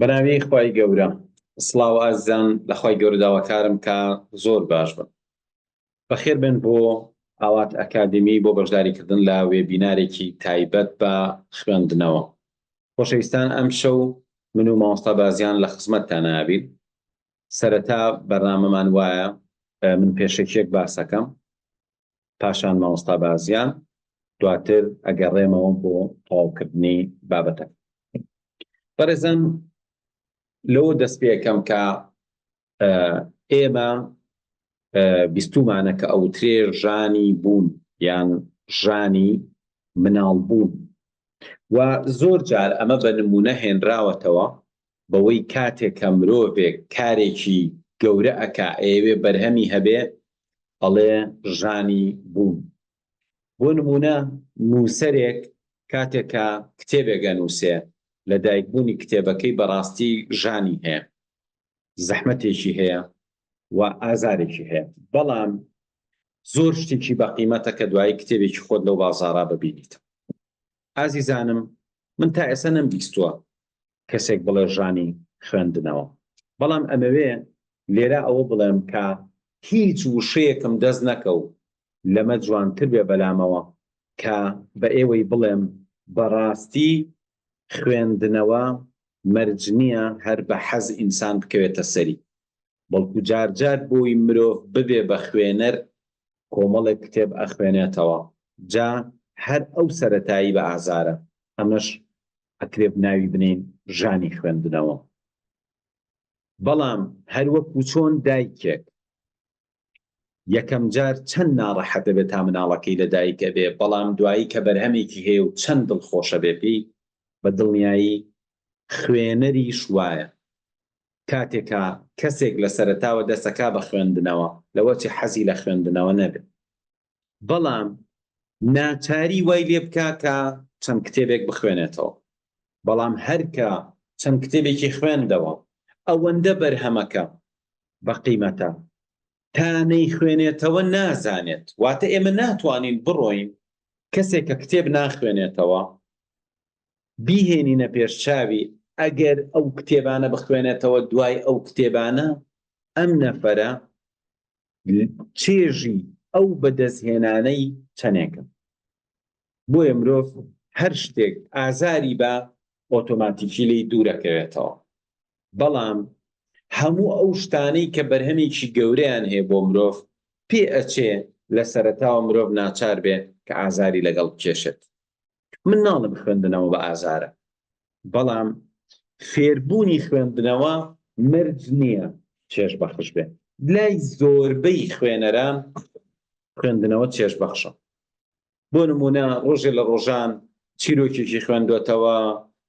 بەناوی خوای گەورە سڵاو ئازیزان لە خوای گەورە داواکارم کە زۆر باش بن. بەخێر بن بۆ ئاوات ئەکادمی بۆ بەشداریکردن لە وێبینارێکی تایبەت بە خوێندنەوە. خۆشەویستان، ئەم شەو من و مامۆستا بازیان لە خزمەتتان نابین. سەرەتا بەرنامەمان وایە من پێشێکێک باسەکەم، پاشان مامۆستا بازیان، دواتر ئەگەڕێمەوە بۆ تەواوکردنی بابەتەکە. بەڕێزان، لەوە دەست پێکەم کە ئێمە بیستومانە کە ئەوترێ ژانی بوون یان ژانی مناڵ بوون، و زۆر جار ئەمە بە نمونە هێنراوەتەوە بەوەی کاتێک کە مرۆڤێک کارێکی گەورە ئەکا ئەوێ بەرهەمی هەبێ ئەڵێ ژانی بوون. بۆ نمونە نووسەرێک کاتێک کە کتێبێک ئەنووسێ، لە دایکبوونی کتێبەکەی بەڕاستی ژانی هەیە، زەحمەتێکی هەیە و ئازارێکی هەیە، بەڵام زۆر شتێکی بەقیمەتە کە دوایی کتێبێکی خۆت لەو بازاڕا ببینیت. ئازیزانم، من تا ئێستا نەمبیستووە کەسێک بڵێ ژانی خوێندنەوە، بەڵام ئەمەوێ لێرە ئەوە بڵێم کە هیچ وشەیەکم دەست نەکەو لەمە جوانتر بێ بەلامەوە کە بە ئێوەی بڵێم بەڕاستی خوێندنەوە مەرج نییە هەر بە حەز ئینسان بکەوێتە سەری، بەڵکو جارجار بۆی مرۆڤ ببێ بە خوێنەر کۆمەڵێک کتێب ئەخوێنێتەوە، جا هەر ئەو سەرەتایی بە ئازارە، ئەمەش ئەکرێ ناوی بنین ژانی خوێندنەوە. بەڵام هەر وەکو چۆن دایکێک یەکەم جار چەند ناڕەحەتە بێت تا مناڵەکەی لە دایکە بێ، بەڵام دوایی کە بەرهەمێکی هەیە و چەند دڵخۆشە بێ پێی، بە دڵنیایی خوێنەریش وایە. کاتێکە کەسێک لە سەرەتاوە دەسەکا بە خوێندنەوە لەوەچی حەزی لە خوێندنەوە نەبێت، بەڵام ناچاری وای لێ بکا کە چەند کتێبێک بخوێنێتەوە، بەڵام هەرکە چەند کتێبێکی خوێندەوە ئەوەندە بەرهەمەکە بە قیمەتە تا نەیخوێنێتەوە نازانێت. واتە ئێمە ناتوانین بڕۆین کەسێک کە کتێب ناخوێنێتەوە بیهێنینە پێش چاوی، ئەگەر ئەو کتێبانە بخوێنێتەوە دوای ئەو کتێبانە ئەم نەفەرە چێژی ئەو بەدەستهێنانەی چەنێکە. بۆیە مرۆڤ هەر شتێک ئازاری بە ئۆتۆماتیکی لی دوورەکەوێتەوە، بەڵام هەموو ئەو شتانەی کە بەرهەمێکی گەورەیان هەیە بۆ مرۆڤ پێ ئەچێ لە سەرەتاوە مرۆڤ ناچار بێ کە ئازاری لەگەڵ بکێشێت. من ناڵم خوێندنەوە بە ئازارە، بەڵام فێربوونی خوێندنەوە مرج نییە چێژ بەخش بێ. لای زۆربەی خوێنەران خوێندنەوە چێژ بەخشە. بۆ نمونە ڕۆژێ لە ڕۆژان چیرۆکێکی خوێندوێتەوە،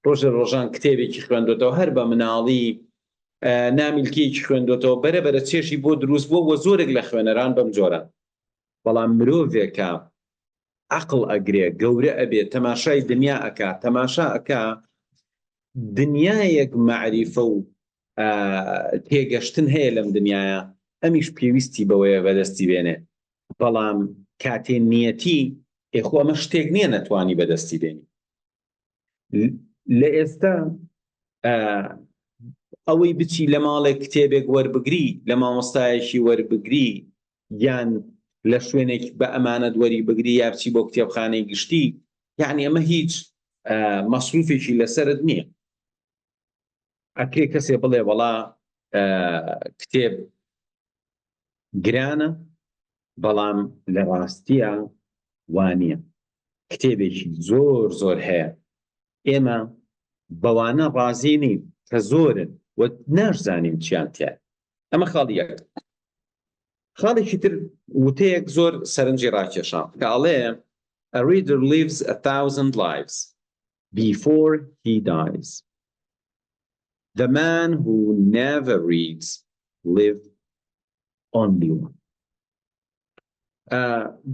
ڕۆژە ڕۆژان کتێبێکی خوێندوێتەوە، هەر بە مناڵی نامیلکیەکی خوێندوێتەوە، بەرەبەرە چێژی بۆ دروست بووە. وە زۆرێک لە خوێنەران بەم جۆرە، بەڵام مرۆڤێکە عەقڵ ئەگرێ، گەورە ئەبێ، تەماشای دنیا ئەکا، تەماشا ئەکا دنیایەک مەعریفە و تێگەشتن هەیە لەم دنیاە، ئەمیش پێویستی بەوەیە بەدەستی بێنێ، بەڵام کاتێ نیەتی ئێخۆ ئەمە شتێک نییە نەتوانی بەدەستی بێنی. لە ئێستا ئەوەی بچی لە ماڵێک کتێبێک وەربگری، لە مامۆستایەکی وەربگری، یان لە شوێنێک بە ئەمانەت وەری بگری، یا بچی بۆ کتێبخانەی گشتی، یعنی ئەمە هیچ مەسروفێکی لەسەرت نییە. ئەکرێ کەسێ بڵێ وەڵا کتێب گرانە، بەڵام لە ڕاستیە وانییە، کتێبێکی زۆر زۆر هەیە. ئێمە بەوانە ڕازی نین کە زۆرن و ناشزانین چیان تیە. ئەمە خاڵیەک. خاڵێکی تر وتەیەک زۆر سەرنجی ڕاکێشان کە ئەڵێ A reader lives 1,000 lives before he dies. The man who never reads lives only one.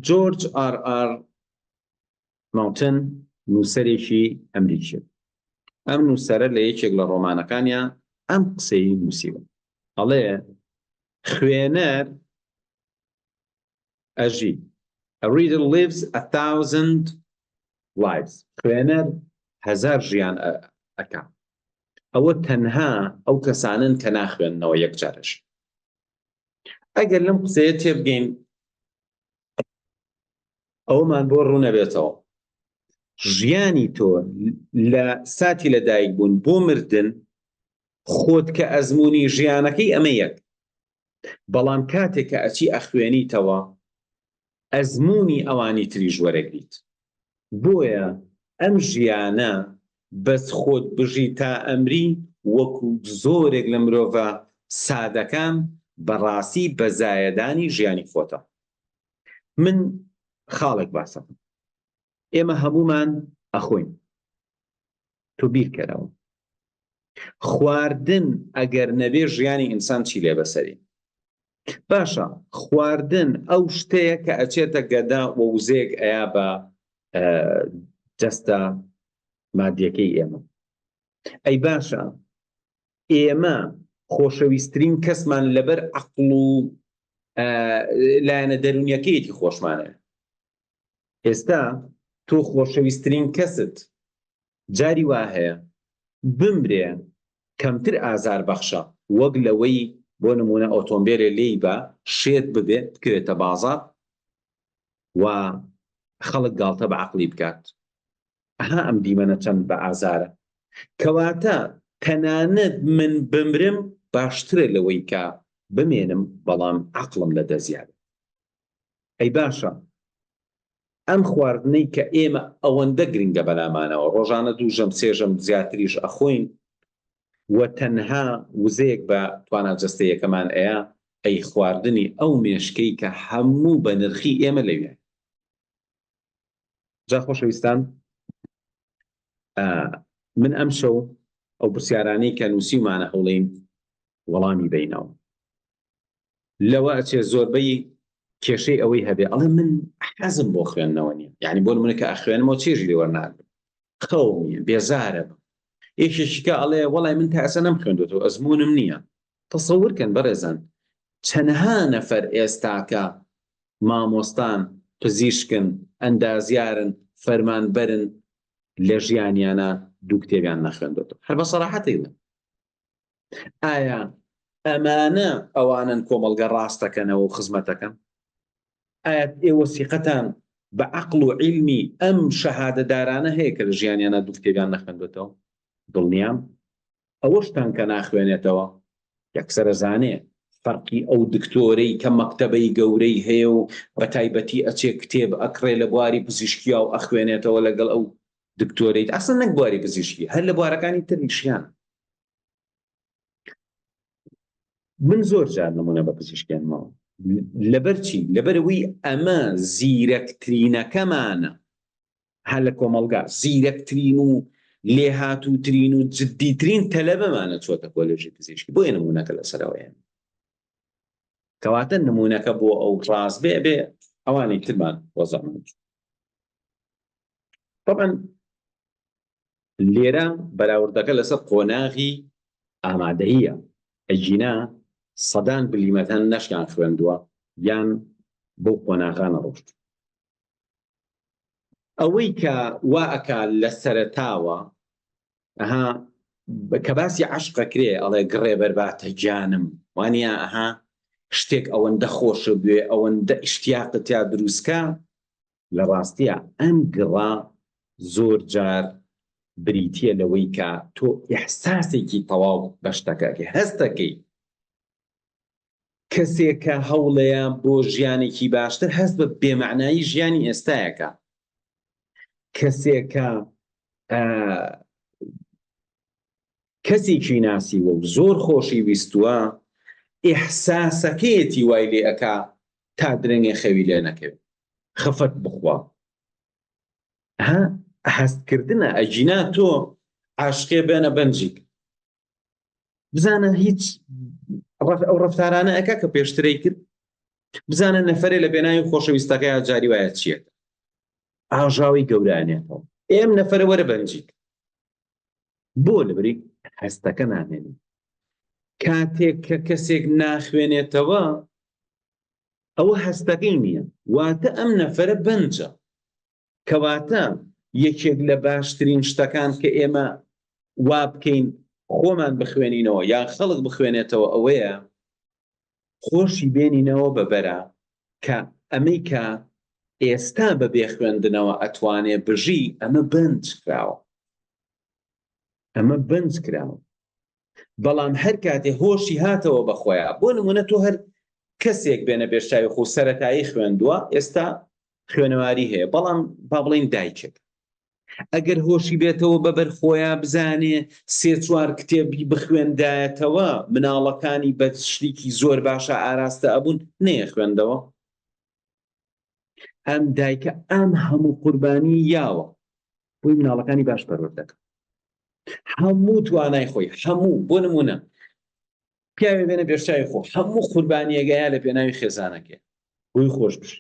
جۆرج ئار ئار ماوتن نووسەرێکی ئەمریکی، ئەم نووسەرە لە یەکێک لە ڕۆمانەکانیە ئەم قسەی نووسیوە، ئەڵێ خوێنەر ئەژی A reader lives 1,000 lives. خوێنەر 1000 ژیان ئەکا. ئەوە تەنها ئەو کەسانن کە ناخوێننەوە یەکجارش. ئەگەر لەم قسەیە تێبگەین ئەومان بۆ ڕوو نەبێتەوە. ژیانی تۆ لە ساتی لەدایک بوون بۆ مردن خۆت کە ئەزمموی ژیانەکەی ئەمە یەک، بەڵام کاتێک کە ئەچی ئەخوێنیتەوە ئەزمموی ئەوانی تریژ وەرەگریت. بۆیە ئەم ژیانە بەس خۆت بژی تا ئەمری وەکو زۆرێک لە مرۆڤە سادەکان بەڕاستی بەزایەدانی ژیانی خۆتە. من خاڵێک باسەکەم. ئێمە هەمومان ئەخۆین. تۆ بیرکەرەوە خواردن ئەگەر نەبێ ژیانی ئینسان چی لێ بەسەری؟ باشە خواردن ئەو شتەیە کە ئەچێتە گەدا و وزەیەک ئەیا بە جەستە مادیەکەی ئێمە. ئەی باشە ئێمە خۆشەویستترین کەسمان لەبەر عەقڵ و لایەنە دەرونیەکەیەتی خۆشمانە. ئێستا تۆ خۆشەویستترین کەست جاری وا هەیە بمرێ کەمتر ئازار بەخشە وەک لەوەی بۆ نمونە ئۆتۆمبیلێ لێی بە شێت ببێ بکرێتە بازار و خەڵک گاڵتە بە عەقڵی بکات. ئەها ئەم دیمەنە چەند بە ئازارە. کەواتە تەنانەت من بمرم باشترە لەوەی کە بمێنم بەڵام عەقڵم لە دەزیادە. ئەی باشە ئەم خواردنەی کە ئێمە ئەوەندە گرنگە بەلامانەوە ڕۆژانە دووژەم سێژەم زیاتریش ئەخۆین و تەنها وزەیەک بە تواناجەستە یەکەمان ئەیە ئەی خواردنی ئەو مێشکەی کە هەموو بە نرخی ئێمە لەوێ. جا خۆشەویستان من ئەم شەو ئەو پرسیارانەی کە نووسیمانە هەوڵەیم وەڵامی بینەوە. لەوە ئەچێ زۆربەی کێشەی ئەوەی هەبێ ئەڵێ من حەزم بۆ خوێندنەوە نییە، یعنی بۆ نمونە کە ئەخوێنمەوە چێژی لێ وەرناگرم، خەوم نییە، بێزارە بم. یەکێکیکە ئەڵێ وەڵای من تا ئەسە نەمخوێندوێتەوە ئەزممونم نییە. تەسەوورکەن بەڕێزان چەندها نەفەر ئێستاکە مامۆستان، پزیشکن، ئەندازیارن، فەرمانبەرن لە ژیانیانە دوو کتێبیان نەخوێندوێتەوە. هەر بە سەراحەتی بڵێم ئایا ئەمانە ئەوانن کۆمەڵگە ڕاستەکەنەوە و خزمەتەکەن؟ ئایا ئێوە سیقەتان بە عەقڵ و عیلمی ئەم شەهادەدارانە هەیە کە لە ژیانیانە دوو کتێبیان نەخوێندوێتەوە؟ دڵنیام ئەوەشتان کە ناخوێنێتەوە یەکسەرە زانێ فەرقی ئەو دکتۆرەی کە مەکتەبەی گەورەی هەیە و بە تایبەتی ئەچێ کتێب ئەکڕێ لە بواری پزیشکیا و ئەخوێنێتەوە لەگەڵ ئەو دکتۆرەیت ئەسڵ نەک بواری پزیشکی هەر لە بوارەکانی تریشیان. من زۆر جار نمونە بە پزیشکێنمەوە لەبەرچی لەبەرەوەی ئەمە زیرەکترینەکەمانە هەر لە کۆمەڵگا زیرەکترین و لێهاتووترین و جددیترین تەلەبەمانە چۆتە کۆلێژی پزیشکی. بۆیە نمونەکە لەسەرەوەیە. کەواتە نمونەکە بۆ ئەو ڕاست بێ ئەوانەی ترمان وەزەمەند. طبعا لێرە بەراوردەکە لەسەر قۆناغی ئامادەییە. ئەجینا سەدان بلیمەتەن نەشیان خوێندووە یان بۆ قۆناغانە ڕۆشت. ئەوەی کە وا ئەکا لە سەرەتاوە ئەها کە باسی عەشقە کرێ ئەڵێ گڕێ بەرباتە گیانم وانە ئەها شتێک ئەوەندە خۆشە بوێ ئەوەندە ئیشتیاقت یا دروستکە. لە ڕاستیە ئەم گڕا زۆر جار بریتیە لەوەی کە تۆ ئیحساسێکی تەواو بە شتەکەکەی هەستەکەی. کەسێک کە هەوڵەیە بۆ ژیانێکی باشتر هەست بە بێمەعنایی ژیانی ئێستایەکە. کەسێک کە کەسێکی ناسیوە و زۆر خۆشی ویستووە ئیحساسەکەیەتی وای لێ ئەکا تا درەنگێ خەوی لێ نەکەوێت خەفەت بخوا. هەستکردنە ئەجینا تۆ عاشقێ بێنە بەنجیک بزانە هیچ ئەو ڕەفتارانە ئەکا کە پێشترەی کرد بزانە نەفەرێ لە بێناوی خۆشەویستەکەی جاری وایە چیەکە ئاژاوی گەورانێتەوە ئێم نەفەرە وەرە بەنجیک بۆ لەبەری هەستەکە نامێنی. کاتێک کە کەسێک ناخوێنێتەوە ئەوە هەستەکەی نییە واتە ئەم نەفەرە بەنجە. کەواتە یەکێک لە باشترین شتەکان کە ئێمە وا بکەین خۆمان بخوێنینەوە یان خەڵک بخوێنێتەوە ئەوەیە خۆشی بێنینەوە بەبەرە کە ئەمەی کە ئێستا بەبێ خوێندنەوە ئەتوانێ بژی ئەمە بند کراوە، ئەمە بند کراوە. بەڵام هەر کاتێ هۆشی هاتەوە بەخۆیان، بۆ نمونە تۆ هەر کەسێک بێنە بێشتاوی خۆ سەرەتایی خوێندووە، ئێستا خوێنەواری هەیە، بەڵام با بڵێن دایکێک ئەگەر هۆشی بێتەوە بەبەر خۆیان بزانێ سێ چوار کتێبی بخوێندایەتەوە مناڵەکانی بە شتێکی زۆر باشە ئاراستە ئەبوون نەیە خوێندەوە. ئەم دایکە ئەم هەموو قوربانی یاوە بۆی مناڵەکانی باش پەروەردە دەکەن، هەموو توانای خۆی، هەموو بۆ نمونە پیاوێ بێنە بێشتاوی خۆ هەموو قوربانیەگەیە لە پێناوی خێزانەکە بۆی خۆش بش.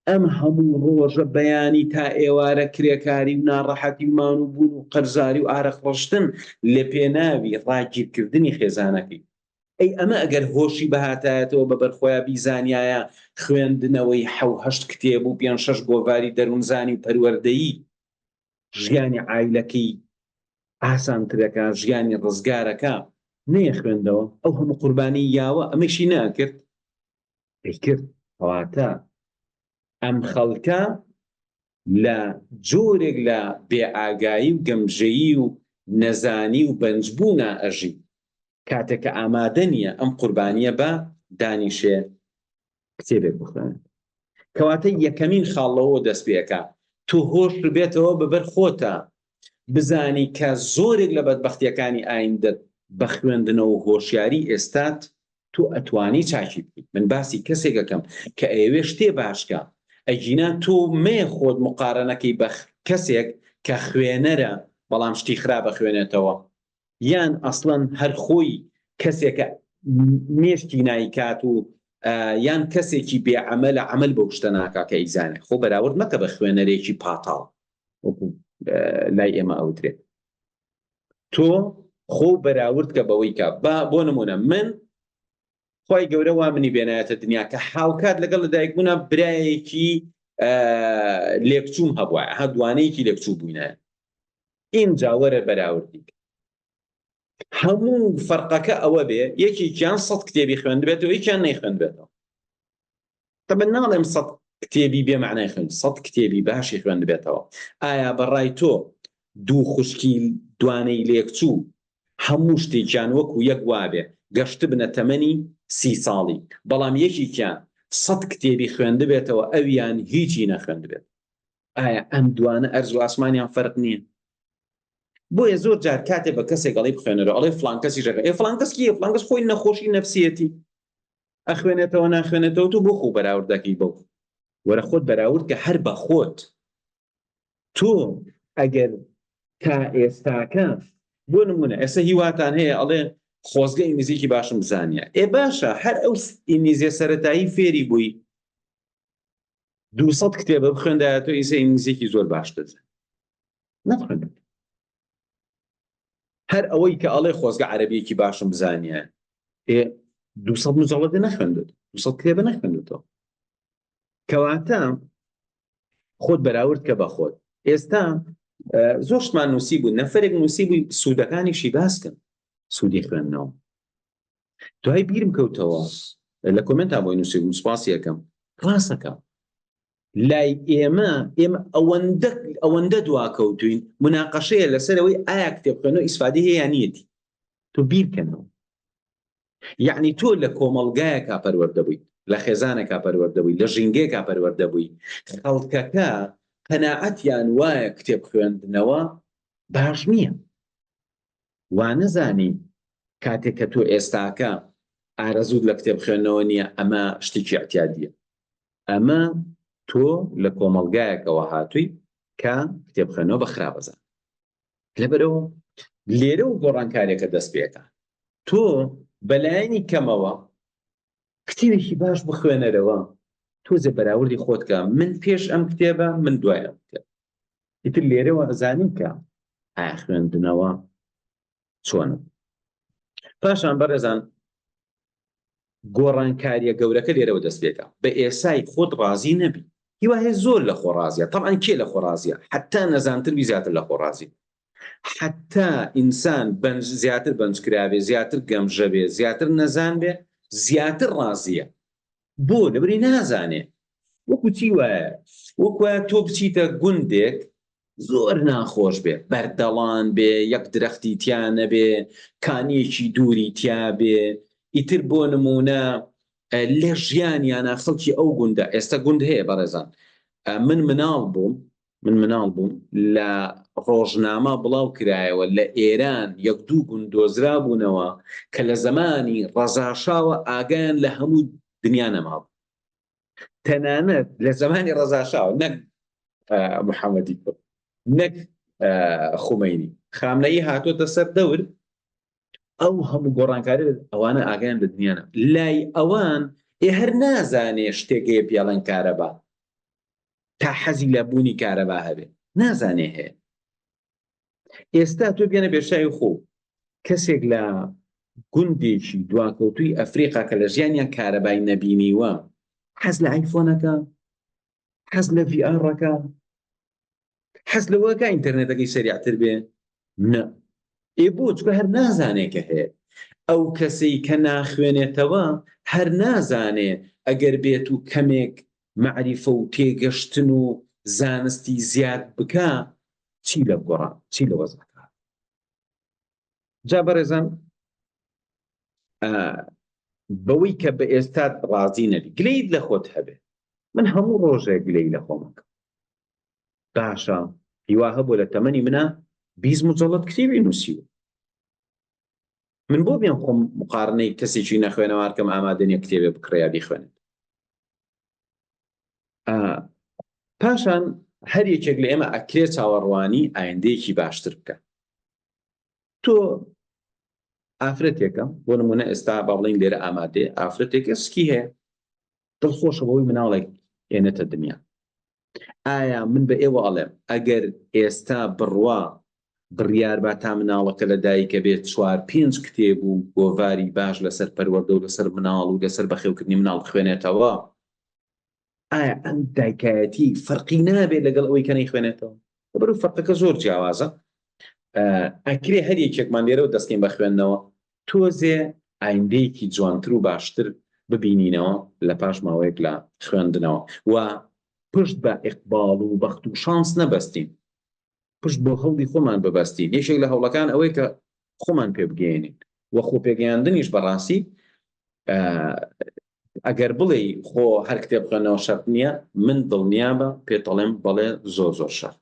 ئەم هەموو ڕۆژە بەیانی تا ئێوارە کرێکاری و ناڕەحەتی و مانووبوون و قەرزاری و ئارەخڕشتن لە پێناوی ڕاگیرکردنی خێزانەکەی. ئەی ئەمە ئەگەر هۆشی بەهاتایەتەوە بە بەرخۆیان بیزانایە خوێندنەوەی 7 کتێب و 5-6 گۆڤاری دەروونزانی و پەروەردەیی ژیانی عایلەکەی ئاسانترەکە، ژیانی ڕزگارەکە نەیە خوێندەوە ئەو هەموو قوربانی یاوە ئەمەشی ناکرد ئەیکرد. کەواتە ئەم خەڵکە لە جۆرێک لە بێئاگایی و گەمژەیی و نەزانی و بەنجبوونا ئەژی کاتێککە ئامادە نییە ئەم قوربانیە بە دانیشێ کتێبێک بخوێنێت. کەواتە یەکەمین خاڵەوە دەست پێەکە تو هۆش بێتەوە بەبەر خۆتە بزانی کە زۆرێک لە بەدبەختیەکانی ئایندەت بە خوێندنەوە و هۆشیاری ئێستات تو ئەتوانی چاکی بکەیت. من باسی کەسێکەکەم کە ئەوێ شتێ باشکە ئەگینا تۆ مێ خۆت مقارنەکەی بە کەسێک کە خوێنەرە بەڵام شتی خراپە خوێنێتەوە، یان ئەسڵەن هەر خۆی کەسێکە مێشتی نایکات و یان کەسێکی بێعەمەلە عەمەل بەو شتە ناکا کە ئیزانێ. خۆ بەراورد مەکە بە خوێنەرێکی پاتاڵ وەکو لای ئێمە ئەوترێت. تۆ خۆ بەراورد کە بەوەی کە بۆ نمونە من خۆی گەورە وا منی بێنایەتە دنیا کە هاوکات لەگەڵ لە دایکبوونا برایەکی لێکچووم هەبووە، دوانەیەکی لێکچوو بووینە. ئینجا وەرە بەراوردی هەموو فەرقەکە ئەوە بێ یەکێکیان 100 کتێبی خوێندبێتەوە یەکیان نەیخوێندبێتەوە. تەبەن ناڵێم 100 کتێبی بێمەعنای خوێند، 100 کتێبی باشی خوێندبێتەوە. ئایا بەڕای تۆ دوو خوشکی دوانەی لێکچوو هەموو شتێکیان وەکو یەک وابێ گەشت بنە تەمەنی 30 ساڵی، بەڵام یەکێکیان 100 کتێبی خوێندبێتەوە ئەویان هیچی نەخوێندبێت، ئایا ئەم دوانە ئەرز و ئاسمانیان فەرق نییە؟ بۆیە زۆر جار کاتێ بە کەسێک ئەڵێ بخوێنەرەوە ئەڵێ فڵان کەسی ژەکە فڵان کەس کیە؟ فڵان کەس خۆی نەخۆشی نەفسیەتی ئەخوێنێتەوە ناخوێنێتەوە تو بۆ خۆ بەراوردەکەی بەو وەرە خۆت بەراورد کە هەر بە خۆت تۆ ئەگەر تا ئێستاکە بۆ نمونە ئێستا هیواتان هەیە ئەڵێ خۆزگە ئینگلیزیکی باشم بزانیە، باشە هەر ئەو ئینگلیزیە سەرەتایی فێری بووی 200 کتێبە بخوێندایەتەوە ئیسە ئینگلیزیکی زۆر باش دەزانێت نەخوێندێت. هەر ئەوەی کە ئەڵێ خۆزگە عەرەبیەکی باشم بزانیە 200 مجەڵەدە نەخوێندێت، 200 کتێبە نەخوێندێتەوە. کەواتە خۆت بەراورد کە بە خۆت. ئێستا زۆر شتمان نووسی بوو، نەفەرێک نووسی بووی سوودەکانیشی باسکن، سوودی خوێندنەوە. دوای بیرم کەوتەوە لە کۆمنتا بۆی نووسی بوو، سوپاسی یەکەم ڕاستەکە لای ئێمە ئەوەندە دواکەوتوین مناقەشەیە لەسەرەوەی ئایا کتێب خوێندنەوە ئیسفادەی هەیە یان نیەتی. تۆ بیرکەنەوە، یعنی تۆ لە کۆمەڵگایەکا پەروەردە بووی، لە خێزانێکا پەروەردە بووی، لە ژینگەیەکا پەروەردە بووی، خەڵکەکە قەناعەتیان وایە کتێب خوێندنەوە باش نییە. وا نەزانی کاتێک کە تۆ ئێستاکە ئارەزوود لە کتێب خوێندنەوە نییە، ئەمە شتێکی اعتیادیە، ئەمە تۆ لە کۆمەڵگایەکەوە هاتووی کە کتێب خوێندنەوە بە خراپەزان. لەبەرەوە لێرە و گۆڕانکاریەکە دەست پێەکە تۆ بەلایەنی کەمەوە کتێبێکی باش بخوێنەرەوە، تۆزە بەراوردی خۆتکە من پێش ئەم کتێبە من دوای ئەم کتێب. ئیتر لێرەوە ئەزانین کە ئایا خوێندنەوە چۆنە. پاشان بەڕێزان گۆڕانکاریە گەورەکە لێرەوە دەست پێکە بە ئێسای خۆت ڕازی نەبی. هیوایە زۆر لە خۆ ڕازیە، تەبعاً کێ لە خۆ ڕازیە؟ حتا نەزانتر زیاتر لە خۆ ڕازی. حتا ئینسان زیاتر بەنجکرابێ، زیاتر گەمژە بێ، زیاتر نەزان بێ، زیاتر ڕازیە. بۆ لەبەری نازانێ. وەکو چی وایە؟ وەکوە تۆ بچیتە گوندێک زۆر ناخۆش بێ، بەردەڵان بێ، یەک درەختی تیا نەبێ، کانیەکی دووری تیا بێ، ئیتر بۆ نمونە لە ژیانیانە خەڵکی ئەو گوندە، ئێستا گوند هەیە بەڕێزان، من مناڵ بووم لە ڕۆژنامە بڵاو کرایەوە لە ئێران یەک دوو گوند دۆزرا بوونەوە کە لە زەمانی ڕەزاشاوە ئاگایان لە هەموو دنیا نەماوە. تەنانەت لە زەمانی ڕەزاشاوە، نەک محەممەدی کوڕ، نەک خومەینی، خامنەیی هاتۆتە سەر دەور، ئەو هەموو گۆڕانکاری ئەوانە ئاگایان لە دنیانە. لای ئەوان هەر نازانێ شتێکەیە پێڵەن کارەبا تا حەزی لە بوونی کارەبا هەبێ، نازانێ هەیە. ئێستا تۆ بێنە بێشای خۆ کەسێک لە گوندێکی دواکەوتووی ئەفریقا کە لە ژیانیان کارەبای نەبینیوە حەز لە ئایفۆنەکە، حەز لە VRەکە، حەز لەوەکە ئینتەرنێتەکەی سەریعتر بێ؟ نە. بۆ چکە هەر نازانێکە هەیە. ئەو کەسەی کە ناخوێنێتەوە هەر نازانێ ئەگەر بێت و کەمێک معریفە و تێگەشتن و زانستی زیاد بکە چی لە گۆڕا، چی لە وەزەکە. جا بەڕێزان، بەوەی کە بە ئێستات ڕازی نەبی، گلەیت لە خۆت هەبێ. من هەموو ڕۆژێک گلەی لە خۆمەکە. باشە، هیوا هەبوو لە تەمەنی منە 20 مجەڵەد کتێبی نووسیوە. من بۆ بێن خۆم مقارنەی کەسێکی نەخوێنەوە کەم ئامادەنیە کتێبێ بکڕیا بیخوێنێت. پاشان هەر یەکێک لە ئێمە ئەکرێ چاوەڕوانی ئایندەیەکی باشتر بکە. تۆ ئافرەتێکە، بۆ نمونە ئێستا با بڵێن لێرە ئامادێ ئافرەتێکە سکی هەیە، دڵخۆشە بەوەی مناڵێک هێنێتە دنیا. ئایا من بە ئێوە ئەڵێم ئەگەر ئێستا بڕوا بڕیار با تا مناڵەکە لە دایکە بێت 4-5 کتێب و گۆڤاری باش لەسەر پەروەردە و لەسەر مناڵ و لەسەر بەخێوکردنی مناڵ خوێنێتەوە، ئایا ئەم دایکایەتی فەرقی نابێت لەگەڵ ئەوەی کە نەیخوێنێتەوە؟ بەرەو فەرقەکە زۆر جیاوازە. ئەکرێ هەر یەکێکمان لێرەوە دەستکەین بە خوێندنەوە، تۆزێ ئایندەیەکی جوانتر و باشتر ببینینەوە لە پاش ماوەیەک لە خوێندنەوە. و پشت بە ئیقباڵ و بەخت و شانس نەبەستین، پشت بۆ هەوڵی خۆمان ببەستین. یەکێک لە هەوڵەکان ئەوەی کە خۆمان پێ بگەێنین و خۆ پێگەیاندنیش بەڕاستی ئەگەر بڵێ خۆ هەر کتێب خوێنەوە شەرت نییە، من دڵنیابە پێتەڵێم بەڵێ زۆر زۆر شەرت.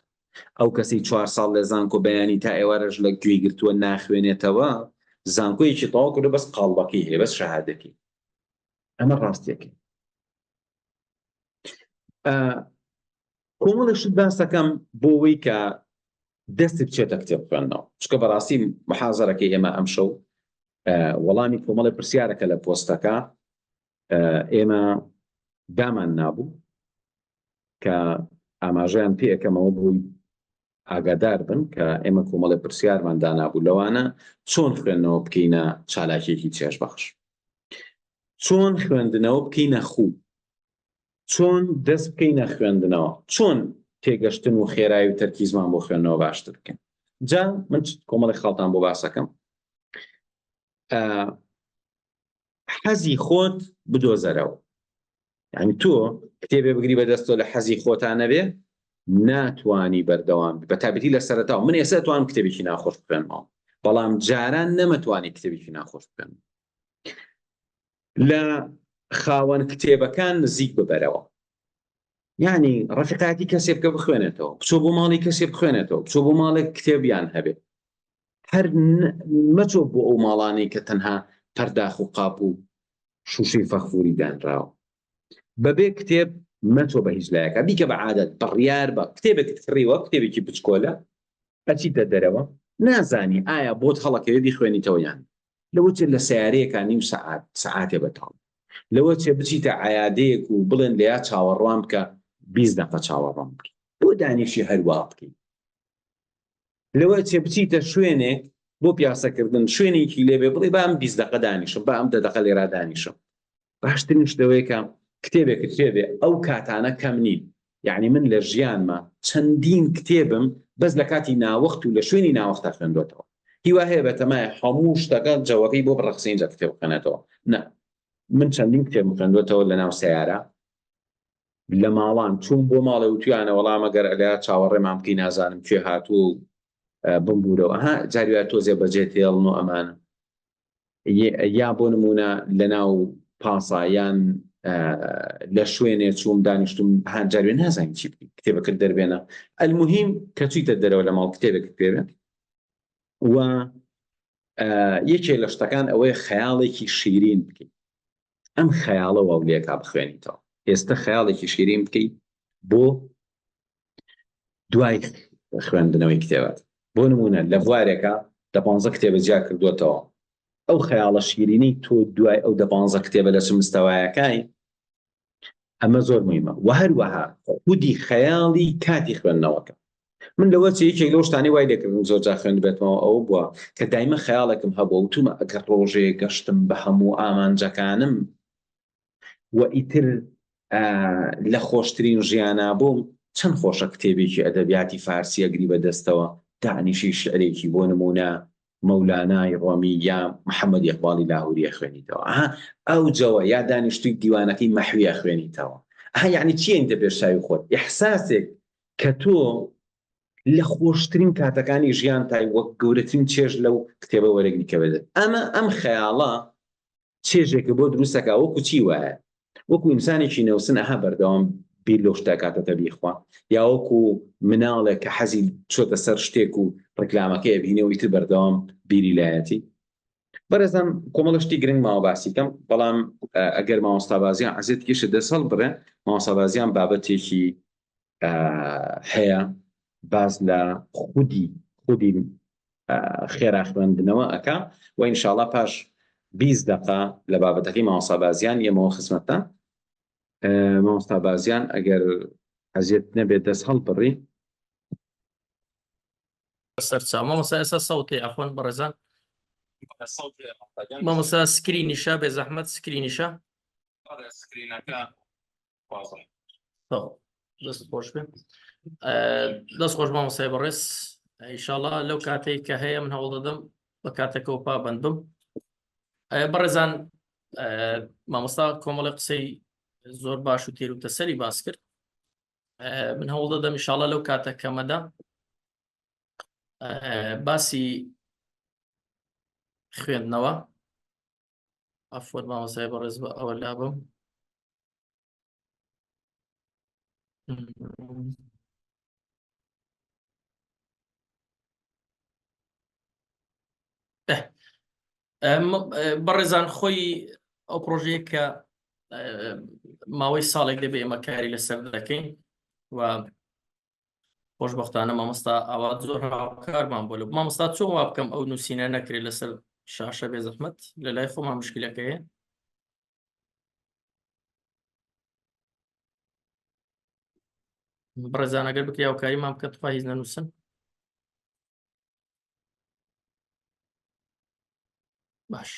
ئەو کەسی 4 ساڵ لە زانکۆ بەیانی تا ئێوارەش لە گوێی گرتووە ناخوێنێتەوە، زانکۆیەکی تەواو کردو بەس قاڵبەکەی هەیە، بەس شەهادەتی. ئەمە ڕاستیەکەی. کۆمەڵێکشت باس دەکەم بۆەوەی کە دەستت بچێتە کتێب خوێندنەوە، چکە بەڕاستی محازەرەکەی ئێمە ئەم شەو وەڵامی کۆمەڵی پرسیارەکە لە پۆستەکە ئێمە دامان نابوو کە ئاماژەیان پێ ئەەکەمەوە بووی ئاگادار بن کە ئێمە کۆمەڵی پرسیارمان دانابوو لەوانە چۆن خوێندنەوە بکەینە چالاکیێکی چێژبەخش، چۆن خوێندنەوە بکەینە خوو، چۆن دەست بکەینە خوێندنەوە، چۆن تێگەشتن و خێرایی و تەرکیزمان بۆ خوێندنەوە باشتر بکەین. جا من کۆمەڵی خاڵتان بۆ باسەکەم. حەزی خۆت بدۆزەرەوە. یعنی تۆ کتێبێ بگری بەدەستۆ لە حەزی خۆتانە بێ، ناتوانی بەردەوام بە تابەتی لە سەرەتاوە. من ئێستا توانم کتێبێکی ناخۆش بخوێنمەوە، بەڵام جاران نەمەتوانی کتێبێکی ناخۆش بخوێنم. لە خاوەن کتێبەکان نزیک ببەرەوە. یعنی ڕەفیقاتی کەسێ بکە بخوێنێتەوە، بچۆ بۆ ماڵی کەسێ بخوێنێتەوە، بچۆ بۆ ماڵێک کتێبیان هەبێت. هەر مەچۆ بۆ ئەو ماڵانەی کە تەنها پەرداخ و قاپ و شوشەی فەخفوری دانراوە. بەبێ کتێب مەچۆ بە هیچ لایەکە، بیکە بە عادەت بڕیار بە کتێبێکت کڕیوە، کتێبێکی بچکۆلە، ئەچیتە دەرەوە، نازانی ئایا بۆت هەڵەکەوێ بیخوێنیتەوە یان. لەوە چێ لە سیارەیەکە نیم سەعاتێ بەتاڵ، لەوە چێ بچیتە عەیادەیەک و بڵێن لەیا چاوەڕوان بکە 20 دەقە چاوەڕوان بکەی، بۆ دانیشی هەروە بکەی. لەوە چێ بچیتە شوێنێک بۆ پیاسەکردن، شوێنێکی لێبێ بڵێ با ئەم 20 دەقە دانیشم، با ئەم 10 دەقە لێرا دانیشم. باشترین شتەوەیە کە کتێبێک کتێبێ ئەو کاتانە کەم نین. یعنی من لە ژیانمە چەندین کتێبم بەس لە کاتی ناوەخت و لە شوێنی ناوەختە خوێندوێتەوە. هیوا هەیە بەتەمایە هەموو شتەکە جەوەقی بۆ بڕەخسە اینجا کتێب بخوێنێتەوە. نە، من چەندین کتێب خوێندوێتەوە لە ناو سەیارە، لە ماڵان چوون بۆ ماڵێ و تویانە وەڵام ئەگەر ئەلیا چاوەڕێمان بکەی نازانم کوێ هاتووە و بمبورەوە ها جاروای تۆزێ بەجێ تێڵن و ئەمانە. یا بۆ نمونە لە ناو پاسایان لە شوێنێ چووم دانیشتم جاروێ نازانین چی بکەین کتێبەکەت دەربێنە. ئەلموهیم کە چوویتە دەرەوە لە ماڵ کتێبێکت پێبێت و یەکێ لە شتەکان ئەوەیە خەیاڵێکی شیرین بکەیت. ئەم خەیاڵە وەولێکا بخوێنیتەوە. ئێستا خەیاڵێکی شیرین بکەیت بۆ دوای خوێندنەوەی کتێبات. بۆ نمونە لە بوارێکە 15 کتێبە جیا کردوێتەوە، ئەو خەیاڵە شیرینەی تۆ دوای ئەو 15 کتێبە لە چ مستەوایەکەی ئەمە زۆر مهمە. و هەروەها خودی خەیاڵی کاتی خوێندنەوەکە. من لەوە یەکێک لەو شتانی وای لێکردم زۆر جا خوێند بێتمەوە ئەوە بووە کە دایمە خەیاڵێکم هەبوو وتومە ئەگەر ڕۆژێ گەشتم بە هەموو ئامانجەکانم و ئیتر لە خۆشترین ژیانە بووم چەند خۆشە کتێبێکی ئەدەبیاتی فارسی ئەگری بەدەستەوە دانیشی شعرێکی بۆ نمونە مەولانای ڕۆمی یا محەممەد یەقباڵی لاهوریە خوێنیتەوە، ئەو جەوە یا دانیشتوی دیوانەکەی مەحویە خوێنیتەوە. یعنی چیە دە پێشاوی خۆت ئیحساسێک کە تۆ لە خۆشترین کاتەکانی ژیان تای وەک گەورەترین چێژ لەو کتێبە وەرەگری کە بدەێت. ئەم خەیاڵە چێژێکە بۆ دروستەکە وەکو چی وایە، وەکو ئینسانێکی نەوسن ئەها بەردەوام بیر لەو شتە کاتەتە بیخوا، یا وەکو مناڵێک کە حەزی چۆتە سەر شتێک و ڕکلامەکەی بینەوەی تر بەردەوام بیری لایەتی. بەڕێزم کۆمەڵشتی گرنگ ماوە باسی کەم، بەڵام ئەگەر مامۆستابازیان عەزێت کێشە دەسەڵ بڕێ مامۆستابازیان بابەتێکی هەیە باز لە خودی خێرا خوێندنەوە ئەکا و ئینشاڵڵا پاش 20 دقە لە بابەتەکەی مامۆستابازیان ئێمەوە خزمەتە. مامۆستابازیان ئەگەر حەزێت نەبێت دەست هەڵبڕی سەرچا مامۆستا ئێستا سەوتی ئەخۆن بەڕێزان مامۆستا سکرینیشە بێ زەحمەت سکرینیشە سکرینەکە دەست خۆش بێ دەست خۆش مامۆستای بەڕێز ئینشاڵڵا لەو کاتێک کە هەیە من هەوڵ دەدەم بە کاتێکەوە پابەند بم. بەڕێزان مامۆستا کۆمەڵی قسەی زۆر باش و تێر و تەسەری باس کرد. من هەوڵ دەدەم ئینشاڵڵا لەو کاتە کەمەدا باسی خوێندنەوە ئەفۆر مامۆستای بەڕێز بە ئەوە لابم بەڕێزان خۆی ئەو پرۆژەیە کە ماوەی ساڵێک دەبێ ئێمە کاری لەسەر دەکەین و خۆشبەختانە مامۆستا ئاوات زۆر هاوکارمان بۆ لە مامۆستا چۆن وا بکەم ئەو نووسینە نەکرێت لەسەر شاشە بێ زەحمەت لە لای خۆمان مشکلەکە هەیە. بەڕێزان ئەگەر بکرێ هاوکاریمان بکە تخوا هیچ نەنووسن. باش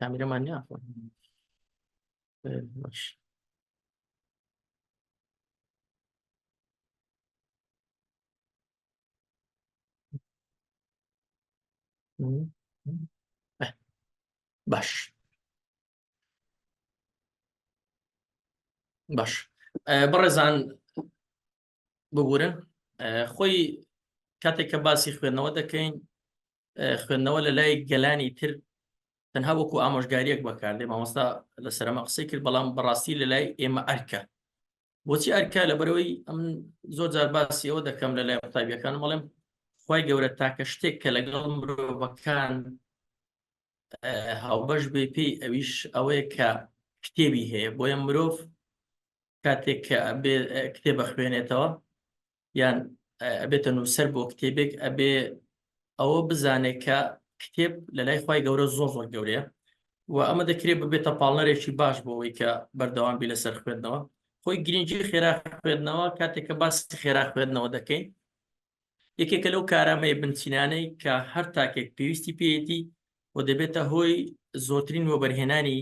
کامیرەمان نییە باش باش باش بەڕێزان ببورن خۆی کاتێک کە باسی خوێندنەوە دەکەین خوێندنەوە لە لای گەلانی تر تەنها وەکو ئامۆژگاریەک بەکاردێ مامۆستا لەسەرمە قسەی کرد بەڵام بەڕاستی لە لای ئێمە ئەرکە. بۆچی ئەرکە لەبەرەوەی ئەم زۆر جار باسی ئەوە دەکەم لە لای قوتابیەکان بەڵێم خی گەورە تاکە شتێک کە لەگەڵ مرۆڤەکان هاوبەش بێ پێی ئەویش ئەوەیە کە کتێبی هەیە بۆیە مرۆڤ کاتێک کە کتێبە خوێنێتەوە یان ئەبێتە نووسەر بۆ کتێبێک ئەبێ ئەوە بزانێت کە کتێب لە لای خی گەورە زۆر زۆر گەورەیە و ئەمە دەکرێت ببێتە پاڵنەرێکی باش بۆ ئەوەی کە بەردەوام بی لەسەر خوێندنەوە. خۆی گرنگی خێرا خوێندنەوە کاتێک کە باسی خێرا خوێندنەوە دەکەین یەکێکە لەو کارامەیە بنچینانەی کە هەر تاکێک پێویستی پێیەتی و دەبێتە هۆی زۆرترین وەبەرهێنانی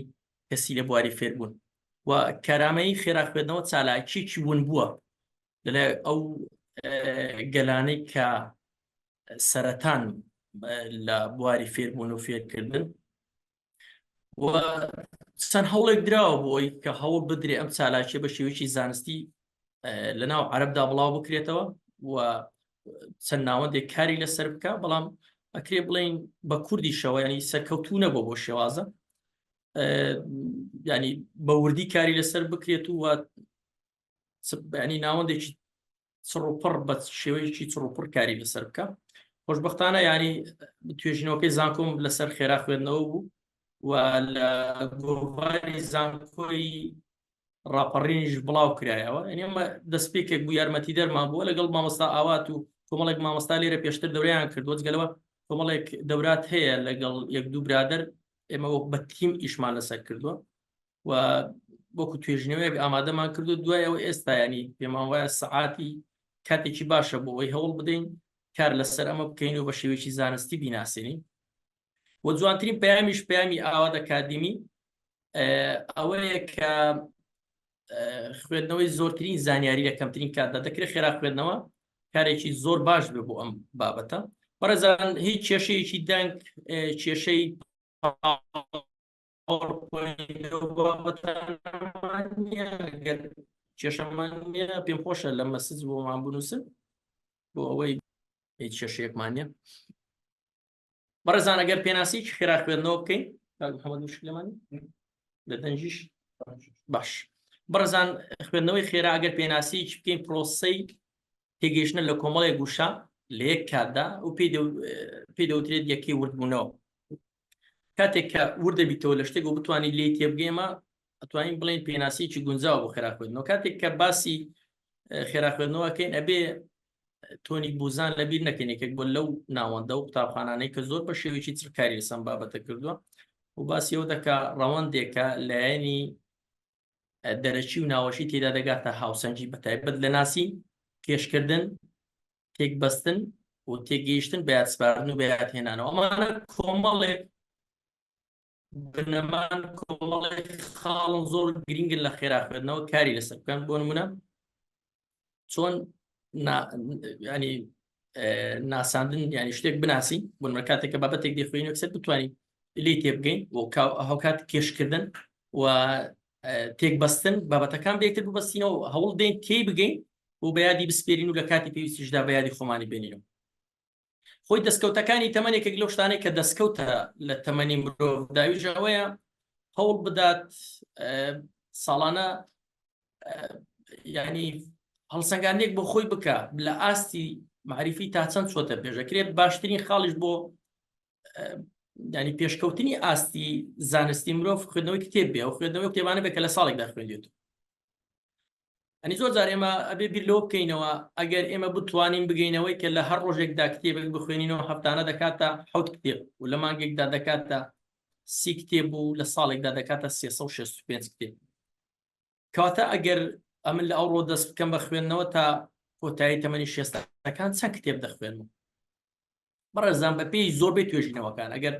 کەسی لە بواری فێربوون. و کارامەیی خێرا خوێندنەوە چالاکیێکی ون بووە لەلای ئەو گەلانەی کە سەرەتان لە بواری فێربوون و فێرکردن و چەند هەوڵێک دراوە بۆی کە هەوڵ بدرێ ئەم چالاکیە بە شێوەیەکی زانستی لەناو عەرەبدا بڵاو بکرێتەوە و چەند ناوەندێک کاری لەسەر بکە بەڵام ئەکرێ بڵێن بە کوردیشەوە ینی سەرکەوتوو نەبوو بۆ شێوازە ینی بە وردی کاری لەسەر بکرێت و ینی ناوەندێکی چڕوپڕ بە شێوەیەکی چڕوپڕ کاری لەسەر بکە خۆشبەختانە ینی توێژینەوەکەی زانکۆم لەسەر خێرا خوێندنەوە بوو و لە گۆڤاری زانکۆی ڕاپەڕینیش بڵاو کرایەوە ئەنی ئەمە دەستپێکێک بوو یارمەتی دەرمان بووە لەگەڵ مامۆستا ئاوات و کۆمەڵێک مامۆستا لێرە پێشتر دەورەیان کردووە جگەلەوە کۆمەڵێک دەورات هەیە لەگەڵ یەک دوو برادەر ئێمە وەک بە تیم ئیشمان لەسەر کردووە و وەکو توێژینەوەی ئامادەمان کردو دوای ئەوە ئێستا ینی پێمان وایە سەعاتی کاتێکی باشە بۆ ئەوەی هەوڵ بدەین کار لەسەر ئەمە بکەین و بە شێوەیەکی زانستی بیناسیێنین و جوانترین پەیامیش پەیامی ئاوات ئەکادمی ئەوەیە کە خوێندنەوەی زۆرترین زانیاری لە کەمترین کاتدا دەکرێت خێرا خوێندنەوە کارێکی زۆر باش بێ بۆ ئەم بابەتە بەڕێزان هیچ کێشەیەکی دەنگ کێشەی کێشەمان نییە پێم خۆشە لە مەسج بۆمان بنووسن بۆ ئەوەی هیچ کێشەیەکمان نییە بەڕێزان ئەگەر پێناسیی خێرا خوێندنەوە بکەین محەممەد مشکلەمانی لە دەنجیش باش بەڕێزان خوێندنەوەی خێرا ئەگەر پێناسیی بکەین پرۆسەی تێگەیشتنە لە کۆمەڵێک گوشە لە یەک کاتدا و پێی دەوترێت یەکەی وردبوونەوە کاتێک کە وردەبییتەوە لە شتێک و بتوانین لێ تێبگەیمە ئەتوانین بڵێن پێناسیی گونجاو بۆ خێرا خوێندنەوە کاتێک کە باسی خێرا خوێندنەوەکەین ئەبێ تۆنی بوزان لەبیر نەکەنێکێک بۆ لەو ناوەندە و قوتابخانانەی کە زۆر بە شێوەیەکی چرکاری لەسەم بابەتە کردووە و باسی ئەو دەکا ڕەوەندێکە لایەنی دەرەچی و ناوەشی تێدا دەگاتە هاوسەنجی بەتایبەت لە ناسی کێشکردن تێکبەستن و تێگەیشتن بە یادسپاردن و بە یادهێنانەوە ئەمانە کۆمەڵێک بنەمان کۆمەڵێک خاڵن زۆر گرنگن لە خێرا خوێندنەوە کاری لەسەر بکەن بۆ نمونە چۆن ینی ناساندن ینی شتێک بناسی بۆ نمونە کاتێککە بابەتێک دەخوێنی وەکسەر بتوانین لێی تێبگەین و هەوکات کێشکردن و تێکبەستن بابەتەکان بێکتر ببەستینەوە هەوڵ دێن تێی بگەین و بە یادی بسپێرین و لە کاتی پێویستیشدا بە یادی خۆمانی بێنینەوە خۆی دەستکەوتەکانی تەمەنێکێک لەو شتانەی کە دەستکەوتە لە تەمەنی مرۆڤ داویژ ئەوەیە هەوڵ بدات ساڵانە ینی هەڵسەنگاندێک بۆ خۆی بکە لە ئاستی معریفی تا چەند چۆتە پێشەکرێت باشترین خاڵیش بۆ ینی پێشکەوتنی ئاستی زانستی مرۆڤ خوێندنەوەی کتێب بێ و خوێندنەوەی کتێبانە بێ کە لە ساڵێکدا خوێندێت ئەنی زۆر جار ئێمە ئەبێ بیر لەوە بکەینەوە ئەگەر ئێمە بتوانین بگەینەوەی کە لە هەر ڕۆژێکدا کتێبێک بخوێنینەوە هەفتانە دەکاتە 7 کتێب و لە مانگێکدا دەکاتە 30 کتێب و لە ساڵێکدا دەکاتە 365 کتێب کەواتە ئەگەر ئەمن لە ئەو ڕۆ دەست بکەم بە خوێندنەوە تا کۆتایی تەمەنی شێستەکان چەند کتێب دەخوێنم بەڕێزان بە پێی زۆربەی توێژینەوەکان ئەگەر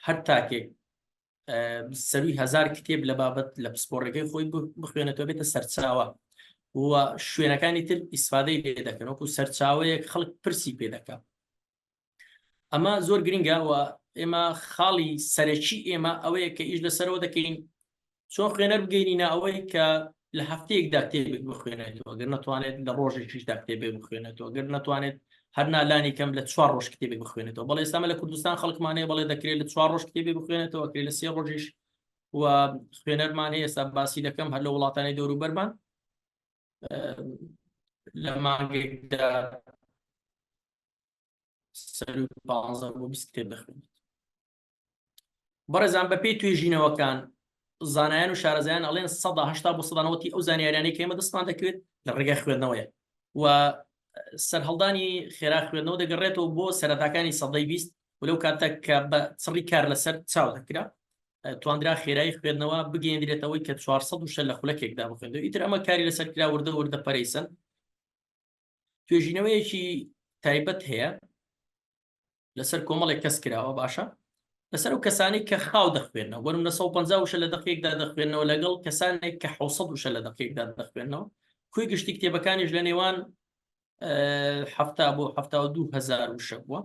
هەر تاکێک سەروی 1000 کتێب لە بابەت لە پسپۆڕەکەی خۆی بخوێنێتەوە بێتە سەرچاوە و شوێنەکانی تر ئیسفادەی لێ دەکەن وەکو سەرچاوەیەک خەڵک پرسی پێ دەکات ئەمە زۆر گرنگە و ئێمە خاڵی سەرەکی ئێمە ئەوەیە کە ئیش لەسەرەوە دەکەین چۆن خوێنەر بگەینینە ئەوەی کە لە هەفتەیەکدا کتێبێک بخوێنێتەوە ئەگەر نەتوانێت لە ڕۆژێکیشدا کتێبێک بخوێنێتەوە ئەگەر نەتوانێت هەر نالانی کەم لە 4 ڕۆژ کتێبێک بخوێنێتەوە بەڵێ ئێستا لە کوردستان خەڵکمانەیە بەڵێ دەکرێت لە 4 ڕۆژ کتێبێک بخوێنێتەوە ئەکرێت لە 3 ڕۆژیش و خوێنەرمان هەیە ئێستا باسی دەکەم هەر لە وڵاتانی دەوروبەرمان لە مانگێکدا 15 بۆ 20 کتێب دەخوێنێت بەڕێزان بە پێی توێژینەوەکان زانایان و شارەزایان ئەڵێن 180 بۆ 190 ئەو زانیاریانەی کە ئێمە دەستمان دەکەوێت لە ڕێگای خوێندنەوەیە و سەرهەڵدانی خێرا خوێندنەوە دەگەڕێتەوە بۆ سەرەتاکانی سەدەی 20 و لەو کاتە کە بە چڕی کار لەسەر چاو دەکرا توانرا خێرایی خوێندنەوە بگەێنرێتەوەی کە 400 لە خولەکێکدا بخوێندەوە ئیتر ئەمە کاری لەسەر کرا وردە پەرەیسەن توێژینەوەیەکی تایبەت هەیە لەسەر کۆمەڵێک کەس کراوە باشە لەسەر و کەسانی کە خاو دەخوێنەوە بۆ نمونە 150 وشە لە دقیقدا دەخوێنەوە لەگەڵ کەسانێک کە 600 وشە لە دقیقدا دەخوێنەوە کوی گشتی کتێبەکانیش لە نێوان 70 بۆ 72,000 وشە بووە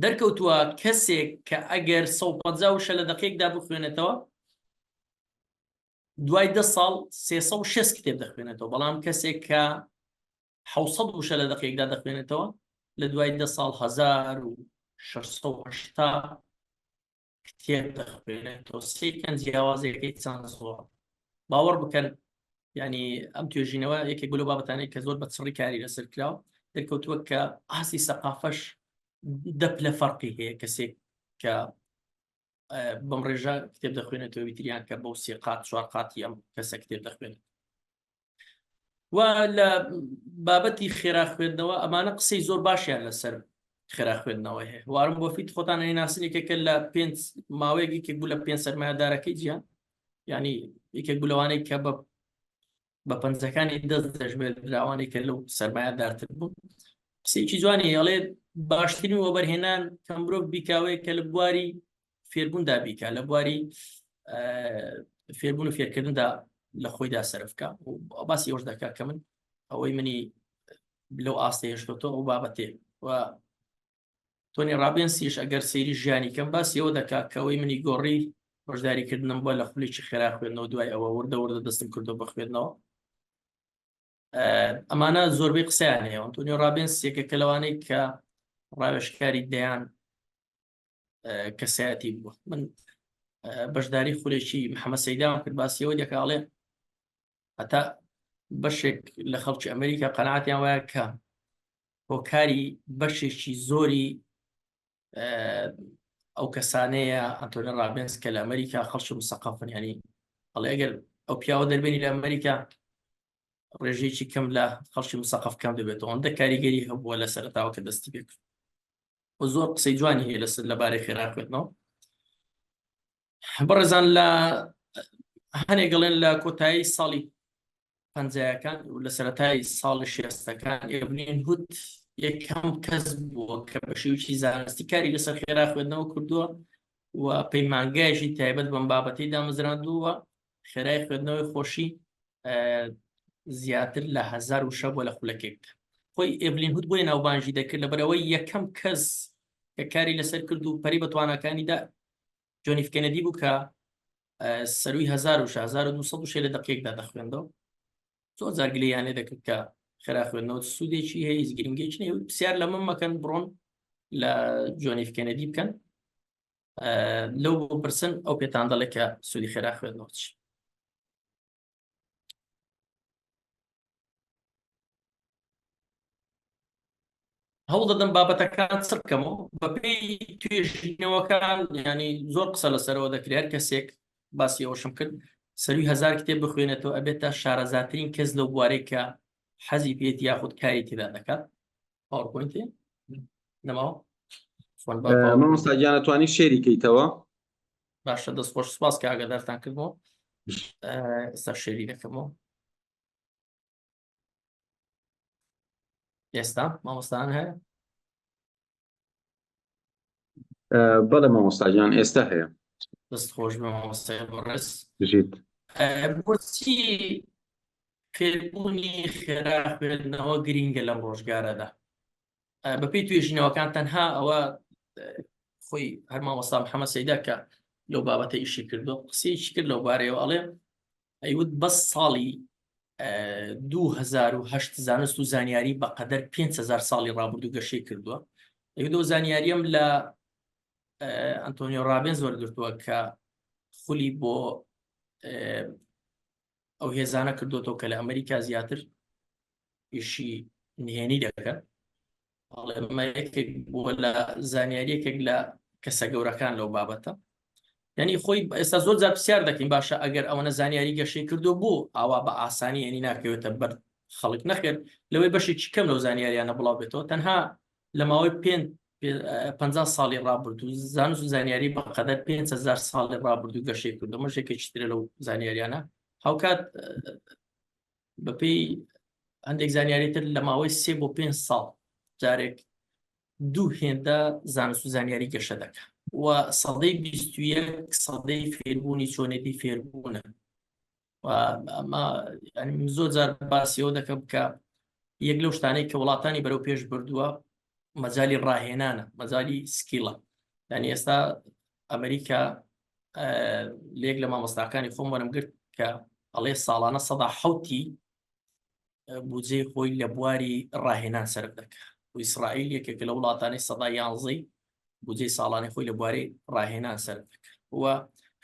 دەرکەوتووە کەسێک کە ئەگەر 150 وشە لە دقیقدا بخوێنێتەوە دوای 10 ساڵ 360 کتێب دەخوێنێتەوە بەڵام کەسێک کە 600 وشە لە دقیقدا دەخوێنێتەوە لە دوای 10 ساڵ 1680 کتێب دەخوێنێتەوە سێکەن جیاوازەکەی چەند زۆر باوەڕ بکەن ینی ئەم توێژینەوە یەکێک بلو بابەتانەی کە زۆر بەچڕی کاری لەسەر کراوە دەرکەوتووە کە ئاسی سەقافەش دەپ لە فەرقی هەیە کەسێک کە بەم ڕێژە کتێب دەخوێنێتەوە ویتریان کە بەو سێ قات 4 قاتی ئەم کەسە کتێب دەخوێنێت و لە بابەتی خێرا خوێندنەوە ئەمانە قسەی زۆر باشیان لەسەر خێرا خوێندنەوە هەیە وارم بۆ فیت خۆتان هەیناسنێکێکە لە 5 ماوەیەک یەکێک بوو لە 5 سەرمایەدارەکەی جیان ینی یەکێک بوو لەوانەی کە بە پەنجەکانی دەست دەژمێت دراوانەی کە لەو سەرمایەدارتر بوون قسەیەکی جوانی هەڵێ باشترین وەبەرهێنان کە مرۆڤ بیکاوەیە کە لە بواری فێربووندا بیکا لە بواری فێربوون و فێرکردندا لە خۆیدا سەرفکە و باسی ئەوش دەکا کە من ئەوەی منی لەو ئاستە هێشتۆتەوە ئەو بابەتێ و تۆنی ڕابێنسیش ئەگەر سەیری ژیانی کەم باسی ئەوە دەکا کە ئەوەی منی گۆڕی ڕۆژداریکردنم بۆ لە خولێکی خێرا خوێندنەوە دوای ئەوە وردە دەستم کردو بە خوێندنەوە ئەمانە زۆربەی قسەیان هەیە تۆنی ڕابێنس یەکێکە لەوانەی کە ڕاوێژکاری دەیان کەسایەتی بووە من بەشداری خولێکی محەممەد سەیدام کرد باسیەوە دەکاڵێ هەتا بەشێک لە خەڵکی ئەمریکا قەناعەتیان وایە کە هۆکاری بەشێکی زۆری ئەو کەسانەیە ئەنتۆنی ڕابێنس کە لە ئەمریکا خەڵکی مسەقەفن ینی هەڵێ ئەگەر ئەو پیاوە دەربێنی لە ئەمریکا ڕێژەیەکی کەم لە خەڵکی مسەقەف کەم دەبێتەوە ئەوەندە کاریگەری هەبووە لە سەرەتاوە کە دەستی پێ کرد و زۆر قسەی جوانی هەیە لەسەر لەبارەی خێرا خوێندنەوە بەڕێزان لە هەنێک گەڵێن لە کۆتایی ساڵی 50ەکان و لە سەرەتای ساڵی 60ەکان ئێبنین هوت یەکەم کەس بووە کە بە شێوەیەکی زانستی کاری لەسەر خێرا خوێندنەوە کردووە و پەیمانگایشی تایبەت بەم بابەتەی دامەزراندووە خێرای خوێندنەوەی خۆشی زیاتر لە 1000 وشە بۆ لە خولەکێک خۆی ئێبلین هوت بۆی ناوبانجی دەکرد لەبەرەوەی یەکەم کەس کە کاری لەسەر کرد و پەری بەتوانەکانیدا جۆنی کێنەدی بوو کە سەروی 1000 وشە 1200 وشە لە دقیقدا دەخوێندەوە زۆر جارگلەیانێ دەکرد کە خێرا خوێندنەوە سوودێکی هەیە هیچ گرنگێکی نییە پرسیار لە من مەکەن بڕۆن لە جۆنی کێنەدی بکەن لەو بپرسن ئەو پێتان دەڵێ کە سوودی خێرا خوێندنەوە چی هەوڵ دەدەم بابەتەکان چڕکەمەوە بەپێی توێژینەوەکان ینی زۆر قسە لەسەرەوە دەکرێت هەر کەسێک باسی ئەوشم کرد سەروی 1000 کتێب بخوێنێتەوە ئەبێتە شارەزاترین کەس لەو بوارەی کە حەزی پێێت یاخود کاری تێدا دەکات پاوەرپۆینتێ نەماوە مامۆستا گیان ئەتوانی شێری کەیتەوە باشە دەستخۆش سپاس کە ئاگادارتان کردەوە ئێستا شێری دەکەمەوە ئێستا مامۆستان هەیە بەڵێ مامۆستا گیان ئێستا هەیە دەستخۆش بە مامۆستای بەڕێز بژیت بۆچی فێربوونی خێرا خوێندنەوە گرینگە لەم ڕۆژگارەدا بەپێی توێژینەوەکان تەنها ئەوە خۆی هەر مامۆستا محەممەد سەیدا کە لەو بابەتە ئیشی کردو قسەیەکی کرد لەو بارەیەوە ئەڵێ ئەیوت بەس ساڵی 2008 زانست و زانیاری بەقەدەر 5000 ساڵی ڕابردوو گەشەی کردووە ئەوە زانیاریەم لە ئەنتۆنیۆ ڕابێنس وەرگرتووە کە خولی بۆ ئەو هێزانە کردوەوە کە لە ئەمریکا زیاتر ئیشی نهێنی دەکەن یەکێک بووە لە زانیاریەکێک لە کەسە گەورەکان لەو بابەتە یعنی خۆی ئێستا زۆر جار پرسیار دەکەین باشە ئەگەر ئەوەنە زانیاری گەشەی کردو بوو ئاوا بە ئاسانی ینی ناکەوێتە بەر خەڵک نەخێت لەوەی بەشێکی کەم لەو زانیاریانە بڵاو بێتەوە تەنها لە ماوەی 50 ساڵی ڕابردوو زانست و زانیاری بەقەدەر 5000 ساڵی ڕابردوو گەشەی کردو مەشێکێکی ترە لەو زانیاریانە هاوکات بەپێی هەندێک زانیاریتر لە ماوەی 3 بۆ 5 ساڵ جارێک دوو هێندە زانست و زانیاری گەشە دەکات و سەدەی 21 سەدەی فێربوونی چۆنێتی فێربوونە و ئەمە زۆر جار باسیەوە دەکەم کە یەک لەو شتانەی کە وڵاتانی بەرەو پێش بردووە مەجای ڕاهێنانە مەجای سکیڵە یعنی ئێستا ئەمریکا لێک لە مامۆستاکانی خۆم وەرم گرت کە ئەڵێ ساڵانە 170 بودجەی خۆی لە بواری ڕاهێنان سەرف دەکات و ئیسرائیل یەکێکە لە وڵاتانی 111 بودجەی ساڵانی خۆی لە بواری ڕاهێنان سەرف دەکات و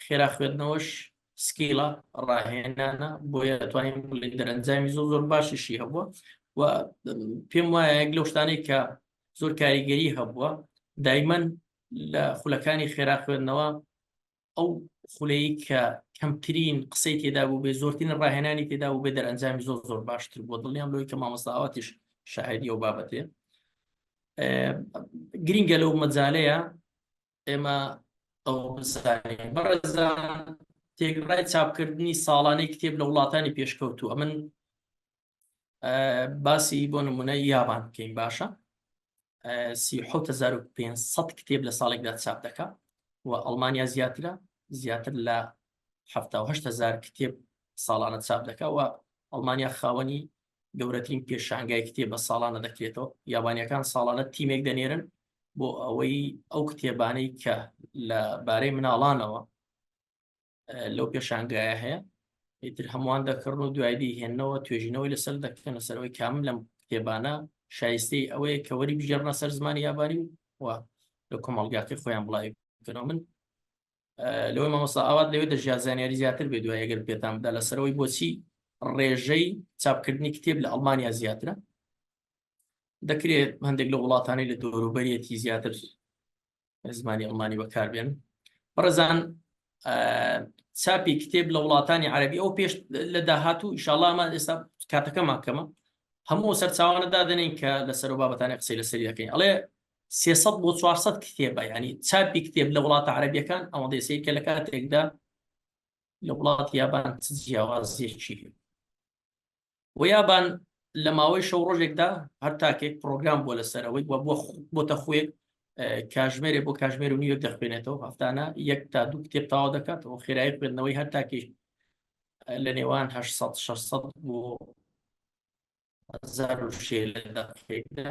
خێرا خوێندنەوەش سکیڵە ڕاهێنانە بۆیە دەتوانین دەرەنجامی زۆر باشیشی هەبووە و پێم وایە یەک لەو شتانەی کە زۆر کاریگەری هەبووە دایمەن لە خولەکانی خێرا خوێندنەوە ئەو خولەیە کە کەمترین قسەی تێدا بوو بێ زۆرترین ڕاهێنانی تێدا بوو بێ دەرەنجامی زۆر باشتر بووە دڵیان لەوەی کە مامۆستاواتیش شاهدی ئەو بابەتێ گرینگە لەو مەجالەیە ئێمە ئەو بزانین بەڕێزان تێگەڕای چاپکردنی ساڵانەی کتێب لە وڵاتانی پێشکەوتووە من باسی بۆ نمونە یابان بکەین باشە 37500 کتێب لە ساڵێکدا چاپ دەکات و ئەڵمانیا زیاتر لە 78000 کتێب ساڵانە چاپ دەکات و ئەڵمانیا خاوەنی گەورەترین پێشانگای کتێب بە ساڵانە دەکرێتەوە یابانیەکان ساڵانە تیمێک دەنێرن بۆ ئەوەی ئەو کتێبانەی کە لە بارەی مناڵانەوە لەو پێشانگایە هەیە ئیتر هەمووان دەکڕن و دوایدی هێننەوە توێژینەوەی لەسەر دەکەن لەسەرەوەی کامل لەم کتێبانە شایستەی ئەوەیە کە وەری بژێڕنە سەر زمانی یابانی و لە کۆمەڵگاکەی خۆیان بڵاوی بکەنەوە من لەوەی مامۆستا ئاوات لەوێ دەژیان زانیاری زیاتر بێ دوای ئەگەر پێتان بدا لەسەرەوەی بۆچی ڕێژەی چاپکردنی کتێب لە ئەڵمانیا زیاترە دەکرێت هەندێک لە وڵاتانی لە دەوروبەریەتی زیاتر زمانی ئەڵمانی بەکاربێن بەڕێزان چاپی کتێب لە وڵاتانی عەرەبی ئەو پێش لە داهاتوو ئینشاڵڵا ئەمە ئێستا کاتەکەمان کەمە هەموو سەرچاوانە دادەنین کە لەسەر بابەتانی قسەی لەسەری دەکەین ئەڵێ 300 بۆ 400 کتێبە ینی چاپی کتێب لە وڵاتە عەرەبیەکان ئەوە دەسەیە کە لە کاتێکدا لە وڵات یابان جیاوازیەکی و یابان لە ماوەی شەو ڕۆژێکدا هەر تاکێک پرۆگرام بۆ لەسەرەوەی بۆتە خوێک کاژمێرێ بۆ کاژمێر و نیوە دەخوێنێتەوە هەفتانە 1 تا 2 کتێب تاوا دەکاتەوە خێرایی خوێندنەوەی هەر تاکیش لە نێوان 800 600 بۆ 1000 لە دەقێکدا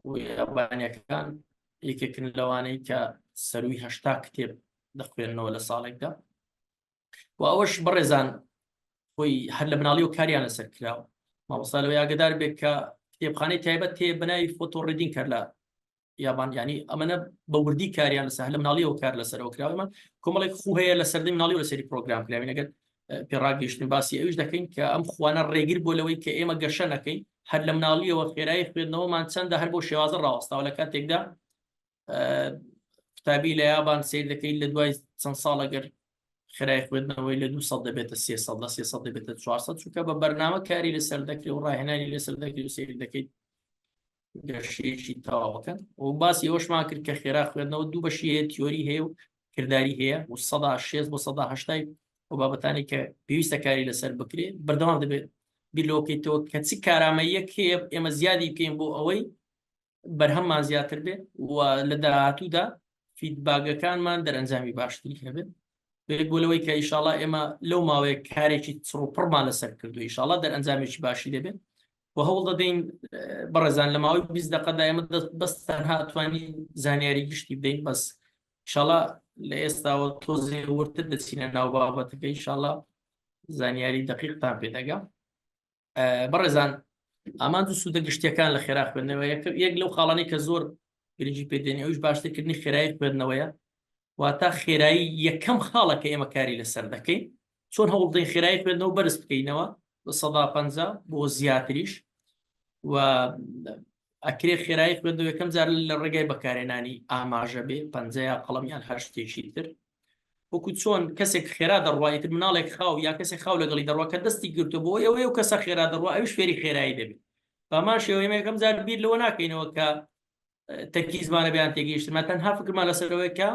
و یابانیەکان یەکێکن لەوانەی کە سەروی 80 کتێب دەخوێننەوە لە ساڵێکدا و ئەوەش بەڕێزان خۆی هەر لە مناڵی و کاریان لەسەر کراوە مامۆستا لەوەی ئاگدار بێت کە کتێبخانەی تایبەت تێ بناوی فۆتۆڕیدین کرد لە یابان ینی ئەمەنە بە وردی کاریان لەسەر لە مناڵیەوە کار لەسەرەوە کراوەمان کۆمەڵێک خو هەیە لە سەردەی مناڵی و لەسەری پرۆگرام کراوین ئەگەر پێڕاگەیشتن باسی ئەوش دەکەین کە ئەم خوانە ڕێگر بۆ لەوەی کە ئێمە گەشە نەکەین هەر لە مناڵیەوە خێرایی خوێندنەوەمان چەندە هەر بۆ شێوازە ڕاوەستاوە لە کاتێکدا قوتابی لە یابان سیر دەکەین لە دوای چەند ساڵ ئەگەر خێرایی خوێندنەوەی لە 200 دەبێتە 300 لە 300 دەبێتە 400 چونکە بە بەرنامە کاری لەسەر دەکرێت و ڕاهێنانی لەسەر دەکرێت و سیر دەکەیت گەشتێکی تەواوەکەن و باسی ئەوەشمان کرد کە خێرا خوێندنەوە دوو بەشی هەیە تیۆری هەیە و کردداری هەیە و 160 بۆ 180 و بابەتانی کە پێویستە کاری لەسەر بکرێت بەردەوام دەبێت بیرلۆکەیتەوە کە چی کارامەیەک هەیە ئێمە زیادی بکەین بۆ ئەوەی بەرهەممان زیاتر بێت و لە داهاتوودا فیدباگەکانمان دەرەنجامی باشتری هەبێت بۆ لەوەی کە ئیشاڵڵا ئێمە لەو ماوەیە کارێکی چڕوپڕمان لەسەر کردو ئیشاڵڵا دەرەنجامێکی باشی دەبێت و هەوڵ دەدەین بەڕێزان لە ماوەی 20 دقەدا ئێمە بەس تەنها ئەتوانین زانیاری گشتی بدەین بەس ئیشاڵڵا لە ئێستاوە تۆزێ ورتر دەچینە ناو بابەتەکە ئیشاڵڵا زانیاری دقیقتان پێدەگا بەڕێزان ئامان دوو سوودە گشتیەکان لە خێرا خوێندنەوە یەک لەو خاڵانەی کە زۆر گرنگی پێدێنی ئەوش باشترکردنی خێرایی خوێندنەوەیە واتە خێرایی یەکەم خاڵەکە ئێمە کاری لەسەر دەکەین چۆن هەوڵ دەین خێرایی خوێندنەوە بەرز بکەینەوە بە 150 بۆ زیاتریش و ئەکرێ خێرایی خوێندنەوە یەکەم جار لە ڕێگای بەکارهێنانی ئاماژە بێ 50 قەڵەمیان هەر شتێکی تر وەکو چۆن کەسێک خێرا دەڕوایتر مناڵێک خاو یا کەسێک خاو لەگەڵی دەڕواکە دەستی گرتو بۆ ئەوەی و کەسە خێرا دەڕوا ئەوش فێری خێرایی دەبێت بامان شێوەیە یەکەم جار بیر لەوە ناکەینەوە کە تەرکیزمانە بەیان تێگەیشتمە تەنها فکرمان لەسەرەوەی کە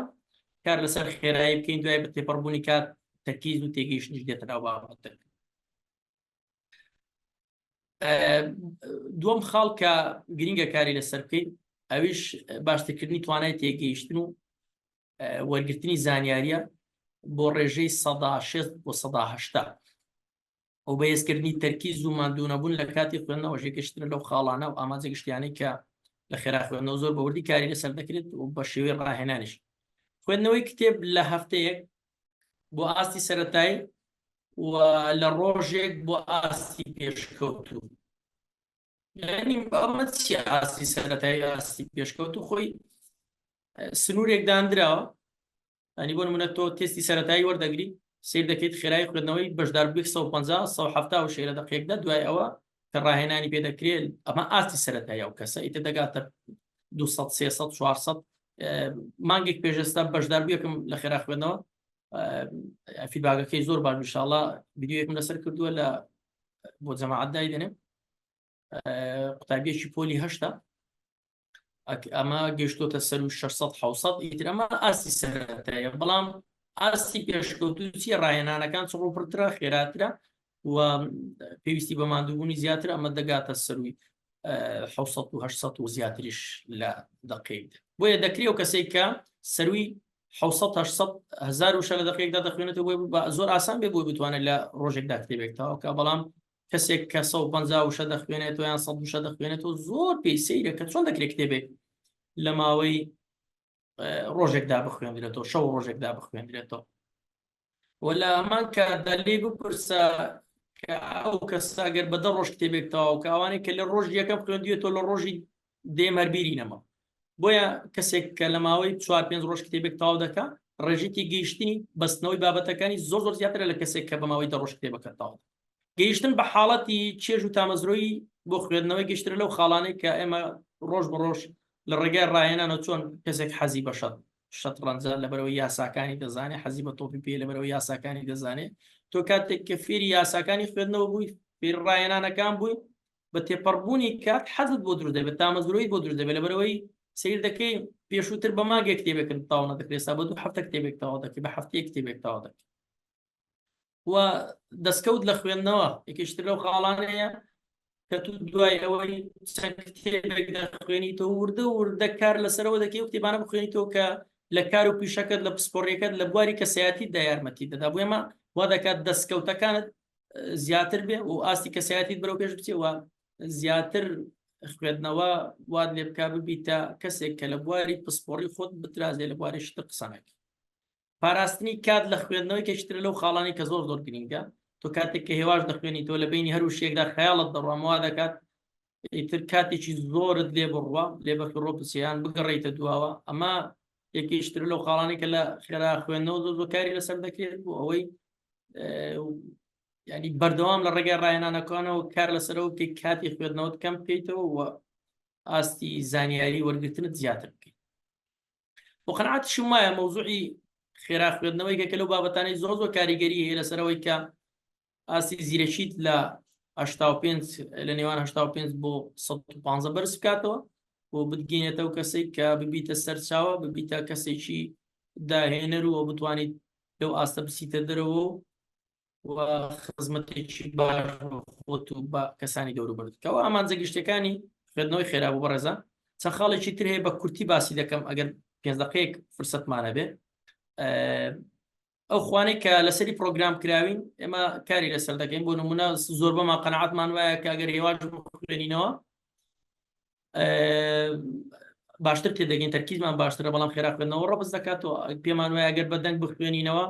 کار لەسەر خێرایی بکەین دوای بە تێپەڕبوونی کات تەرکیز و تێگەیشتنیش دێتە ناو بابەتەکە دووەم خاڵ کە گرینگە کاری لەسەر بکەین ئەویش باشترکردنی توانای تێگەیشتن و وەرگرتنی زانیاریە بۆ ڕێژەی 160 بۆ 180 ئەو بەهێزکردنی تەرکیز و ماندوونەبوون لە کاتی خوێندنەوە ژێگەشتن لەو خاڵانە و ئاماجە گشتیانەی کە لە خێرا خوێندنەوە زۆر بەوردی کاری لەسەر دەکرێت و بە شێوەی ڕاهێنانیش. خوێندنەوەی کتێب لە هەفتەیەک بۆ ئاستی سەرەتایی و لە ڕۆژێک بۆ ئاستی پێشکەوتوو. یعنی ئەمە چی ئاستی سەرەتایی ئاستی پێشکەوتوو؟ خۆی سنوورێک دانراوە، ئەنی بۆ نمونە تۆ تێستی سەرەتایی وەردەگری سیر دەکەیت خێرای خوێندنەوەی بەشداربووی 150 170 و شێرە دقیقدا دوای ئەوە کە ڕاهێنانی پێدەکرێت ئەمە ئاستی سەرەتایی ئەو کەسە ئیتر دەگاتە 200 300 400 مانگێک پێشستا بەشداربوویەکەم لە خێرا خوێندنەوە فیدباکەکەی زۆر باش انشاءالله ڤیدیۆیەکم لەسەر کردووە لە بۆ جەماعەت دایدێنێ قوتابیەکی پۆلی 8 ئەمە گەشتۆتە سەر 600 700 ئیتر ئەمە ئاستی سەرەتایە. بەڵام ئاستی پێشکەوتوو چیە؟ ڕاهێنانەکان چڕوپڕترە خێراترە و پێویستی بە ماندووبوونی زیاتر ئەمە دەگاتە سەروی 700 و 800 و زیاتریش لە دقیقدا. بۆیە دەکرێت و کەسێک کە سەروی 700 800 هزار وشە لە دقیقدا دەخوێنێتەوە بۆی زۆر ئاسان بێ بۆی بتوانێت لە ڕۆژێکدا کتێبێکەوە کە بەڵام کەسێک کە 150 وشە دەخوێنێتەوە یان 100 وشە دەخوێنێتەوە زۆر پێی سەیرە کە چۆن دەکرێت کتێبێک لە ماوەی ڕۆژێکدا بخوێنرێتەوە شەو ڕۆژێکدا بخوێنرێتەوە. وەلا ئەمان کە دەلێ بپرسە کە ئەو کەسە ئەگەر بە 10 ڕۆژ کتێبێکەوە و کاوانێک کە لە ڕۆژ یەکەم خوێندوێتەوە لە ڕۆژی دێم هەربیری نەما. بۆیە کەسێک کە لە ماوەی 4-5 ڕۆژ کتێبێک تاو دەکا ڕێژێتی گەیشتنی بەستنەوەی بابەتەکانی زۆر زۆر زیاترە لە کەسێک کە بە ماوەی 10 ڕۆژ کتێبەکە تاو گەیشتن بە حاڵەتی چێژ و تامەزرۆیی بۆ خوێندنەوەی گەشترە لەو خاڵانەی کە ئێمە ڕۆژ بە ڕۆژ لە ڕێگای ڕاهێنانەوە چۆن کەسێک حەزی بە شەتڕەنجە لەبەرەوەی یاساکانی دەزانێت حەزی بە تۆپی پێ لەبەرەوەی یاساکانی دەزانێت تۆ کاتێک کە فێری یاساکانی خوێندنەوە بووی فێری ڕاهێنانەکان بووی بە تێپەڕبوونی کات حەزت بۆ دروست دەبێت تامەزرۆیی بۆ دروست دەبێت لەبەرەوەی سیر دەکەی پێشووتر بە ماگێک کتێبێکن تاو نەدەکرێت سا بە 2 هەفتە کتێبێک تاوا دەکەی بە هەفتەیە کتێبێک تاوا دەکەی و دەستکەوت لە خوێندنەوە یەکێشتر لەو خاڵانەیە کە تو دوای ئەوەی چەند کتێبێک دەخوێنیتەوە وردە کار لەسەرەوە دەکەی و کتێبانە بخوێنیتەوە کە لە کار و پیشەکەت لە پسپۆڕیەکەت لە بواری کەسایەتیتدا یارمەتی دەدا. بۆ ئێمە وا دەکات دەستکەوتەکانت زیاتر بێ و ئاستی کەسایەتیت بەرەو پێش بچێەوە زیاتر خوێندنەوە واد لێ بکا ببیتە کەسێک کە لە بواری پسپۆڕی خۆت بترازێ لە بواری شتر قسەنەکە. پاراستنی کات لە خوێندنەوەی کەشتر لەو خاڵانی کە زۆر زۆر گرنگە. تۆ کاتێک کە هێواش دەخوێنیتەوە لە بینی هەر شتێکدا خەیاڵت دەڕوامەوە دەکات ئیتر کاتێکی زۆرت لێ بڕوا لێ بەخڕۆ پرسیان بگەڕێیتە دواوە. ئەمە یەکیشتر لەو خاڵانی کە لە خێرا خوێندنەوە زۆر کاری لەسەر دەکرێت بۆ ئەوەی ینی بەردەوام لە ڕێگای ڕاهێنانەکانەوە کار لەسەرەوە بکەیت کاتی خوێندنەوەت کەم بکەیتەوە و ئاستی زانیاری وەرگرتنت زیاتر بکەیت. بۆ قەناعەتیشم وایە مەوزوعی خێرا خوێندنەوەی کە لەو بابەتانەی زۆر زۆر کاریگەری هەیە لەسەرەوەی کە ئاستی زیرەشیت لە 85 لە نێوان 85 بۆ 150 بەرز بکاتەوە بۆ بتگەینێتەوە کەسێک کە ببیتە سەرچاوە ببیتە کەسێکی داهێنەر و بتوانیت لەو ئاستە بسیتە دەرەوە و خزمەتێکی باش خۆت و بە کەسانی دەوروبەرتکەوە. ئامانجە گشتەکانی خوێندنەوەی خێرا بۆ بەڕێزە چەند خاڵێکی تر هەیە بە کورتی باسی دەکەم ئەگەر 5 دقەیەک فرسەتمانە بێ. ئەو خوانەی کە لەسەری پرۆگرام کراوین ئێمە کاری لەسەر دەکەین بۆ نمونە زۆر بەما قەنەعەتمان وایە کە ئەگەر هێواش بخوێنینەوە باشتر تێدەگەین تەرکیزمان باشترە بەڵام خێرا خوێندنەوە ڕەبز دەکاتەوە پێمان وایە ئەگەر بەدەنگ بخوێنینەوە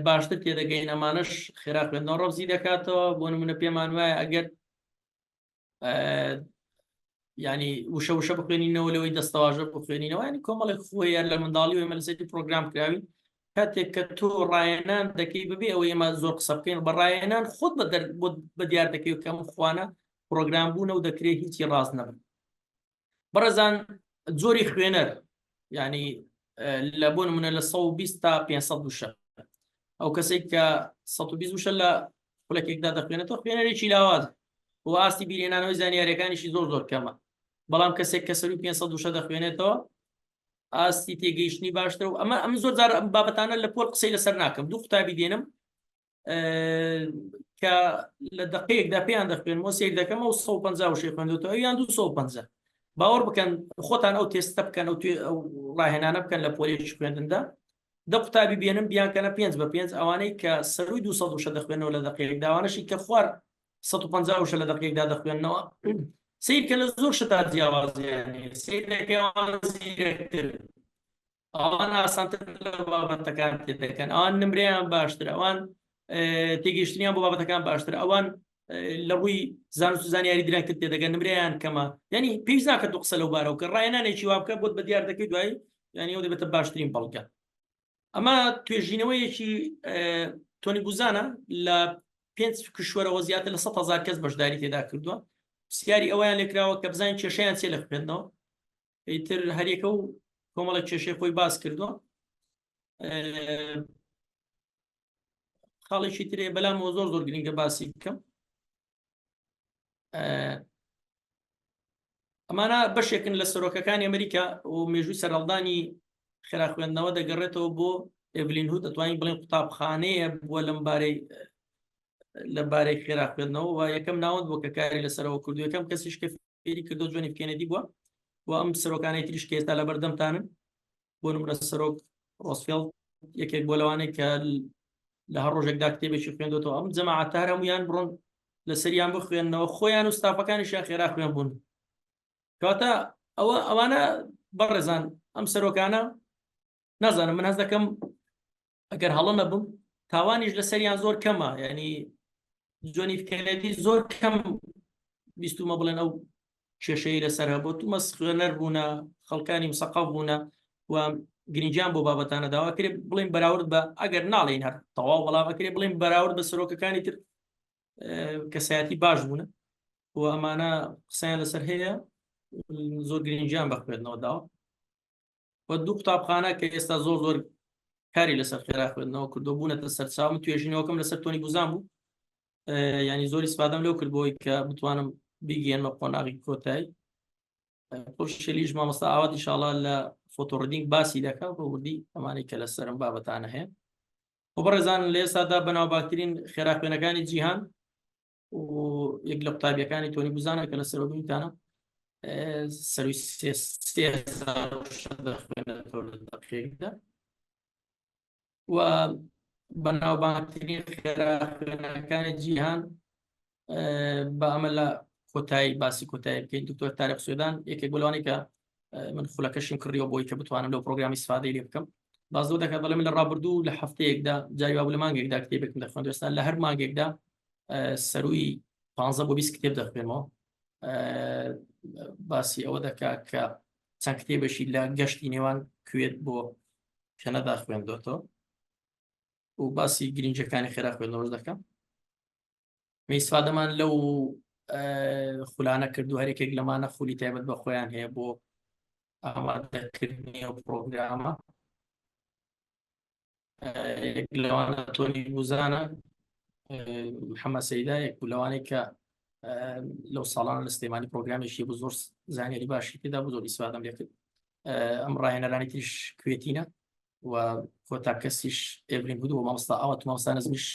باشتر تێدەگەین ئەمانش خێرا خوێندنەوە ڕەبزی دەکاتەوە. بۆ نمونە پێمان وایە ئەگەر ینی وشە وشە بخوێنینەوە لەوەی دەستەواژە بخوێنینەوە ینی کۆمەڵێک خۆی لە منداڵی و ئێمە لەسەری پرۆگرام کراوین کاتێک کە تۆ ڕاهێنان دەکەی ببێ ئەوە ئێمە زۆر قسە بکەین بە ڕاهێنان خۆت بە دیار دەکەی و کەم خوانە پرۆگرام بوونە و دەکرێت هیچی ڕاست نەبن. بەڕێزان جۆری خوێنەر ینی لە بۆ نمونە لە 120 تا 500 وشە ئەو کەسێک کە 120 وشە لە خولەکێکدا دەخوێنێتەوە خوێنەرێکی لاواز و ئاستی بیرێنانەوەی زانیاریەکانیشی زۆر زۆر کەمە. بەڵام کەسێک کە سەروی 500 وشە دەخوێنێتەوە ئاستی تێگەیشتنی باشتر و ئەم زۆر جار بابەتانە لە پۆل قسەی لەسەر ناکەم. 2 قوتابی دێنم کە لە دقەیەکدا پێیان دەخوێنمەوە سیر دەکەمەوە 150 وشەی خوێندوێتەوە یان 250 باوەڕ بکەن خۆتان ئەو تێستە بکەن ئەو ڕاهێنانە بکەن لە پۆلیش خوێندندا دە قوتابی بێنن بیانکەنە 5/5 ئەوانەی کە سەروی 200 دەخوێنەوە لە دقیقێکدا ئەوانەشی کە خوار 150 لە دقیقێکدا دەخوێنەوە سیرکە لە زۆر شتا جیاوازیانی سیرەکەیان زیرەکتر ئەوان ئاسانتر لە بابەتەکان تێ دەکەن ئەوان نمرەیان باشتر ئەوان تێگەیشتنیان بۆ بابەتەکان باشتر ئەوان لە ڕووی زانست و زانیاری درەنگتر تێ دەگەن نمرەیان کەمە ینی پێویست ناکات دوو قسە لەو بارەوە کە ڕاهێنانێکی وا بکە بۆت بە دیار دەکەی دوایی ینی ئەو دەبێتە باشترین بەڵگە ئەمە توێژینەوەیەکی تۆنی بوزانە لە 5 کشوەرەوە زیاتر لە 100,000 کەس بەشداری تێدا کردووە پرسیاری ئەویان لێکراوە کە بزانین کێشەیان چێ لە خوێندنەوە ئیتر هەرێکە و کۆمەڵە کێشەی خۆی باس کردووە خاڵێکی ترێ بەلامەوە زۆر گرنگە باسی بکەم ئەمانە بەشێکن لە سەرۆکەکانی ئەمریکا و مێژووی سەرهەڵدانی خێرا خوێندنەوە دەگەڕێتەوە بۆ ئێڤلین هود دەتوانین بڵێن قوتابخانەیە بووە لە بارەی خێرا خوێندنەوە و یەکەم ناوەند بۆ کە کاری لەسەرەوە کردو یەکەم کەسیش کە فێری کردو جۆنی کێنەدی بووە و ئەم سەرۆکانەی تریش کە ئێستا لە بەردەمتانن بۆ نمرە سەرۆک ڕۆسفێڵد یەکێک بۆ لەوانەیە کە لە هەر ڕۆژێکدا کتێبێکی خوێندوێتەوە ئەم جەماعەتە هەموویان بڕۆن لە سەریان بخوێننەوە خۆیان و ستافەکانیشیان خێرا خوێن بوون کەواتە ئەوانە بەڕێزان ئەم سەرۆکانە نازانم من هەست دەکەم ئەگەر هەڵە نەبم تاوانیش لە سەریان زۆر کەمە ینی جۆنی کێنەدی زۆر کەم بیستومە بڵێن ئەو کێشەی لەسەر هەبوو تومەس خوێنەر بوونە خەڵکانی مسەقەف بوونە و گرنجیان بۆ بابەتانە داوا کرێ بڵین بەراورد بە ئەگەر ناڵین هەر تەواو بەڵامەکرێ بڵین بەراورد بە سەرۆکەکانی تر کەسایەتی باش بوونە و ئەمانە قسەیان لەسەر هەیە زۆر گرنجیان بە خوێندنەوە داوە و دوو قوتابخانە کە ئێستا زۆر کاری لەسەر خێرا خوێندنەوە کردو بوونەتە سەرچاوم توێژینەوەکەم لەسەر تۆنی بوزان بوو ینی زۆر ئیسپادەم لەو کرد بۆی کە بتوانم بیگەێنمە قۆناغی کۆتایی خۆشیلیش مامۆستا ئاوات ئینشاڵڵا لە فۆتۆڕیدینگ باسی دەکا بە وردی ئەمانەی کە لەسەرم بابەتانە هەیە و بەڕێزان لە ئێستادا بەناوباکترین خێرا خوێنەکانی جیهان و یەک لە قوتابیەکانی تۆنی بوزانە کە لەسەر بینتانە سەروی 3,000 خوێنەتەوە لە دەقیقێکدا و بەناوبانگترین خێرا خوێنەکانی جیهان بە ئەمە لە کۆتایی باسی کۆتایی بکەین دکتۆر تاریق سوێدان یەکێک بۆ لەوانەی کە من خولەکەشیم کڕیەوە بۆی کە بتوانم لەو پرۆگرامی استفادەی لێ بکەم بازەوە دەکات بەڵێ من لە ڕابردوو لە هەفتەیەکدا جاری وا بوو لە مانگێکدا کتێبێکم دەخوێن ئێستا لە هەر مانگێکدا سەروی 15 بۆ 20 کتێب دەخوێنمەوە باسی ئەوە دەکات کە چەند کتێبێکی لە گەشتی نێوان کوێت بۆ کەنەدا خوێندوێتەوە و باسی گرنجەکانی خێرا خوێندنەوەش دەکەم میسفادەمان لەو خولانە کردو هەرێکێک لەمانە خولی تایبەت بە خۆیان هەیە بۆ ئامادەکردنی ئەو پرۆگرامە لەوانە تۆنی بوزانە محەممەد سەیدا یەک لەوانەی کە لەو ساڵانە لە سلێمانی پرۆگرامێکی بۆ زۆر زانیاری باشی تێدا بۆ زۆر ئیسفادەم لێ کرد ئەم ڕاهێنەرانی تریش کوێتینە و کۆتا کەسیش ئێڤلین بوو و مامۆستا ئەوەت مامۆستا نەزمیش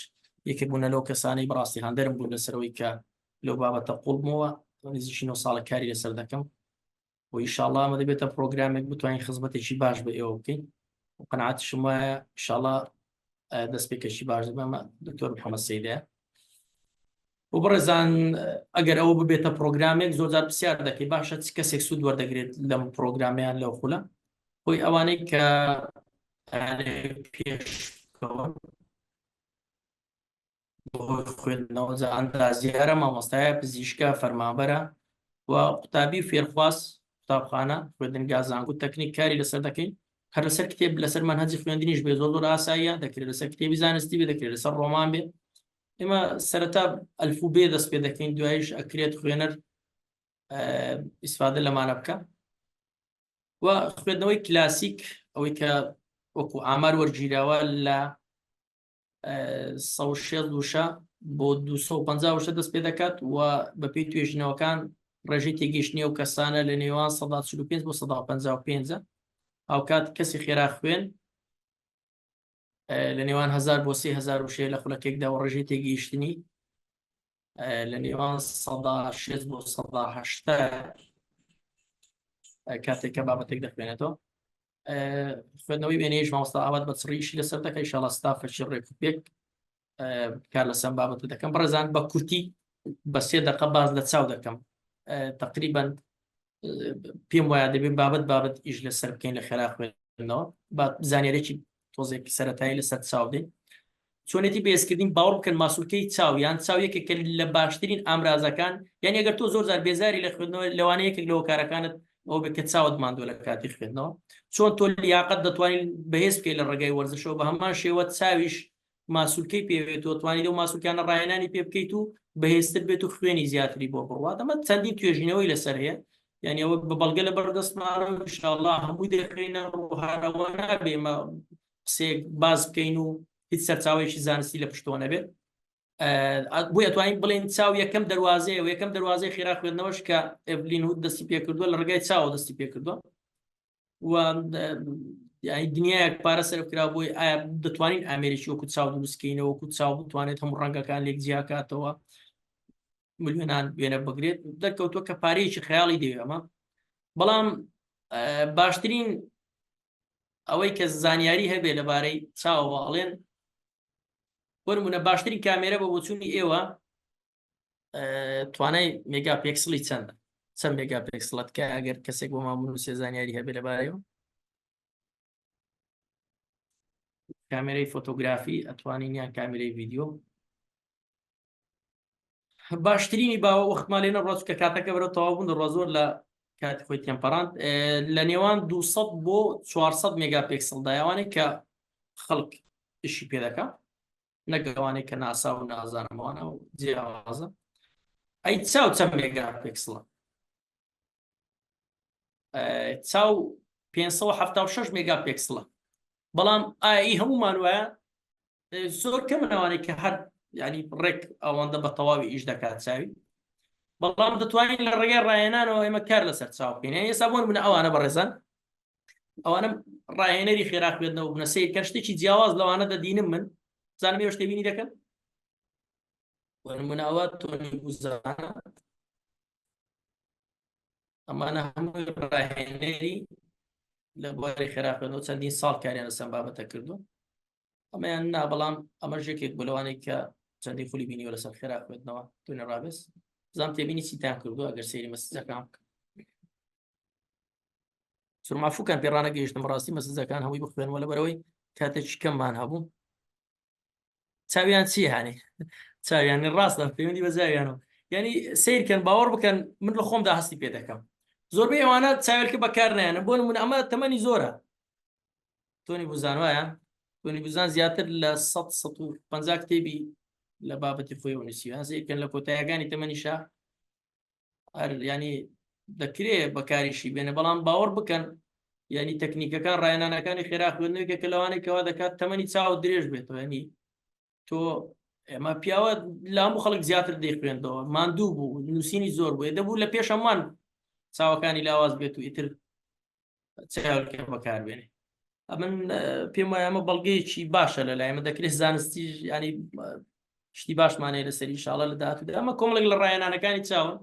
یەکێک بوونە لەو کەسانەی بەڕاستی هەندەرم بوون لەسەرەوەی کە لەو بابەتە قوڵبمەوە نزیکی 9 ساڵە کاری لەسەر دەکەم و ئینشاءڵڵا ئەمە دەبێتە پرۆگرامێک بتوانین خزمەتێکی باش بە ئێوە بکەین و قەناعەتشم وایە ئینشاءڵڵا دەستپێکێکی باش بەمە دکتۆر محەممەد سەیدایە و بەڕێزان ئەگەر ئەوە ببێتە پرۆگرامێک زۆرجار پرسیار دەکەی باشە چ کەسێک سوود وەردەگرێت لەم پرۆگرامیان لەو خولە خۆی ئەوانەی کە پێشکەوە خوێندنەوە ئەندازیارە مامۆستایە پزیشکە فەرمانبەرە و قوتابی فێرخواست قوتابخانە خوێندنگا زانکۆ تەکنیک کاری لەسەر دەکەین هەر لەسەر کتێب لەسەر مەنهەجی خوێندنیش بێ زۆر ئاساییە دەکرێت لەسەر کتێبی زانستی بێ دەکرێت لەسەر ڕۆمان بێ ئێمە سەرەتا ئەلفوبێ دەست پێ دەکەین دوایش ئەکرێت خوێنەر ئیسفادە لەمانە بکە و خوێندنەوەی کلاسیک ئەوەی کە وەکو ئامار وەرگیراوە لە 160 بۆ 250 دەست پێ دەکات و بەپێی توێژینەوەکان ڕێژەی تێگەیشتنی ئەو کەسانە لە نێوان 145 بۆ 155 ئەوکات کەسی خێرا خوێن لە نێوان 1000 بۆ 3000 لە خولەکێکدا و ڕێژەی تێگەیشتنی لە نێوان 160 بۆ 180 کاتێک کە بابەتێک دەخوێنێتەوە خوێندنەوەی وێنەیەش مامۆستا ئاوات بە چڕیشی لەسەر دەکەی ئینشاڵڵا ستافەشی ڕێکوپێک کار لەسەر بابەتە دەکەم بەڕێزان بە کورتی بە 3 دقە باز لە چاو دەکەم تقریبان پێم وایە دەبێت بابەت ئیش لەسەر بکەین لە خێرا خوێندنەوە با زانیارێکی تۆزێکی سەرەتایی لەسەر چاو دێن چۆنێتی بێزکردین باوەڕ بکەن ماسوولکەی چاو یان چاویەکێکە لە باشترین ئامرازەکان یان ئەگەر تۆ زۆر زار بێزاری لە خوێندنەوە لەوانەیەکێک لەوە کارەکانت ئەو بکە چاوت ماندووە لە کاتی خوێندنەوە چۆن تۆ لیاقەت دەتوانین بەهێز بکەیت لە ڕێگای وەرزشەوە بە هەمان شێوە چاویش ماسوولکەی پێوێت و توانانی لەو ماسوولکانە ڕاهێنانی پێ بکەیت و بەهێزتر بێت و خوێنی زیاتری بۆ بڕوات ئەمە چەندین توێژینەوەی لەسەر هەیە یعنی ئەوە بە بەڵگە لە بەردەستمانە ئینشاءڵڵا هەمووی دەخوێنە ڕووهارەوە نابێ ئێمە قسێک باز بکەین و هیچ سەرچاوێکی زانستی لە پشتەوە نەبێت بۆ ئەتوانین بڵێن چاو یەکەم دەواازەیە و یەکەم دەواازەی خێرا خوێندنەوەش کە ئێڤلین هود دەستی پێ کردووە لە ڕێگای چاوە دەستی پێ کردووە و دنیایەک پارە سەرکرا بۆی ئایا دەتوانین ئامێرێکی وەکو چاو دروستکەینەوە وەکو چاو بتوانێت هەموو ڕەنگەکان لێک جیاکاتەوە ملیۆنان وێنە بگرێت دەرکەوتووە کە پارەیەکی خەیاڵی دەوێت ئەمە بەڵام باشترین ئەوەی کە زانیاری هەبێ لەبارەی چاوەوە ئەڵێن بۆ نمونە باشترین کامێرە بە بۆچوونی ئێوە توانای مێگاپێکسڵی چەندە چەند مێگاپێکسڵەت کە ئەگەر کەسێک بۆ مامونوسێ زانیاری هەبێ لەبارەیەوە کامێرەی فۆتۆگرافی ئەتوانین یان کامێرەی ڤیدیۆ باشترینی باوە وەختمان لێنە ڕۆژ کە کاتەکە بەرەو تەواو بوون ڕۆ زۆر لە کاتی خۆی تێمپەڕاند لە نێوان 200 بۆ 400 مێگاپێکسڵ دایوانێک کە خەڵک ئشی پێ دەکات نەگەوانێک کە ناسا و نازانەوانە و جیاوازە ئەی چاو چەند مێگاپێکسڵە چاو 576 مێگاپێکسڵە بەڵام ئای هەمومان وایە زۆر کەمنەوانێک کە هەر ینی ڕێک ئەوەندە بە تەواوی ئیش دەکات چاوی بەڵام دەتوانین لە ڕێگەی ڕاهێنانەوە ئێمە کار لەسەر چاو بکەین ئێستا بۆ نمونە ئەوانە بەڕێزان ئەوانە ڕاهێنەری خێرا خوێندنەوە بنە سیر کە شتێکی جیاواز لەوانە دەدینم من زانم ئێوە شتێبینی دەکەن بۆ نمونە ئەوە تۆنی بوزانە ئەمانە هەمووی ڕاهێنەری لە بواری خێرا خوێندنەوە چەندین ساڵ کاریان لەسەر بابەتە کردووە ئەمەیان نا بەڵام ئەمە ژێکێک بۆ لەوانەیە کە چەندی خولی بینیوە لەسەر خێرا خوێندنەوە تۆنە ڕابێز زانم تێبینی چیتان کردووە ئەگەر سەیری مەسجەکان سوورمافووکان پێڕانە گەیشتم ڕاستی مەسجەکان هەمووی بخوێنەوە لەبەرەوەی کاتێکی کەممان هەبوو چاویان چی هەنێ چاویانی ڕاستە پەیوەندی بە زاویانەوە یعنی سیرکەن باوەڕ بکەن من لە خۆمدا هەستی پێ دەکەم زۆربەی ئەوانە چاوێکە بەکار نایەنە بۆ نمونە ئەمە تەمەنی زۆرە تۆنی بوزان وایە تۆنی بوزان زیاتر لە 150 کتێبی لە بابەتی خۆی نووسیوە سیرکەن لە کۆتاییەکانی تەمەنیشا هەر ینی دەکرێت بەکاریشی بێنە بەڵام باوەڕ بکەن ینی تەکنیکەکان ڕاهێنانەکانی خێرا خوێندنەوەیکە کە لەوانێکەوە دەکات تەمەنی چاو درێژ بێتەوە ینی تۆ ئێمە پیاوە لە هەموو خەڵک زیاتر دەیخوێندەوە ماندوو بوو نووسینی زۆر بوو دەبوو لە پێش ئەمان چاوەکانی لاواز بێت و ئیتر چاوەکە بەکاربێنێ من پێم وایە ئەمە بەڵگەیەکی باشە لە لایمە دەکرێت زانستی ینی شتی باشمانەیە لەسەری ئینشاڵڵا لە داهاتوودا ئەمە کۆمەڵێک لە ڕاهێنانەکانی چاون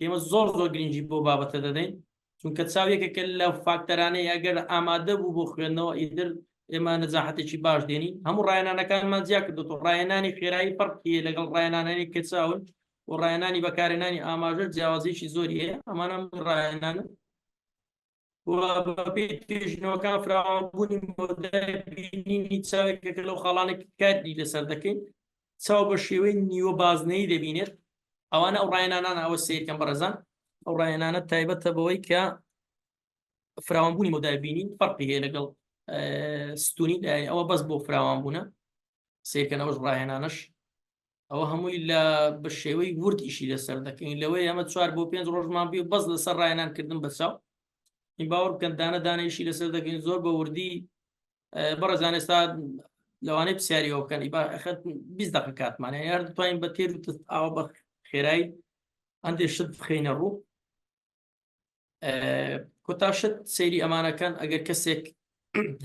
ئێمە زۆر گرنگی بۆ بابەتە دەدەین چونکە چاوێکەکە لە فاکتەرانەی ئەگەر ئامادە بوو بۆ خوێندنەوە ئیتر ئێمە نەجاحەتێکی باش دێنین هەموو ڕاهێنانەکانمان جیا کردووە ڕاهێنانی خێرایی فەرقیە لەگەڵ ڕاهێنانانی کە چاون و ڕاهێنانی بەکارهێنانی ئاماژە جیاوازیی زۆری هەیە ئەمانە ڕاهێنانە پێشنەوەکان فراوانبوونی مۆدەل بینینی چاوێکەکە لەو خاڵانێک کاری لەسەر دەکەین چاو بە شێوەی نیوە بازنەی دەبینێت ئەوانە ئەو ڕاهێنانان ئەوە سیرکەم بەڕێزان ئەو ڕاهێنانە تایبەتە بەوەی کە فراوانبوونی مۆدەل بینین فەرقی هەیە لەگەڵ ستونی ئەوە بەس بۆ فراوانبوونە سیرکەنەوەش ڕاهێنانەش ئەوە هەمووی لە بە شێوەی ورد ئیشی لەسەر دەکەین لەوەی ئەمە 4 بۆ 5 ڕۆژمان بێ بەس لەسەر ڕاهێنانکردن بە چاو این باوەڕ بکەن دانەدانەیشی لەسەر دەکەین زۆر بە وردی بەڕێزان ئێستا لەوانەیە پرسیاریەوە بکەن 20 دقیقە کاتمانە یار دەتوانین بە تێر و ئاوە بە خێرایی هەندێک شت بخەینە ڕوو کۆتاشت سەیری ئەمانەکان ئەگەر کەسێک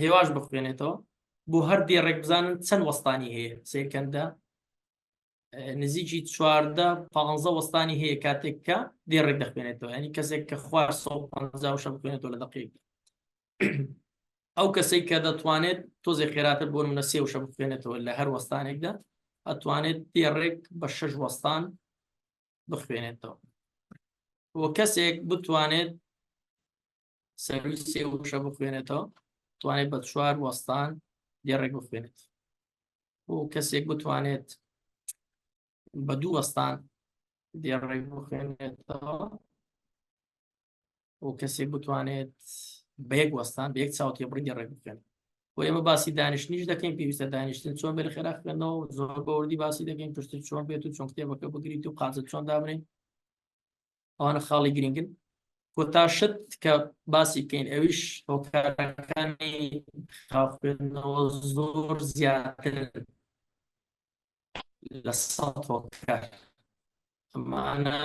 هێواش بخوێنێتەوە بۆ هەر دێڕێک بزانن چەند وەستانی هەیە سیرکەندا نزیکی 14-15 وەستانی هەیە کاتێک کە دێڕێک دەخوێنێتەوە، ینی کەسێک کە خوار 150 شە بخوێنێتەوە لە دەقیق. ئەو کەسێک کە دەتوانێت تۆزێک خێراتر بۆ منە 3 شە بخوێنێتەوە لە هەر وەستانێکدا ئەتوانێت دێڕێک بە 6 وەستان بخوێنێتەوە. وە کەسێک بتوانێت سەروی 3 شە بخوێنێتەوە توانێت بە 4 وەستان دێڕێک بخوێنێت. و کەسێک بتوانێت بە 2 وەستان دێڕێک بخوێنێتەوە و کەسێک بتوانێت بە 1 وەستان بە 1 چاوت تێبڕی دێڕێک بخوێنێت. و ئێمە باسی دانیشتنیش دەکەین، پێویستە دانیشتن چۆن بێ لە خێرا خوێندنەوە زۆر بەوردی باسی دەکەین پشتی چۆن بێت و چۆن کتێبەکە بگریت و قازت چۆن دابنین، ئەوانە خاڵی گرنگن. کۆتاشت کە باسی بکەین ئەویش هۆکارەکانی خوێندنەوە زۆر زیاتر لە 100 هۆکار، ئەمانە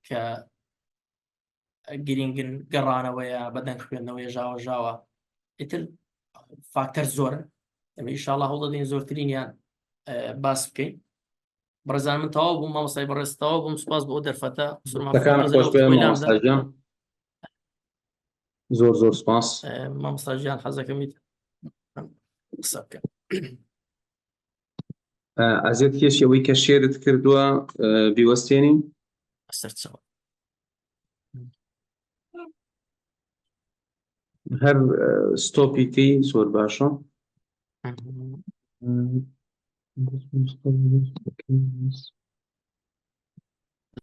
کە گرنگن گەڕانەوەیە بەدەنگ خوێندنەوەی ژاوە ژاوە ئیتر فاکتەر زۆرن. ئەمە ئینشاڵڵا هەوڵ دەدەین زۆرترینیان باس بکەین. بەڕێزان من تەواو بووم، مامۆستای بەڕێز تەواو بووم، سوپاس بۆ ئەو دەرفەتە زۆر زۆر سپاس مامۆستا ژیان حەزەکەمیت قسە بکەم. ئازێت کێشەوەی کە شێرت کردووە بیوەستێنین سەرچاوە هەر ستۆپیکەی زۆر باشە.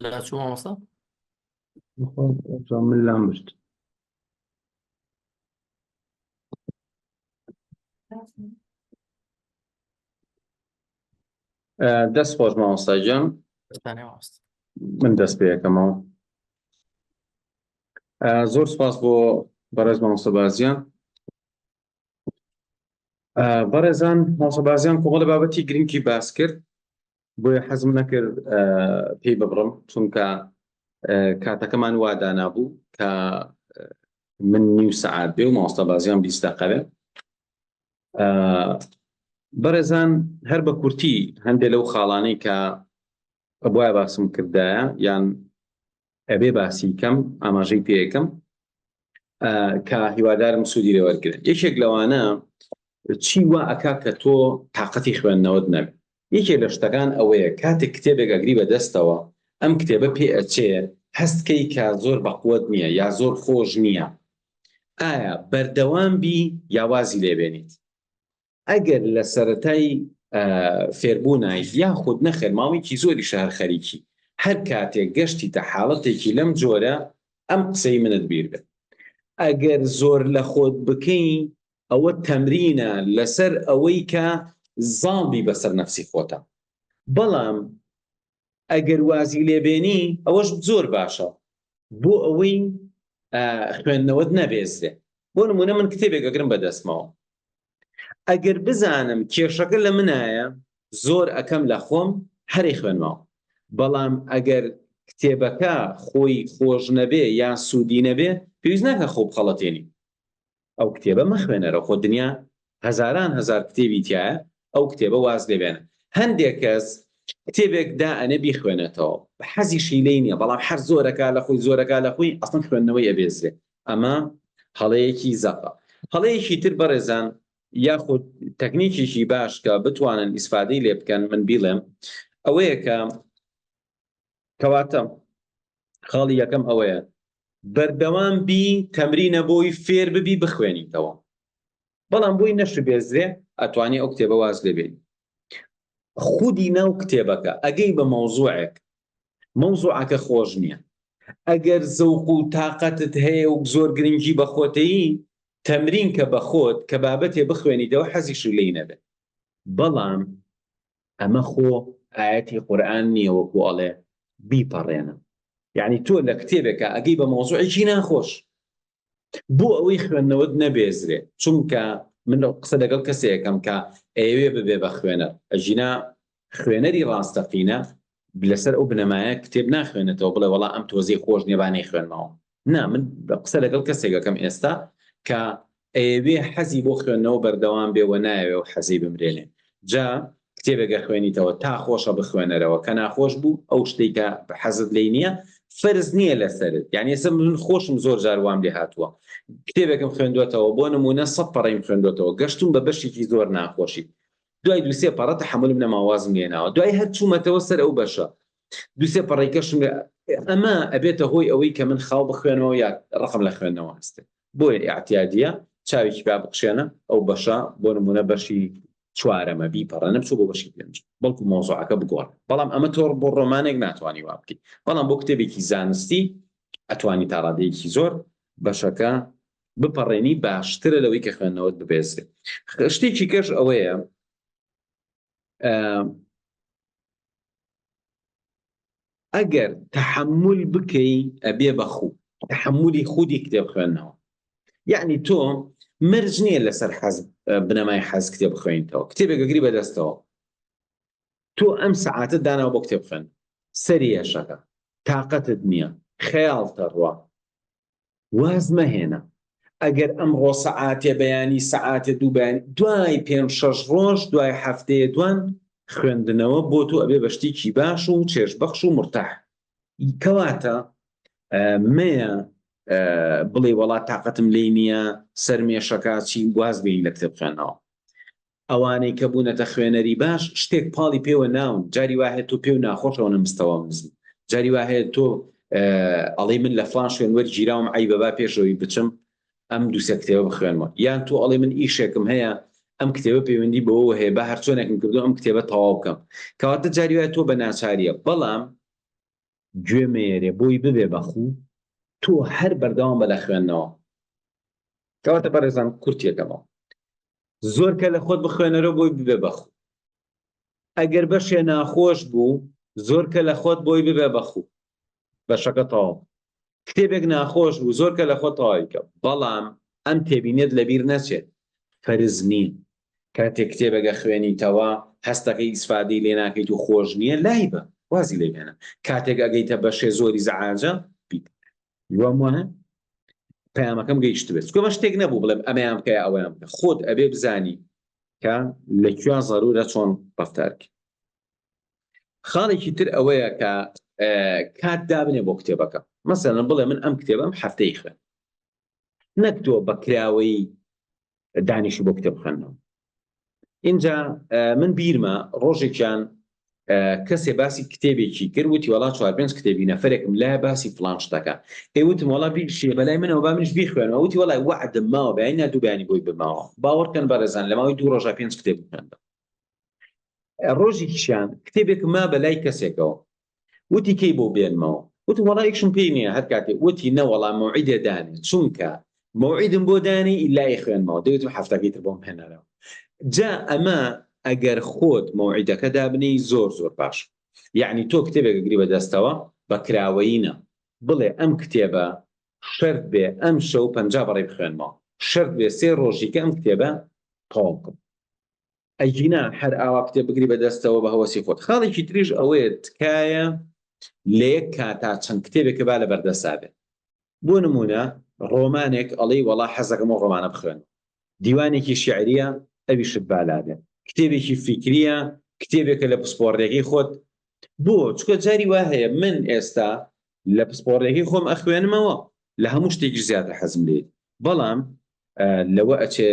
لە چوو مامۆستا من لام برد. دەست خۆش مامۆستا گیان، من دەست پێ یەکەمەوە. زۆر سپاس بۆ بەڕێز مامۆستا بازیان. بەڕێزان مامۆستا بازیان کۆمەڵە بابەتی گرنگی باس کرد، بۆیە حەزم نەکرد پێی ببڕم چونکە کاتەکەمان وا دانابوو کە من 1/2 سەعات بێ و مامۆستا بازیان 20 دەقە بێ. بەڕێزان هەر بە کورتی هەندێک لەو خاڵانەی کە بۆیە باسم کردایە یان ئەبێ باسی کەم ئاماژەی پێ یەکەم کە هیوادارم سوودی لێ وەرگرن. یەکێک لەوانە چی وا ئەکا کە تۆ تاقەتی خوێندنەوەت نەبێت. یەکێک لە شتەکان ئەوەیە کاتێک کتێبێک ئەگری بەدەستەوە ئەم کتێبە پێ ئەچێ هەستکەی کە زۆر بەقوت نییە یا زۆر خۆش نییە، ئایا بەردەوام بی یا وازی لێبێنیت. ئەگەر لە سەرەتای فێربوونای یاخود نەخێر ماوەیەکی زۆری شار خەریکی هەر کاتێک گەشتی تە حاڵەتێکی لەم جۆرە ئەم قسەی منت بیر بێت. ئەگەر زۆر لە خۆت بکەی ئەوە تەمرینە لەسەر ئەوەی کە زاڵبی بەسەر نەفسی خۆتە. بەڵام ئەگەر وازی لێبێنی ئەوەش زۆر باشە بۆ ئەوەی خوێندنەوەت نەبێزرێ. بۆ نمونە من کتێبێک ئەگرم بەدەستمەوە، ئەگەر بزانم کێشەکە لە منایە زۆر ئەکەم لە خۆم هەرێ خوێنمەوە. بەڵام ئەگەر کتێبەکە خۆی خۆش نەبێ یان سوودی نەبێ پێویست ناکە خۆ بخەڵەتێنی. ئەو کتێبە مەخوێنەرە، خۆ دنیا هەزاران هەزار کتێبی تایە، ئەو کتێبە واز لێبێنە. هەندێک کەس کتێبێک دائەنێ بیخوێنێتەوە بە حەزیشی لێی نییە، بەڵام هەر زۆرەکە لە خۆی زۆرەکە لە خۆی ئەسڵەن خوێندنەوەی ئەبێزرێ. ئەمە هەڵەیەکی زەقە. هەڵەیەکی تر بەڕێزان یاخود تەکنیکیشی باش کە بتوانن ئیسفادەی لێ بکەن من بیڵێم ئەوەیە کە کەواتە خاڵی یەکەم ئەوەیە بەردەوام بی تەمرینە بۆی فێر ببی بخوێنیتەوە. بەڵام بۆی نەشر بێزرێ ئەتوانی ئەو کتێبە واز لێبێت. خودی ناو کتێبەکە ئەگەی بە مەوزوعێک مەوزوعەکە خۆش نییە، ئەگەر زەوق و تااقەتت هەیە و زۆر گرنگی بە خۆتەیی تەمرین کە بە خۆت کە بابەتێ بخوێنیتەوە حەزیش لێی نەبێت. بەڵام ئەمە خۆ ئاەتی قورئان نییە وەکو ئەڵێ بیپەڕێنە. یعنی تۆ لە کتێبێکە ئەگەی بە مەوزوعێکی ناخۆش بۆ ئەوەی خوێندنەوەت نەبێزرێ. چونکە من قسە لەگەڵ کەسێکم کە ئەوێ ببێ بە خوێنەر ئەژینا خوێنەری ڕاستەقینە لەسەر ئەو بنەمایە کتێب ناخوێنێتەوە بڵێ وەڵا ئەم تۆزەی خۆش نێبانەی خوێنمەوە. نا، من قسە لەگەڵ کەسێکەکەم ئێستا کە ئەوێ حەزی بۆ خوێندنەوە بەردەوام بێوە نایەوێ و حەزی بمرێنێ. جا کتێبێکە خوێنیتەوە تا خۆشە بخوێنەرەوە کە ناخۆش بوو ئەو شتێکە حەزت لێی نییە فەرز نییە لەسەرت یعنی ئێستا من خۆشم زۆر جار وام لێ هاتووە کتێبێکم خوێندوێتەوە بۆ نمونە 100 پەڕەیم خوێندوێتەوە گەشتم بە بەشێکی زۆر ناخۆشی دوای دووسێ پەڕە تەحملم نەماوازم لێناوە دوای هەر چوومەتەوە سەر ئەو بەشە دووسێ پەڕێکەشم ئەمە ئەبێتە هۆی ئەوەی کە من خاو بخوێنەوە یا ڕقم لە خوێندنەوە هەستێ بۆیە ئاعتیادیە چاوێکی با بخشێنە ئەو بەشە بۆ نمونە بەشی چوارەمە بیپەڕە نەبچوو بۆ بەشی پێنج بەڵکو مۆزوعەکە بگۆڕ بەڵام ئەمە تۆڕ بۆ ڕۆمانێک ناتوانانی وا بکەیت بەڵام بۆ کتێبێکی زانستی ئەتوانی تا ڕادەیەکی زۆر بەشەکە بپەڕێنی باشترە لەوەی کە خوێندنەوەت ببێزێت شتێکی کەش ئەوەیە ئەگەر تەحمل بکەی ئەبێ بەخوو تەحملی خودی کتێب خوێندنەوە یعنی تۆ مرج نییە لەسەر حەز بنەمای حەز کتێب بخوێنیتەوە کتێبێک گری بەدەستەوە تۆ ئەم سەعاتت داناوە بۆ کتێب خوێن سەری هێشەکە تااقەتت نییە خەیاڵتە ڕوا واز مەهێنە ئەگەر ئەمڕۆ سەعاتێ بەیانی سەعاتێ دوو بەیانی دوای 5-6 ڕۆژ دوای هەفتەیە دوان خوێندنەوە بۆ تۆ ئەبێ بەشتێکی باش و چێژبەخش و مرتاح کەواتە مەیە بڵێ وڵات تااقەتم لێی نییە سەرمێشەکە چی گواز بین لە کتێب خوێنەوە ئەوانەی کە بوونەتە خوێنەری باش شتێک پاڵی پێوە ناون جاری وایە تۆ پێو ناخۆشەوە نمستەوە مزم جاری وایە تۆ ئەڵێ من لە فلان شوێن وەرگیراوم عیبەبا پێشەوەی بچم ئەم دووسێ کتێبە بخوێنمەوە یان تۆ ئەڵێ من ئیشێکم هەیە ئەم کتێبە پەیوەندی بەوە هەیە بە هەرچۆنێکم کردو ئەم کتێبە تەواو بکەم کەواتە جاری وایە تۆ بە ناچاریە بەڵام گوێ مێرێ بۆی ببێ بەخوو تۆ هەر بەردەوام بە لە خوێندنەوە کەواتە بەڕێزان کورتێکەمەوە زۆر کە لە خۆت بخوێنەرەوە بۆی ببێ بەخوو ئەگەر بەشێ ناخۆش بوو زۆر کە لە خۆت بۆی ببێ بەخوو بەشەکە تەواو کتێبێک ناخۆش بوو زۆر کە لە خۆت تەواوی بکە بەڵام ئەم تێبینێت لەبیر نەچێت فەرز نییە کاتێک کتێبێکە خوێنیتەوە هەستەکەی ئیسفادەی لێ ناکەیت و خۆش نییە لای بە وازی لێ بێنە کاتێک ئەگەیتە بەشێ زۆری زەعاجە وام وانە پەیامەکەم گەیشت بێت چکۆمە شتێک نەبوو بڵێم ئەمەیان بکە ئەوەیان بکە خۆت ئەبێ بزانی کە لەکوێ زەرورە چۆن ڕەفتارکە خاڵێکی تر ئەوەیە کە کات دابنێ بۆ کتێبەکە مەسەڵەن بڵێ من ئەم کتێبەم هەفتەی خوێن نەک تۆ بە کراوەی دانیشی بۆ کتێب خوێندنەوە اینجا من بیرمە ڕۆژێکیان کەسێ باسی کتێبێکی کرد وتی وڵات 4-5 کتێبی نەفرێکم لای باسی فلان شتەکە ئێوتم وڵا بیشێ بەلای منەوە با منش بیخوێنەوە وتی وڵای وعدم ماوە بەیانی نادوو بەیانی بۆی بماوە باوەڕکەن بەڕێزان لە ماوەی 2 ڕۆژە 5 کتێب خوێندە ڕۆژێکیشیان کتێبێک ما بەلای کەسێکەوە وتی کەی بۆ بێنمەوە وتم وڵا یەکشم پێی نییە هەر کاتێک وتی نەوەڵا مەوعیدێ دانێ چونکە مەوعیدم بۆ دانی ئیلای خوێنمەوە دەوێتم هەفتەکەی تر بۆم هێنەرەوە جا ئەمە ئەگەر خۆت مەوعیدەکە دابنی زۆر زۆر باش یعنی تۆ کتێبێک گری بەدەستەوە بە کراوەیینە بڵێ ئەم کتێبە شەرت بێ ئەم شەو 50 بەڕێ بخوێنمەوە شەرت بێ 3 ڕۆژی کە ئەم کتێبە تەواو بکەم ئەیگینا هەر ئاوا کتێب بگری بەدەستەوە بە هەوەسی خۆت خاڵێکی تریش ئەوەیە تکایە لە یەک کاتا چەند کتێبێکە با لە بەردەسا بێت بۆ نمونە ڕۆمانێک ئەڵێی وەڵا حەزەکەم ڕۆمانە بخوێن دیوانێکی شیعریە ئەویشت بالا بێت کتێبێکی فیکریە کتێبێکە لە پسپۆڕێکی خۆت بۆ چکە جاری وا هەیە من ئێستا لە پسپۆڕێکی خۆم ئەخوێنمەوە لە هەموو شتێکی زیاتر حەزم لێت بەڵام لەوە ئەچێ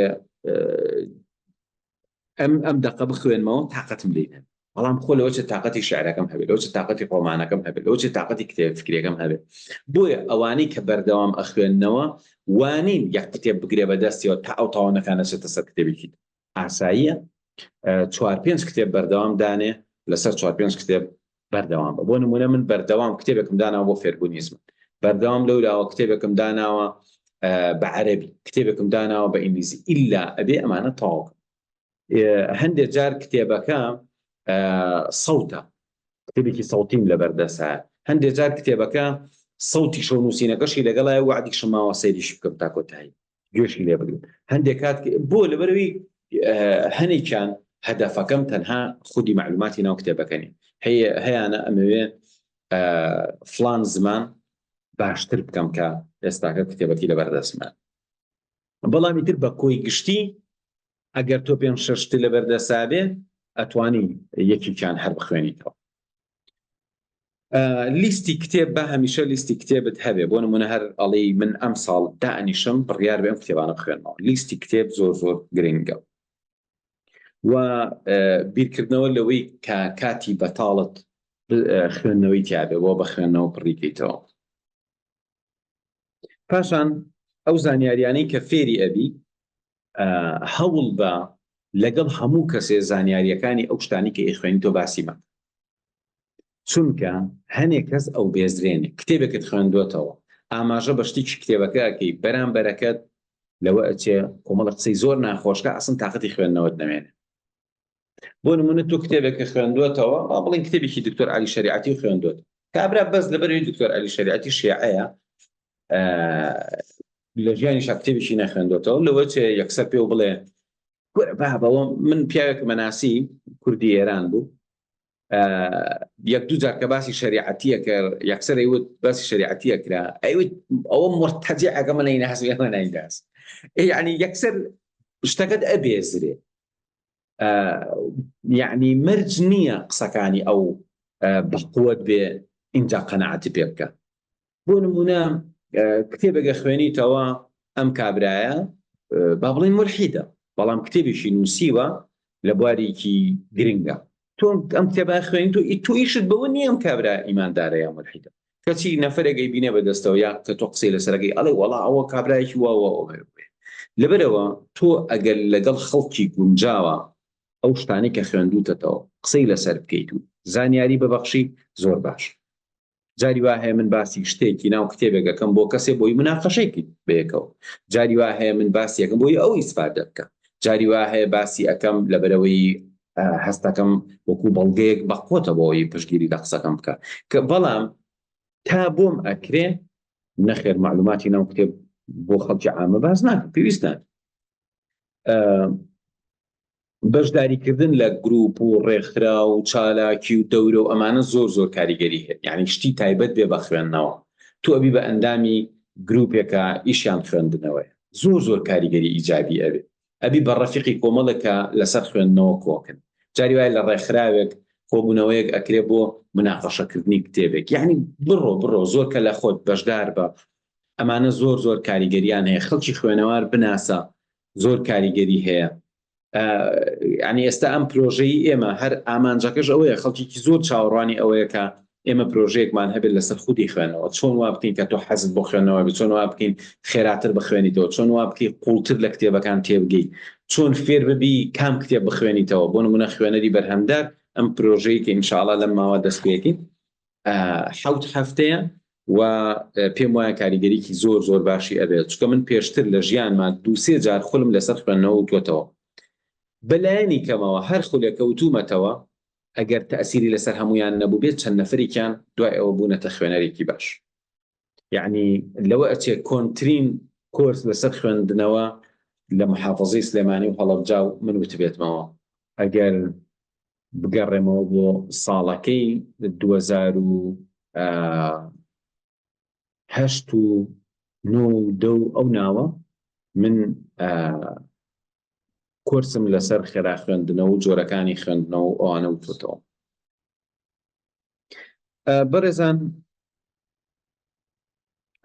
ئەم دەقە بخوێنمەوە تااقەتم لێنێن بەڵام خۆ لەوە چ تااقەتی شاعرەکەم هەبێت لەوە چ تااقەتی ڕۆمانەکەم هەبێت لەوە چ تااقەتی کتێب فکرێکم هەبێت بۆیە ئەوانەی کە بەردەوام ئەخوێننەوە وانین یەک کتێب بگرێ بەدەستیەوە تا ئەو تاوانەکانە چێتە سەر کتێبێکی ئاساییە 4-5 کتێب بەردەوام دانێ لەسەر 4-5 کتێب بەردەوام بە بۆ نمونە من بەردەوام کتێبێکم داناوە بۆ فێربوونیزم بەردەوام لەولاوە کتێبێکم داناوە بە عەرەبی کتێبێکم داناوە بە ئینگلیزی ئیلا ئەبێ ئەمانە تەواو هەندێک جار کتێبەکە سەوتە کتێبێکی سەوتیم لە بەردەسە هەندێک جار کتێبەکە سەوتی شەو نووسینەکەشی لەگەڵای وعدی شماوە سەیریش بکەم تا کۆتایی گوێشی لێ بگرم هەندێک کات بۆ لەبەرەوەی هەنێکیان هەدەفەکەم تەنها خودی معلوماتی ناو کتێبەکەنی هەیەیانە ئەمەوێ فلان زمان باشتر بکەم کە ئێستاکە کتێبەتی لە بەردەستمان بەڵامی تر بە کۆی گشتی ئەگەر تۆ 5-6 لە بەردەسا بێ ئەتوانی یەکێکیان هەر بخوێنیتەوە. لیستی کتێب بە هەمیشە لیستی کتێبت هەبێ. بۆ نمونە هەر ئەڵێ من ئەم ساڵ دائنیشم بڕیار بێم کتێبانە بخوێنمەوە. لیستی کتێب زۆر زۆر گرنگە و بیرکردنەوە لەوەی کە کاتی بەتاڵت خوێندنەوەی تیابێ بۆ بە خوێندنەوە بڕیکەیتەوە. پاشان ئەو زانیاریانەی کە فێری ئەبی هەوڵ بە لەگەڵ هەموو کەسێ زانیاریەکانی ئەو شتانی کە ئێخوێنیتەوە باسی مە. چونکە هەنێک کەس ئەو بێزرێنێ کتێبێکت خوێندوێتەوە ئاماژە بە شتێکی کتێبەکە ئەکەی بەرامبەرەکەت لەوە ئەچێ کۆمەڵە قسەی زۆر ناخۆشکە ئەسڵ تاقەتی خوێندنەوەت نەمێنێ. بۆ نمونە تۆ کتێبێکە خوێندوێتەوە بڵین کتێبێکی دکتۆر عەلی شەریعەتی خوێندوێت کابرا بەس لەبەرەوەی دکتۆر عەلی شەریعەتی شیعەیە لە ژیانیشا کتێبێکی نەخوێندوێتەوە لەوە چێ یەکسەر پێ و بڵێ بابەوە من پیاوێک مەناسی کوردی ئێران بوو یەک دوو جار کە باسی شەریعەتیە کرد یەکسەر ئەیوت باسی شەریعەتیە کرا ئەیوت ئەوە مرتەجیعەکە من نەیناسی ئەمە نایناس یعنی یەکسەر شتەکەت ئەبێزرێ یعنی مەرج نییە قسەکانی ئەو بەقووەت بێ اینجا قەنەعەتی پێ بکە. بۆ نمونە کتێبێکە خوێنیتەوە ئەم کابرایە با بڵێن مولحیدە بەڵام کتێبێکی نووسیوە لە بوارێکی گرنگە تۆ ئەم کتێبە خوێنی تۆ ئیشت بەوە نییە ئەم کابرا ئیماندارە یا مولحیدە کەچی نەفەرێکی بینێ بەدەستەوە یا کە تۆ قسەی لەسەرەکەی ئەڵێ وەڵا ئەوە کابرایەکی واوە لەبەرەوە تۆ ئەگەر لەگەڵ خەڵکی گونجاوە ئەو شتانی کە خوێندووتەوە قسەی لەسەر بکەیت و زانیاری ببەخشی زۆر باش. جاری وا هەیە من باسی شتێکی ناو کتێبێکەکەم بۆ کەسێ بۆی مناقەشەیەکی بەیەکەوە جاری وا هەیە من باسی یەکەم بۆی ئەو ئیسفادە بکە جاری وا هەیە باسی ئەەکەم لەبەرەوەی هەستەکەم وەکو بەڵگەیەک بەقۆتە بۆەوەی پشتگیری لە قسەکەم بکە کە بەڵام تا بۆم ئەکرێ نەخێر معلوماتی ناو کتێب بۆ خەڵکی عامە باز ناکە پێویستە بەشداریکردن لە گروپ و ڕێکخرا و چالاکی و دەورە و ئەمانە زۆر زۆر کاریگەری هەیە یعنی شتی تایبەت بێ بە خوێندنەوە تۆ ئەبی بە ئەندامی گروپێکە ئیشیان خوێندنەوەی زۆر زۆر کاریگەری ئیجابی ئەبێ ئەبی بە ڕەفیقی کۆمەڵێکە لەسەر خوێندنەوە کۆکن جاری وایە لە ڕێکخراوێک کۆبوونەوەیەک ئەکرێ بۆ مناقەشەکردنی کتێبێک یعنی بڕۆ زۆر کە لە خۆت بەشدار بە ئەمانە زۆر زۆر کاریگەریان هەیە خەڵکی خوێنەوار بناسە زۆر کاریگەری هەیە. ینی ئێستا ئەم پرۆژەی ئێمە هەر ئامانجەکەش ئەوەیە خەڵکیی زۆر چاوەڕوانی ئەوەیە کە ئێمە پرۆژەیەکمان هەبێت لەسەر خودی خوێنەوە چۆن وا بکەین کە تۆ حەزت بۆ خوێنەوە بێت چۆن وا بکەین خێراتر بخوێنیتەوە چۆن وا بکەی قوڵتر لە کتێبەکان تێبگەی چۆن فێر ببی کام کتێب بخوێنیتەوە بۆ نمونە خوێنەری بەرهەمدار ئەم پرۆژەیە کە ئینشاءڵڵا لەم ماوە دەست پێکەین 7 هەفتەیە و پێم وایە کاریگەریکی زۆر زۆر باشی ئەبێت چونکە من پێشتر لە ژیانمان 2-3 جار خولم لەسەر خوێندنەوە وتوەتەوە بەلایەنی کەمەوە هەر خولێکە وتومەتەوە ئەگەر تەئسیری لەسەر هەمویان نەبوو بێت چەند نەفەرێکیان دوای ئەوە بوونەتە خوێنەرێکی باش یعنی لەوە ئەچێ کۆنترین کۆرس لەسەر خوێندنەوە لە محافەزەی سلێمانی و هەڵەبجا و من وتبێتمەوە ئەگەر بگەڕێمەوە بۆ ساڵەکەی 2008 و 2009 ئەو ناوە من کۆرسم لەسەر خێرا خوێندنەوە و جۆرەکانی خوێندنەوە ئەوانە وتوتەوە. بەڕێزان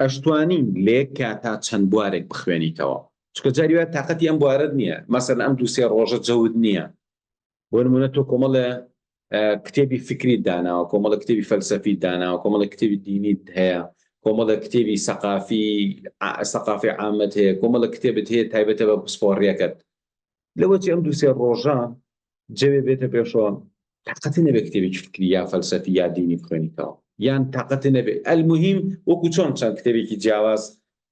ئەشتوانین لێک کاتا چەند بوارێک بخوێنیتەوە چکە جاریوە تااقەتی ئەم بوارەت نییە مەسەرەن ئەم 2-3 ڕۆژە جەود نییە بۆ نمونە تۆ کۆمەڵە کتێبی فکری داناوە کۆمەڵە کتێبی فەلسەفی داناوە کۆمەڵە کتێبی دینیت هەیە کۆمەڵە کتێبی سەقافی عامەت هەیە کۆمەڵە کتێبت هەیە تایبەتە بە پسپۆڕیەکەت لەوەی ئەم 2-3 ڕۆژە جەوێ بێتە پێشەوە تاقەتی نەبێ کتێبێکی فکری یا فەلسەفی یا دینی بخوێنیتەوە یان تاقەتی نەبێ ئەلموهیم وەکو چۆن چەند کتێبێکی جیاواز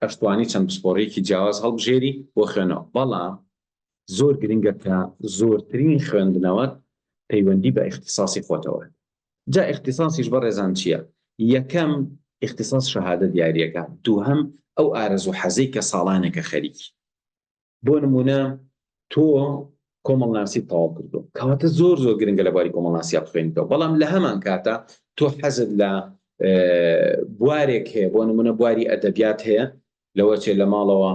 ئەشتوانی چەند پسپۆڕێکی جیاواز هەڵبژێری بۆ خوێنەوە بەڵام زۆر گرنگە کە زۆرترین خوێندنەوەت پەیوەندی بە اختصاصی خۆتەوە جا اختصاصیش بەڕێزان چییە؟ یەکەم اختصاص شەهادە دیاریەکە دووهەم ئەو ئارەزوو حەزەی کە ساڵانێکە خەریکی بۆ نمونە تۆ کۆمەڵناسی تەواو کردو کەواتە زۆر زۆر گرنگە لە بواری کۆمەڵناسییا بخوێنیتەوە بەڵام لە هەمان کاتە تۆ حەزت لە بوارێک هەیە بۆ نمونە بواری ئەدەبیات هەیە لەوە چێ لە ماڵەوە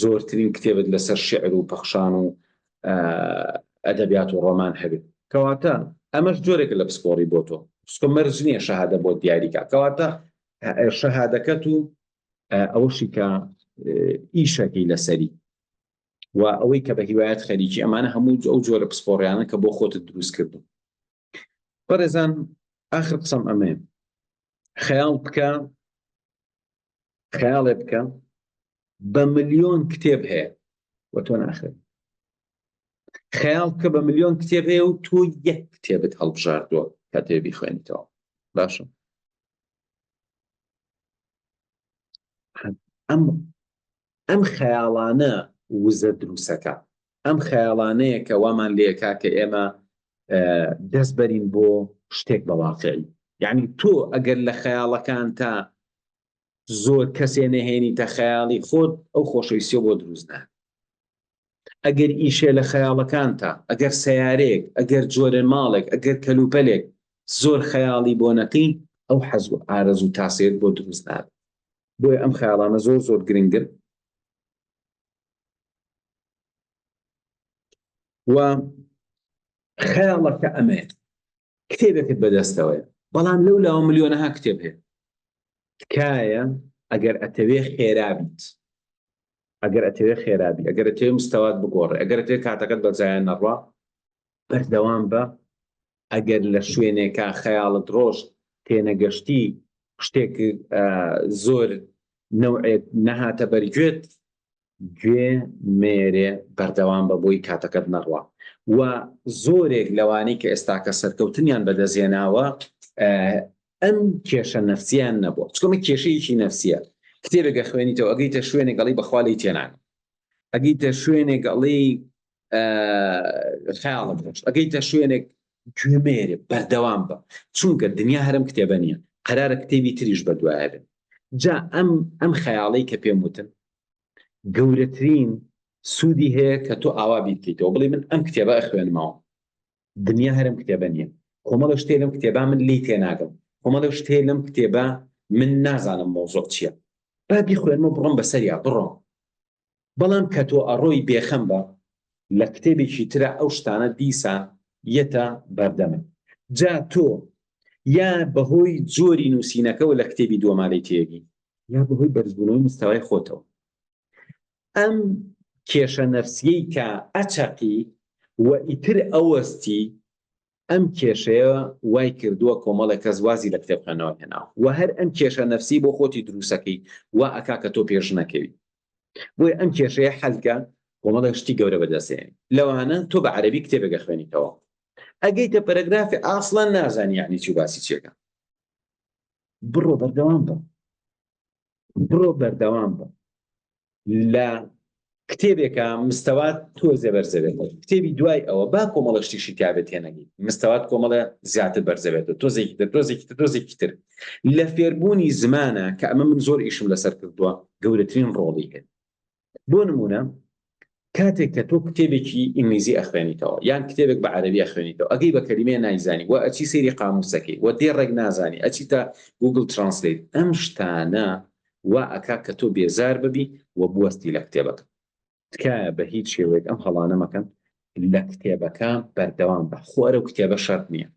زۆرترین کتێبت لەسەر شعر و پەخشان و ئەدەبیات و ڕۆمان هەبێت کەواتە ئەمەش جۆرێک لە پسپۆڕی بۆ تۆ سکۆ مەرج نییە شەهادە بۆ دیاریکە کەواتە شەهادەکەت و ئەوەشی کە ئیشەکەی لەسەری و ئەوەی کە بە هیوایەت خەریکی ئەمانە هەموو ئەو جۆرە پسپۆڕیانە کە بۆ خۆتت دروست کردو. بەڕێزان ئاخر قسەم ئەمێ خەیاڵێ بکە بە ملیۆن کتێب هەیە و تۆ ناخێت خەیاڵ بکە بە ملیۆن کتێب هەیە و تۆ یەک کتێبت هەڵبژاردووە کە تێبی خوێنیتەوە باشە ئەم خەیاڵانە وزە دروستەکە ئەم خەیاڵانەیە کە وامان لێکا کە ئێمە دەست بەرین بۆ شتێک بە واقعی یعنی تۆ ئەگەر لە خەیاڵەکان تا زۆر کەسێ نەهێنیتە خەیاڵی خۆت ئەو خۆشەویستیە بۆ دروست نە ئەگەر ئیشێ لە خەیاڵەکان تا ئەگەر سەیارەیەک ئەگەر جۆرە ماڵێک ئەگەر کەلوپەلێک زۆر خەیاڵی بۆ نەکەی ئەو حەز و ئارەز و تاسێت بۆ دروست نابێت بۆیە ئەم خەیاڵانە زۆر زۆر گرنگن و خەیاڵەکە ئەمێ کتێبێکت بەدەستەوەیە بەڵام لەو لاوە ملیۆنەها کتێب هەیە تکایە ئەگەر ئەتەوێ خێرابیت ئەگەر ئەتەوێ خێرابی ئەگەر ئەتەوێ مستەوات بگۆڕێ ئەگەر ئەتەوێ کاتەکەت بەجایان نەڕوا بەردەوام بە ئەگەر لە شوێنێکە خەیاڵت ڕۆژ تێنەگەشتی شتێک زۆر نەوعێت نەهاتە بەرگوێت گوێ مێرێ بەردەوام بە بۆی کاتەکەت نەڕوا و زۆرێک لەوانەی کە ئێستاکە سەرکەوتنیان بەدەستێناوە ئەم کێشە نەفسیان نەبووە چکۆمە کێشەیەکی نەفسیە کتێبێکە خوێنیتەوە ئەگەیتە شوێنێک گەڵی بەخوالی تێنان ئەگەیتە شوێنێک گەڵی خەیاڵە بڕۆشت ئەگەیتە شوێنێک گوێمێرێ بەردەوام بە چونکە دنیا هەرم کتێبە نییە قەرارە کتێبی تریش بەدوایە بێت جا ئەم خەیاڵەی کە پێم وتن گەورەترین سوودی هەیە کە تۆ ئاوا بیکەیتەوە بڵێ من ئەم کتێبە ئەخوێنمەوە دنیا هەرم کتێبە نییە کۆمەڵە شتێ لەم کتێبە من لی تێناگەم کۆمەڵە شتێ لەم کتێبە من نازانم مۆزۆ چییە با بیخوێنمە بڕۆم بەسەریا بڕۆم بەڵام کە تۆ ئەڕۆی بێخەم بە لە کتێبێکی ترە ئەو شتانە دیسان یەتە بەردەمن جا تۆ یا بەهۆی جۆری نووسینەکەەوە لە کتێبی دۆماڵی تێگی یا بەهۆی بەرزبوونەوەی مستەوای خۆتەوە ئەم کێشە نەفسیەی کە ئەچەقی و ئیتر ئەوەستی ئەم کێشەیە وای کردووە کۆمەڵێک کەس وازی لە کتێب خوێندنەوە هێناوە و هەر ئەم کێشە نەفسی بۆ خۆتی دروستەکەی وا ئەکا کە تۆ پێش نەکەوی بۆیە ئەم کێشەیە حەلکە کۆمەڵێک شتی گەورە بەدەستێنی لەوانە تۆ بە عەرەبی کتێبێکە خوێنیتەوە ئەگەیتە پەرەگرافی ئاسڵەن نازانی یعنی چی و باسی چیەکە بڕۆ بەردەوام بە بڕۆ بەردەوام بە لە کتێبێکە مستەوات تۆزێ بەرزەوێت کتێبی دوای ئەوە با کۆمەڵە شتیشی تیابێت هێنەگی مستەوات کۆمەڵە زیاتر بەرزەوێتەوە تۆزێکی تر لە فێربوونی زمانە کە ئەمە من زۆر ئیشم لەسەر کردووە گەورەترین ڕۆڵی هەیە بۆ نمونە کاتێک کە تۆ کتێبێکی ئینگلیزی ئەخوێنیتەوە یان کتێبێک بە عەرەبی ئەخوێنیتەوە ئەگەی بە کەلیمێ نایزانی و ئەچی سەیری قاموسەکەی و دێڕێک نازانی ئەچیتە گوگل ترانسلیت ئەم شتانە وا ئەکا کە تۆ بێزار ببی و بوەستی لە کتێبەکە تکایە بە هیچ شێوەیەک ئەم هەڵانە مەکەن لە کتێبەکە بەردەوام بە خۆرە و کتێبە شەرت نییە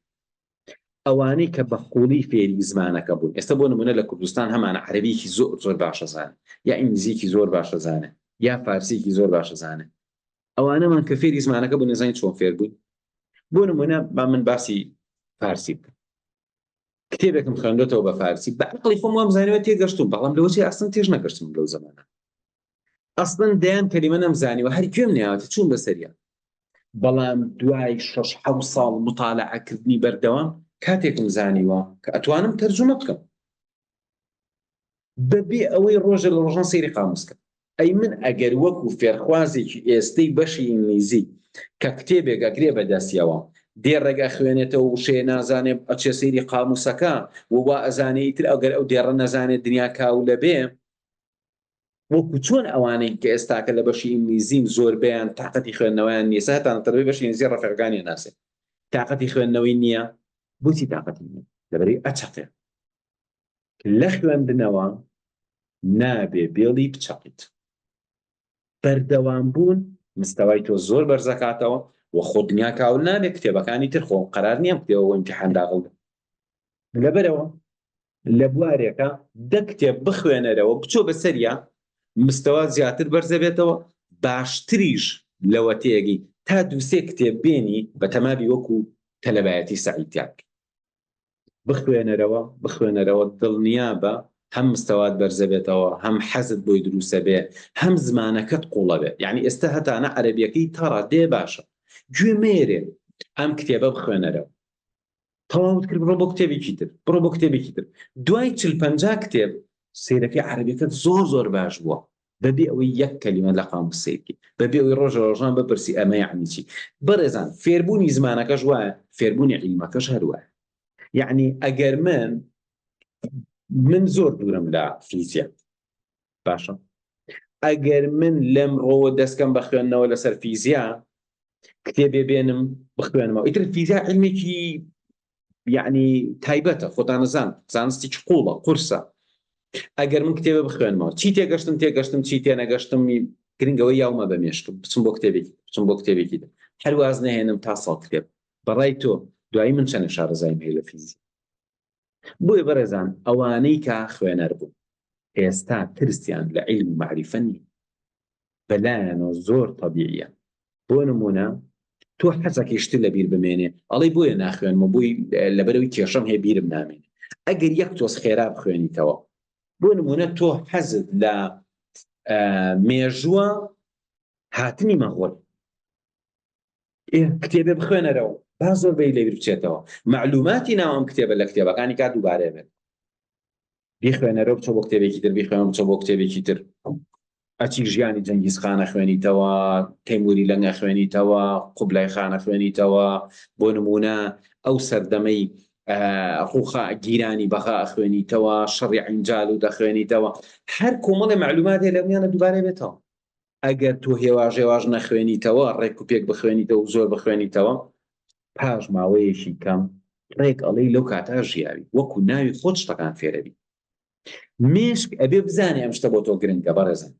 ئەوانەی کە بە قوڵی فێری زمانەکە بوون ئێستا بۆ نمونە لە کوردستان هەمانە عەرەبیەکی زۆر باشە زانێ یا ئینگلیزیەکی زۆر باشە زانێ یا فارسیەکی زۆر باشە زانێ ئەوانەمان کە فێری زمانەکە بوو نەزانی چۆن فێر بوون بۆ نمونە با من باسی فارسی بکەم کتێبێکم خوێندوێتەوە بە فارسی بە عەقڵی خۆم وام زانیوە تێگەشتوم بەڵام لەوەجێ ئەسڵەن تێژ نەگەشتم لەو زەمانە ئەسڵەن دەیان کەلیمە نەمزانیوە هەر گوێم نەیاوەتە چوون بەسەریە بەڵام دوای 6-7 ساڵ مطالعەکردنی بەردەوام کاتێکم زانیوە کە ئەتوانم تەرجمە بکەم بەبێ ئەوەی ڕۆژە لە ڕۆژان سەیری قاموسکە ئەی من ئەگەر وەکو فێرخوازێکی ئێستەی بەشی ئینگلیزی کە کتێبێک ئەگرێ بەدەستیەوە دێڕێگە خوێنێتەوە و شێ نازانێ ئەچێ سەیری قاموسەکە ووا ئەزانەی تر ئەگەر ئەو دێڕە نەزانێت دنیا کاو لەبێ وەکو چۆن ئەوانەی کە ئێستاکە لە بەشی ئینگلیزیم زۆربیان تاقەتی خوێندنەوەیان نییە سەتان تەربەی بەشی ئینگلیزی ڕەفیقەکانی ناسێت تاقەتی خوێندنەوەی نییە بۆچی تاقەتی نییە لەبەرەوەی ئەچەقێ لە خوێندنەوە نابێ بێڵی بچەقیت بەردەوام بوون مستەوای تۆ زۆر بەرزەکاتەوە وە خۆ دنیا کاول نابێت کتێبەکانی تر خۆ قەرار نییە کتێبەوە ئیمتیحان داخڵ لەبەرەوە لە بوارێکە دە کتێب بخوێنەرەوە بچۆ بەسەریە مستەوا زیاتر بەرزە بێتەوە باشتریش لەوە تێگەی تا دووسێ کتێب بێنی بە تەمابی وەکو تەلەبایەتی سەعیدیاک بخوێنەرەوە دڵنیا بە هەم مستەوات بەرزە بێتەوە هەم حەزت بۆی دروسە بێ هەم زمانەکەت قوڵە بێ یعنی ئێستا هەتانە عەرەبیەکەی تەڕە دێ باشە گوێ مێرێ ئەم کتێبە بخوێنەرەوە تەواوت کرد بڕۆ بۆ کتێبێکی تر بڕۆ بۆ کتێبێکی تر دوای 40-50 کتێب سەیرەکەی عەرەبیەکەت زۆر باش بووە بەبێ ئەوەی یەک کەلیمە لە قاموس سەیرکی بەبێ ئەوەی ڕۆژە ڕۆژان بپرسی ئەمە یعنی چی بەڕێزان فێربوونی زمانەکەش وایە فێربوونی عیلمەکەش هەروایە یعنی ئەگەر من زۆر دوورم لە فیزیک باشە ئەگەر من لەم ڕۆوە دەستکەم بە خوێندنەوە لەسەر فیزیا کتێبێ بێنم بخوێنمەوە ئیتر فیزیا عیلمێکی یعنی تایبەتە خۆتانەزان زانستێکی قوڵە قورسە ئەگەر من کتێبە بخوێنمەوە چی تێگەشتم چی تێنەگەشتم گرنگەوەی یاومە بە مێشکم بچم بۆ کتێبێکی هەرواز نەهێنم تا ساڵ کتێب بەڕای تۆ دوایی من چەند شارەزایم هەیە لە فیزیک بۆیە بەڕێزان ئەوانەی کە خوێنەر بوون ئێستا ترسیان لە عیلم و معریفە نیە بەلایەنەوە زۆر تەبیعیە بۆ نمونە تۆ حەزەکەی شتر لە بیر بمێنێ ئەڵێ بۆیە ناخوێنمە بۆی لەبەرەوەی کێشەم هەیە بیرم نامێنێ ئەگەر یەک تۆز خێرا بخوێنیتەوە بۆ نمونە تۆ حەزت لە مێژووە هاتنی مەغوڵ کتێبێ بخوێنەرەوە با زۆر بەی لێبیر بچێتەوە معلوماتی ناو ئەم کتێبە لە کتێبەکانی کا دووبارە بێت بیخوێنەرەوە بچۆ بۆ کتێبێکی تر بیخوێنەوە بچۆ بۆ کتێبێکی تر ئەچی ژیانی جەنگیزخانە خوێنیتەوە تەیموری لەنگە خوێنیتەوە قوبلای خانە خوێنیتەوە بۆ نمونە ئەو سەردەمەی ڕووخا گیرانی بەغا خوێنیتەوە شەڕی عینجال و دەخوێنیتەوە هەر کۆمەڵی معلوماتی لەمیانە دووبارە بێتەوە ئەگەر تۆ هێواژ نەخوێنیتەوە ڕێک و پێک بخوێنیتەوە زۆر بخوێنیتەوە پاش ماوەیەکی کەم ڕێک ئەڵەی لەو کاتا ژیاوی وەکو ناوی خۆت شتەکان فێرەبی مێشک ئەبێ بزانێ ئەم شتە بۆ تۆ گرنگە بەڕێزن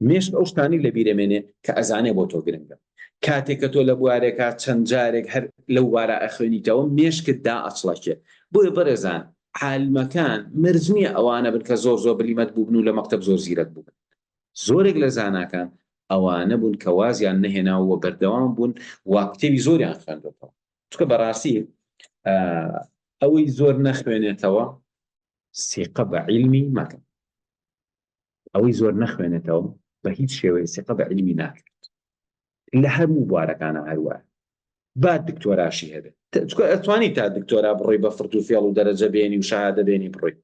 مێشک ئەو شتانی لە بیرەمێنێ کە ئەزانێ بۆ تۆ گرنگە کاتێک کە تۆ لە بوارێکە چەند جارێک هەر لەو وارە ئەخوێنیتەوە مێشکت دا ئەچڵەکێ بۆیە بەڕێزان عالمەکان مرج نییە ئەوانە بن کە زۆر بلیمەت بووبن و لە مەکتەب زۆر زیرەک بووبن زۆرێک لە زاناکان ئەوانە بوون کە وازیان نەهێناوە بەردەوام بوون وا کتێبی زۆریان خوێندوێتەوە چونکە بەڕاستی ئەوەی زۆر نەخوێنێتەوە سیقە بە عیلمی مەکەن ئەوەی زۆر نەخوێنێتەوە بە هیچ شێوەیە سیقە بە عیلمی ناکرێت لە هەموو بوارەکانە هەروە با دکتۆراشی هەبێت چونکە ئەتوانی تا دکتۆرا بڕۆی بە فرد و فێڵ و دەرەجە بێنی و شەهادە بێنی بڕۆی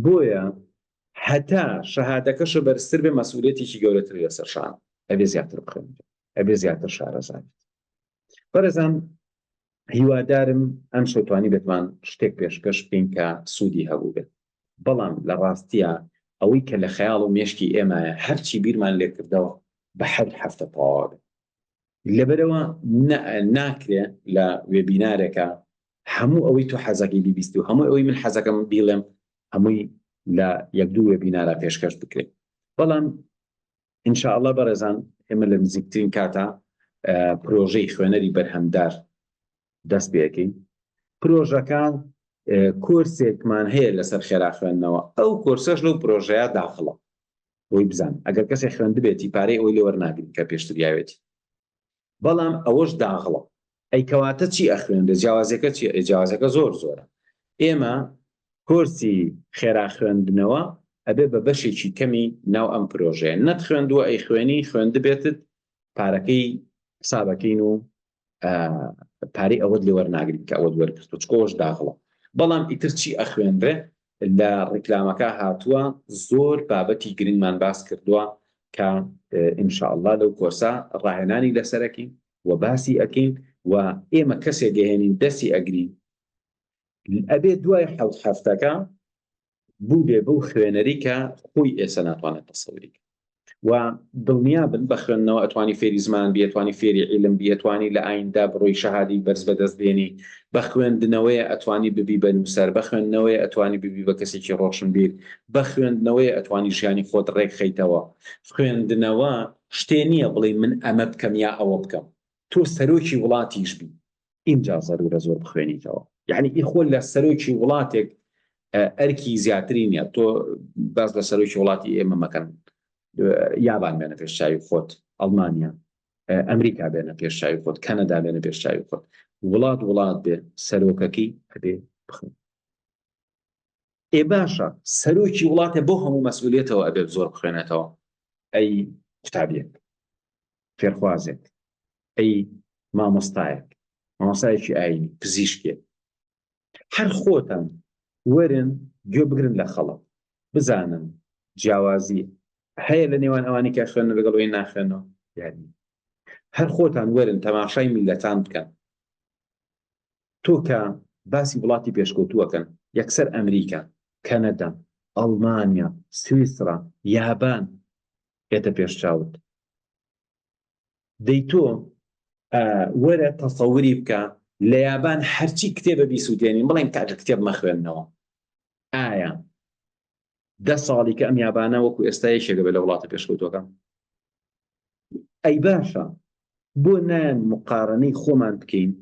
بۆیە هەتا شەهادەکەشە بەرزتر بێ مەسئولیەتێکی گەورەتر لەسەر شان ئەبێ زیاتر بخوێنێت ئەبێ زیاتر شارەزانێت بەڕێزان هیوادارم ئەم شەوتوانی بێتمان شتێک پێشکەش بکەین کە سوودی هەبوو بێت بەڵام لە ڕاستیە ئەوەی کە لە خەیاڵ و مێشکی ئێمایە هەرچی بیرمان لێ کردەوە بە حەد هەفتە تەواو بێت لەبەرەوە ناکرێ لە وێبینارێکە هەموو ئەوەی تۆ حەزەکەی بیبیست و هەموو ئەوەی من حەزەکەم بیڵێم هەمووی لە یەک دوو وێبینارە پێشکەش بکرێت بەڵام ئینشاءالله بەڕێزان ئێمە لە نزیکترین کاتە پرۆژەی خوێنەری بەرهەمدار دەست پێکەین پرۆژەکە کۆرسێکمان هەیە لەسەر خێرا خوێندنەوە ئەو کۆرسەش لەو پرۆژەیە داخڵە بۆی بزان ئەگەر کەسێک خوێندبێتی پارەی ئەوی لێ وەرناگرین کە پێشتر یاوێتی بەڵام ئەوەش داخڵە ئەی کەواتە چی ئەخوێندە جیاوازەکە چی جیاوازەکە زۆرە ئێمە کۆرسی خێرا خوێندنەوە ئەبێ بە بەشێکی کەمی ناو ئەم پرۆژەیە نەت خوێندووە ئەی خوێنی خوێندبێتت پارەکەی حسابەکەین و پارەی ئەوەت لێ وەرناگرین کە ئەوەت وەرگرتووە چکۆش داخڵە بەڵام ئیتر چی ئەخوێنرێ لە ڕیکلامەکە هاتووە زۆر بابەتی گرنگمان باس کردووە کە ئینشاءالله لەو کۆرسا ڕاهێنانی لەسەرەکەین و باسی ئەکەین و ئێمە کەسێک دەهێنین دەستی ئەگرین ئەبێ دوای حەوت هەفتەکە بوو بێ بەو خوێنەری کە خۆی ئێستا ناتوانێت تەسەووری و دڵنیا بن بە خوێندنەوە ئەتوانی فێری زمان بێ، ئەتوانی فێری عیلم بێ، ئەتوانی لە ئایندا بڕۆی شەهادی بەرز بەدەست بێنی، بە خوێندنەوەی ئەتوانی ببی بە نووسەر، بە خوێندنەوەی ئەتوانی ببی بە کەسێکی ڕۆشنبیر، بە خوێندنەوەی ئەتوانی ژیانی خۆت ڕێک خەیتەوە. خوێندنەوە شتێ نییە بڵێ من ئەمە بکەم یا ئەوە بکەم، تۆ سەرۆکی وڵاتیش بی، اینجا زەرورە زۆر بخوێنیتەوە. یعنی ئیخۆ لە سەرۆکی وڵاتێک ئەرکی زیاتری نییە. تۆ باس لە سەرۆکی وڵاتی ئێمە مەکەن، یابان بێنە پێش چاوی خۆت، ئەڵمانیا، ئەمریکا بێنە پێش چاوی خۆت، کەنەدا بێنە پێش چاوی خۆت، وڵات بێ سەرۆکەکەی هەبێ بخوێن. باشە سەرۆکی وڵاتێ بۆ هەموو مەسئولیتەوە ئەبێ زۆر بخوێنێتەوە. ئەی قوتابیەک، فێرخوازێک، ئەی مامۆستایەکی ئاینی، پزیشکێک، هەر خۆتان وەرن گوێ بگرن لە خەڵک، بزانن جیاوازی هەیە لە نێوان ئەوانی کە خوێن لەگەڵ ئەوەی ناخوێنەوە. یعنی هەر خۆتان وەرن تەماشای میلەتان بکەن. تۆ کە باسی وڵاتی پێشکەوتووەکەن، یەکسەر ئەمریکا، کەنەدا، ئەڵمانیا، سویسرا، یابان ئێتە پێش چاوت. دەی تۆ وەرە تەسەووری بکە لە یابان هەرچی کتێبە بیسووتێنین، بڵێن کاتە کتێب مەخوێننەوە. ئایا 10 ساڵی کە ئەم یابانە وەکو ئێستا یەکێکە بێ لە وڵاتە پێشکەوتووەکان؟ ئەی باشە بۆ نایەن مقارنەی خۆمان بکەین.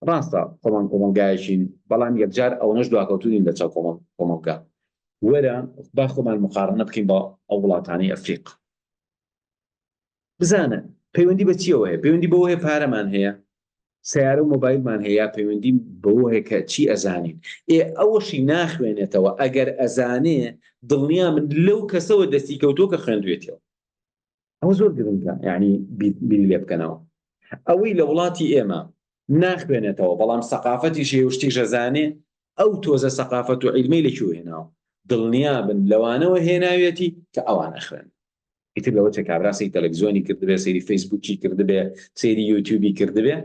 ڕاستە خۆمان کۆمەلگایەکین، بەڵام یەکجار ئەوەش دواکەوتوین لە چاو کۆمەلگا. وەرە با خۆمان مقارنە بکەین بە ئەو وڵاتانی ئەفریق. بزانە پەیوەندی بە چیەوە هەیە؟ پەیوەندی بەوە هەیە پارەمان هەیە، سیارە و مۆبایلمان هەیە، پەیوەندی بەوە هەیە کە چی ئەزانین. ئەوەشی ناخوێنێتەوە ئەگەر ئەزانێ، دڵنیا من لەو کەسەوە دەستی کەوتۆ کە خوێندوێتەوە. ئەوە زۆر گرنگە، یعنی بیری لێ بکەنەوە. ئەوەی لە وڵاتی ئێمە ناخوێنێتەوە بەڵام سەقافەتی شێوشتی ژەزانێ، ئەو تۆزە سەقافەت و عیلمەی لەکوێ هێناوە. دڵنیا بن لەوانەوە هێناوێتی کە ئەوانە خوێن. ئیتر لەوە چە کابراسی تەلەڤیزیۆنی کردبێ، سەیری فەیسبووکی کردبێ، سەیری یوتیوبی کردبێ،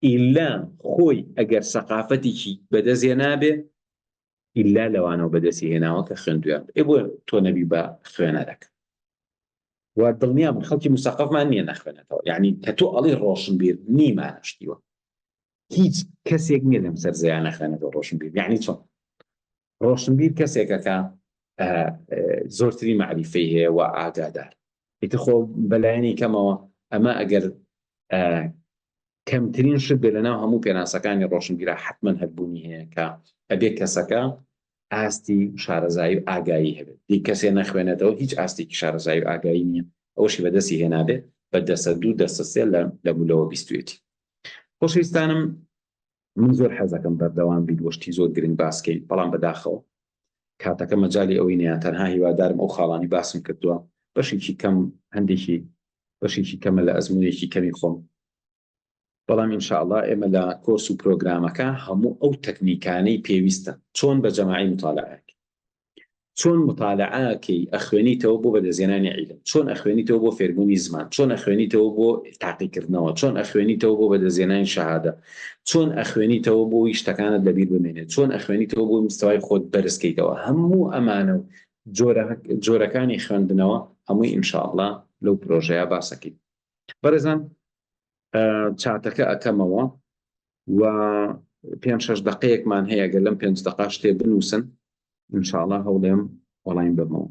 ئیلا خۆی ئەگەر سەقافەتێکی بەدەستێ نابێ، ئیلا لەوانەوە بەدەستی هێناوە کە خوێندویان. بۆ تۆ نەبی بە خوێنەرەک. و دڵنیا بن خەڵکی موسەقەفمان نییە نەخوێنێتەوە. یعنی کە تۆ ئەڵی ڕۆشنبیر نیمانەشتیوە، هیچ کەسێک نییە لەم سەر زەیان نەخوێنێتەوە ڕۆشنبیر. یعنی چۆن ڕۆشنبیر کەسێکە کە زۆرتری معریفەی هەیە و ئاگادار. ئیتر خۆ بەلایەنی کەمەوە ئەمە ئەگەر کەمترین شت بێ لەناو هەموو پێناسەکانی ڕۆشنبیرە حتمەن هەربوونی هەیە کە ئەبێ کەسەکە ئاستی شارەزایی و ئاگایی هەبێت. دی کەسێ نەخوێنێتەوە هیچ ئاستێکی شارەزایی و ئاگایی نییە، ئەوەشی بەدەستی هێنابێ بە دەسە دوو دەسە سێ لە بولەوە بیستوێتی. خۆشەویستانم، من زۆر حەزەکەم بەردەوام بیت وەشتی زۆر گرنگ باسکەین، بەڵام بەداخەوە کاتەکە مەجالی ئەوەی نییە. تەنها هیوادارم ئەو خاڵانی باسم کردووە بەشێکی کەم، هەندێکی بەشێکی کەمە لە ئەزمونێکی کەمی خۆم. بەڵام ئینشاءالله ئێمە لە کۆرس و پرۆگرامەکە هەموو ئەو تەکنیکانەی پێویستە، چۆن بە جەماعی مطالعەک، چۆن مطالعەکەی ئەخوێنیتەوە بۆ بەدەستهێنانی عیلم، چۆن ئەخوێنیتەوە بۆ فێربوونی زمان، چۆن ئەخوێنیتەوە بۆ تاقیکردنەوە، چۆن ئەخوێنیتەوە بۆ بەدەستهێنانی شەهادە، چۆن ئەخوێنیتەوە بۆی شتەکانت لەبیر بمێنێت، چۆن ئەخوێنیتەوە بۆ مستەوای خۆت بەرزکەیتەوە. هەموو ئەمانە و جۆرەکانی خوێندنەوە هەمووی ئینشاءالله لەو پرۆژەیە باسەکەین. بەڕێزان، چاتەکە ئەکەمەوە و 5-6 دقەیەکمان هەیە. گەر لەم 5 دقە شتێ بنووسن ئینشاءالله هەوڵێم وەڵایم بمەوە.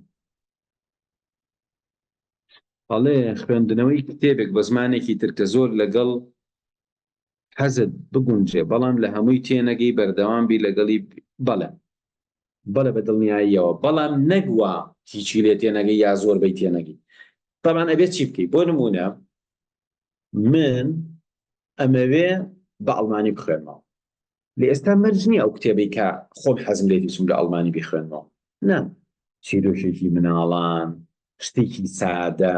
بەڵێ خوێندنەوەی کتێبێک بە زمانێکی تر کە زۆر لەگەڵ حەزت بگونجێ بەڵام لە هەمووی تێنەگەی بەردەوام بی لەگەڵی. بەڵێ بە دڵنیاییەوە، بەڵام نەگووە هیچی لێ تێنەگەی یا زۆربەی تێنەگەی. طبعاً ئەبێت چی بکەی. بۆ نمونە من ئەمەوێ بە ئەڵمانی بخوێنمەوە، لە ئێستا مەرج نییە ئەو کتێبی کە خۆم حەزم لێ بیستم لە ئەڵمانی بخوێنمەوە. نا، چیرۆکێکی مناڵان، شتێکی سادە،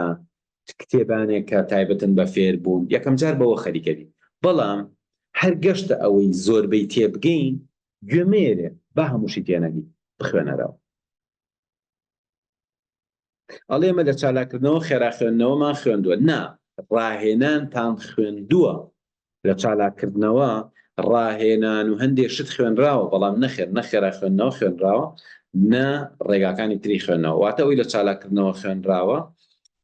کتێبانێک کە تایبەتن بە فێربوون، یەکەم جار بەوە خەریکەبی. بەڵام هەر گەشتە ئەوەی زۆربەی تێبگەین گوێمێرێ بە هەمووشی تێنەگی بخوێنەرەوە. ئەڵێمە لە چالاکردنەوە خێرا خوێندنەوەمان خوێندووە. نا، ڕاهێنانتان خوێندووە. لە چالاکردنەوە ڕاهێنان و هەندێک شت خوێنراوە، بەڵام نەخێرا خوێندنەوە خوێنراوە، نە ڕێگاکانی تری خوێندنەوە. واتە ئەوی لە چالاکردنەوە خوێنراوە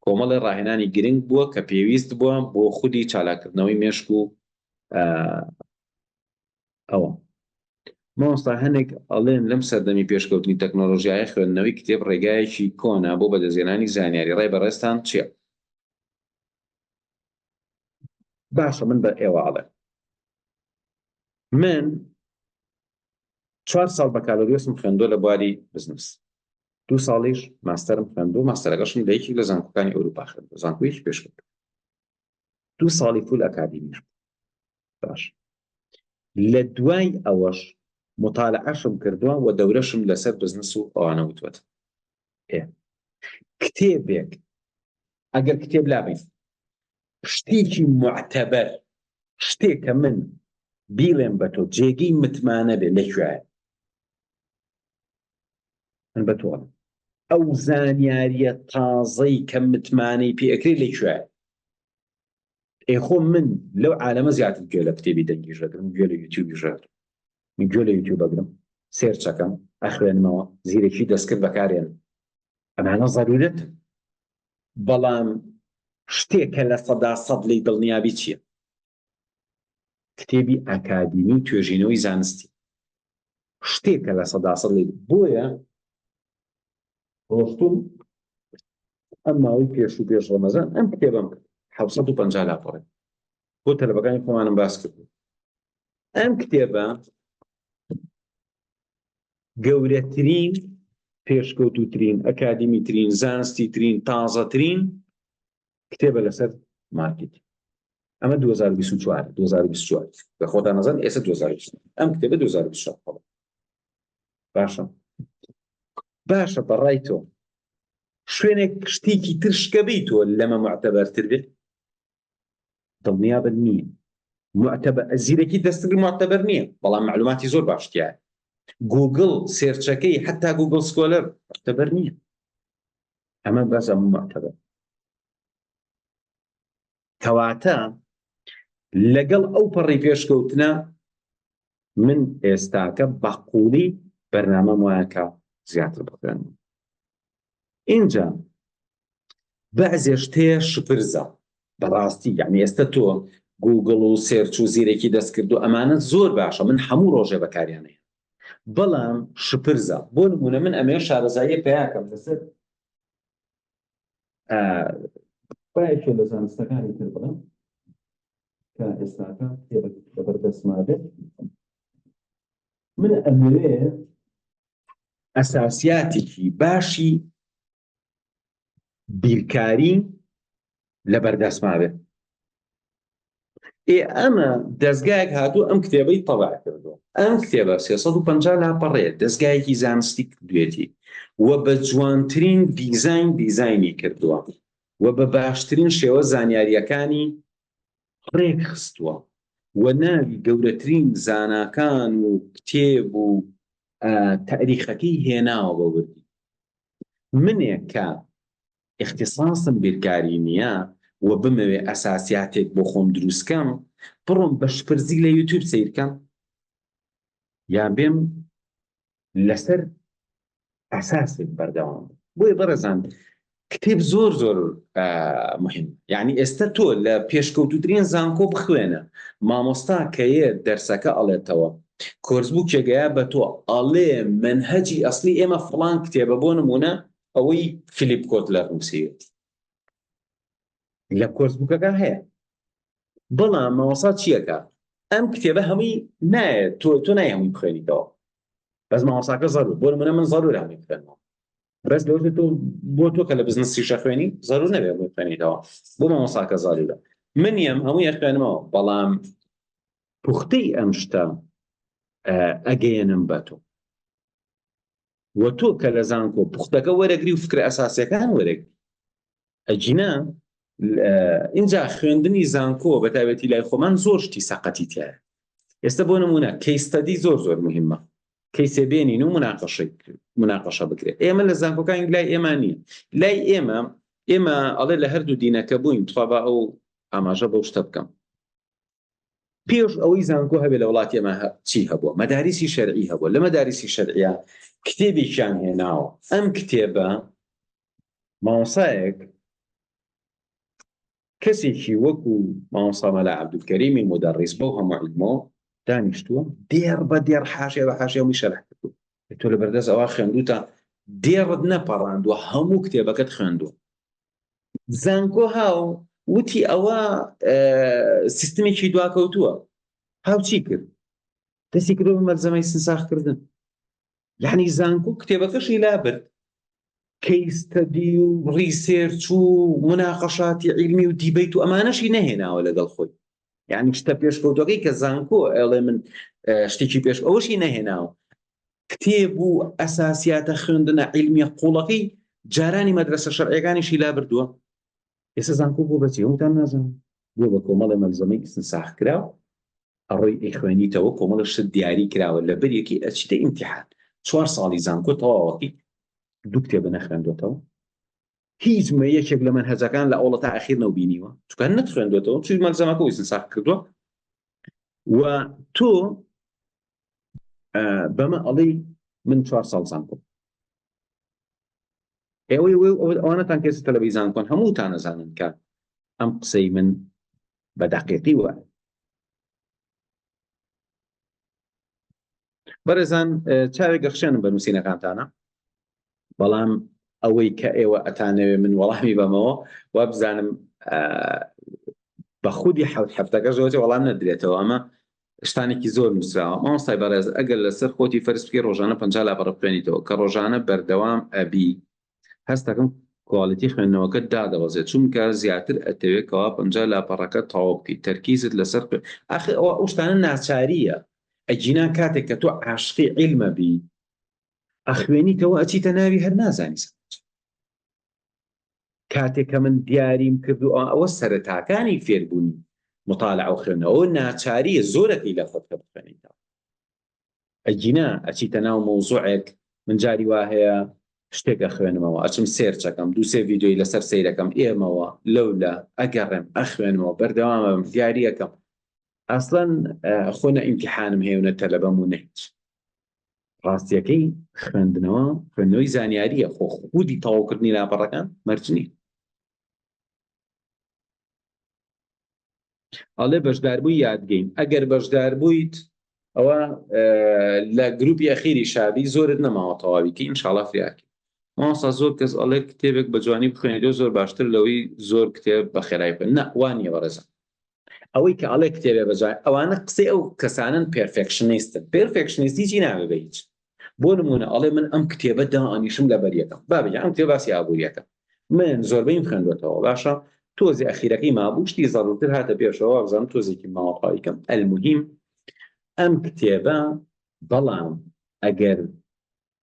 کۆمەڵی ڕاهێنانی گرنگ بووە کە پێویست بووە بۆ خودی چالاکردنەوەی مێشک و ئەوە مامۆستا هەنێک ئەڵێن لەم سەردەمی پێشکەوتنی تەکنۆلۆژیای خوێندنەوەی کتێب ڕێگایەکی کۆنا بۆ بەدەستهێنانی زانیاری ڕێ بەڕێستان چییە؟ باشە من بە ئێوە من 4 ساڵ بەکالۆریۆسم خوێندۆ لە بواری بزنس 2 ساڵیش ماستەرم خوێندۆ ماستەرەکەشم لە یەکی لە زانکۆکانی ئەوروپا خوێندۆ زانکۆیەکی پێشکەوت 2 ساڵی فول ئەکادیمیش باش لە دوای ئەوەش مطالعەشم کردووە و دەورەشم لەسەر بزنس و ئەوانە وتوەت کتێبێک ئەگەر کتێب لابین شتێکی معتەبەر شتێکە من بیڵێم بە تۆ جێگەی متمانە بێ لەکوێیە من بە تۆ ئەو زانیاریە تازەی کە متمانەی پێکرێ لەکوێیە ئێخۆ من لەو عالەمە زیاتر گوێ لە کتێبی دەنگیش دەگرم گوێ لە یوتیوبی ژەگرم من گوێ لە یوتیوب بەگرم سێرچەکەم ئەخوێنمەوە زیرەکی دەستکرد بەکارێن ئەمانە ضرورەت بەڵام شتێکە لە 100% لەی دڵنیابی چییە؟ کتێبی ئەکادیمی توێژینەوەی زانستی شتێکە لە 100% لەی بۆیە ڕۆشتوم ئەم ماوەی پێش و پێش ڕەمەزان ئەم کتێبم کرد 750 لاپەڕێ بۆ تەلەبەکانی خۆمانم باس کرد ئەم کتێبە گەورەترین پێشکەوتووترین ئەکادیمیترین زانستیترین تازەترین کتێبە لەسەر مارکێتی ئەمە 2024 بە خۆتان نەزان ئێستا 2020 ئەم کتێبە 2024 باشە بەڕای تۆ شوێنێک شتێکی تر شکەبەی تۆ لەمە معتەبەرتر بێت دڵنیابن نییە زیرەکی دەستگر معتەبەر نییە بەڵام معلوماتی زۆر باشتیایە گوگل سێرچەکەی حتا گوگل سکۆلەر معتەبەر نییە ئەمە بەس ئەمە معتەبەر کەواتە لەگەڵ ئەو پەڕی پێشکەوتنە من ئێستاکە بەقووڵی بەرنامەم وایەکە زیاتر بخوێنم اینجا بەعزێ شتەیە شپرزە بەڕاستی یعنی ئێستا تۆ گوگل و سێرچ و زیرێکی دەستکرد و ئەمانە زۆر باشە من هەموو ڕۆژێ بەکاریانەیە بەڵام شپرزە بۆ نمونە من ئەمێ شارەزاییە پێیاکەم لەسەر باەکێ لە زانستەکانی تر بڵم کە ئێستاکە بەبەردەستما بێت من ئەمەوێ ئەساسیاتێکی باشی بیرکاری لە بەردەستما بێت ئەمە دەستگایەک هاتوو ئەم کتێبەی تەبع کردووە ئەم کتێبە 350 لاپەڕەیە دەستگایەکی زانستی کردوێتی و بە جوانترین دیزاینی کردووە و بە باشترین شێوە زانیاریەکانی ڕێک خستووە و ناوی گەورەترین زاناکان و کتێب و تاریخەکەی هێناوە بە وردی منێک کە اختصاصم بیرکاری نییە و بمەوێ ئەساسیاتێک بۆ خۆم دروستکەم بڕۆم بە شپرزی لە یوتیوب سیرکەم یان بێم لەسەر ئەساسێک بەردەوام بۆیە بەڕێزان کتێب زۆر مهم یعنی ئێستا تۆ لە پێشکەوتووترین زانکۆ بخوێنە مامۆستا کەیە دەرسەکە ئەڵێتەوە کۆرسبووکێگەیە بە تۆ ئەڵێ منهەجی ئەسلی ئێمە فڵان کتێبە بۆ نمونە ئەوەی فیلیپ کۆتلەر نووسیوێتی لە کۆرسبووکەکە هەیە بەڵام مامۆستا چیەکە ئەم کتێبە هەمووی نایە تۆ نای هەمووی بخوێنیتەوە بەس مامۆستاکە زەرور بۆ نمونە من زەرور هەمووی بخوێنەوە بەس لەوەی تۆ بۆ تۆ کە لە بزنسی شەخوێنی زەرور نەبێت بۆ خوێنیتەوە بۆ مامۆستاکە زەرورە منیم هەمووی ئەخوێنمەوە بەڵام پوختەی ئەم شتە ئەگەیەنم بە تۆ و تۆ کە لە زانکۆ پوختەکە وەرەگری و فکرە ئەساسیەکان وەرەگری ئەجینا اینجا خوێندنی زانکۆ بە تایبەتی لای خۆمان زۆر شتی سەقەتی تایە ئێستا بۆ نمونە کەیستەدی زۆر مهمە کەیسێ بێنین و مناقەشە بکرێت ئێمە لە زانکۆکانی لای ئێمە نییە لای ئێمە ئەڵێ لە هەردوو دینەکە بووین توا بە ئەو ئاماژە بەو شتە بکەم پێش ئەوەی زانکۆ هەبێت لە وڵاتی ئێمە چی هەبووە مەداریسی شەرعی هەبووە لە مەداریسی شەرعیە کتێبێکیان هێناوە ئەم کتێبە مامۆسایەک کەسێکی وەکو مامۆستا مەلا عەبدولکەریمی مودەڕیس بۆ هەموو عیلمەوە دانیشتووە دێر بە دێر حاشیە بە حاشیەوەی شەرح کردو تۆ لە بەردەست ئەوە خوێندووتە دێڕت نەپەڕاندووە هەموو کتێبەکەت خوێندووە زانکۆ هاو وتی ئەوە سیستمێکی دواکەوتووە هاو چی کرد دەستی کردو بە مەلزەمەی سنساخکردن یعنی زانکۆ کتێبەکەشی لابرد کەیستەدی و ڕیسێرچ و مناقەشاتی عیلمی و دیبەیت و ئەمانەشی نەهێناوە لەگەڵ خۆی یعنی شتە پێشکەوتەکەی کە زانکۆ ئەڵێ من شتێکی پێش ئەوەشی نەهێناوە کتێب و ئەساسیاتە خوێندنە عیلمیە قوڵەکەی جارانی مەدرسە شەرعیەکانیشی لابردووە ئێستا زانکۆ بۆ بەچی هەمووتان نازانم بۆ بە کۆمەڵی مەلزەمەی ئیستنساخ کراوە ئەڕۆی ئەیخوێنیتەوە کۆمەڵی شت دیاری کراوە لە بەریەکی ئەچیتە ئیمتیحان 4 ساڵی زانکۆ تەواوەتی دوو کتێبە نەخوێندوێتەوە هیچ یەکێک لە مەنهەجەکان لە ئەوڵە تا ئەخیر نەوبینیوە چونکە نەتخوێندوێتەوە چووی مەلزەمەکە و ئیستنساخ کردووە و تۆ بەمە ئەڵێی من 4 ساڵ زانکۆ ئەوانەتان کەسی تەلەڤیزیۆن کۆن هەمووتان نەزانن کە ئەم قسەی من بە دەقیقی وایە بەڕێزان چاوێک گەخشێنم بە نووسینەکانتانە بەڵام ئەوەی کە ئێوە ئەتانەوێ من وەڵامی بەمەوە وا بزانم بە خودی حەوت هەفتەکە زۆرتی وەڵام نەدرێتەوە ئەمە شتانێکی زۆر نووسراوە مامۆستای بەڕێز ئەگەر لەسەر خۆتی فەرز بکەی ڕۆژانە 50 لاپەڕە بخوێنیتەوە کە ڕۆژانە بەردەوام ئەبی هەست دەکەم کواڵیتی خوێندنەوەکەت دادەبەزێت چونکە زیاتر ئەتەوێتەوە 50 لاپەڕەکە تەواو بکەیت تەرکیزت لەسەر ئەخ ئەو شتانە ناچاریە ئەجینا کاتێک کە تۆ عاشقی عیلمە بی ئەخوێنیتەوە ئەچیتە ناوی هەر نازانی کاتێک کە من دیاریم کردو ئەوە سەرەتاکانی فێربوونی مطالعە و خوێندنەوە ناچاریە زۆرەکەی لە خۆت کە بخوێنیتەوە ئەجینا ئەچیتە ناو مۆزوعێک من جاری وا هەیە شتێکە خوێنمەوە ئەچم سێرچەکەم دووسێ ڤیدیۆی لەسەر سەیرەکەم ئێمەوە لەولە ئەگەڕێم ئەخوێنمەوە بەردەوامە دیاریەکەم ئەسڵەن خۆنە ئیمتیحانم هێونە تەلەبەم و نەهیچ ڕاستیەکەی خوێندنەوەی زانیاریە خۆ خودی تەواوکردنی لاپەڕەکان مەرجنی ئەڵێ بەشداربووی یادگەین ئەگەر بەشدار بوویت ئەوە لە گروپی ئەخیری شابی زۆرت نەماوە تەواوی کە ئینشاڵڵا فریاکی مامۆستا زۆر کەس ئەڵێ کتێبێک بە جوانی بخوێنیتەوە زۆر باشتر لەوەی زۆر کتێب بە خێرایی بکەن نە وانییە بەڕێزم ئەوەی کە ئەڵێ کتێبێ بەجای ئەوانە قسەی ئەو کەسانن پێرفێکشنیستن پێرفێکشنیستی ناوێ بە هیچ بۆ نمونە ئەڵێ من ئەم کتێبە دائانیشم لە بەریەکەم بابێ ئەم کتێب باسی ئابوووریەکە من زۆربەیم خوێندوێتەوە باشە تۆزی ئەخیرەکەی مابوو شتی زەڕوتر هاتە پێشەوە بزانم تۆزێکی ماوەقایکەم ئەلموهیم ئەم کتێبە بەڵام ئەگەر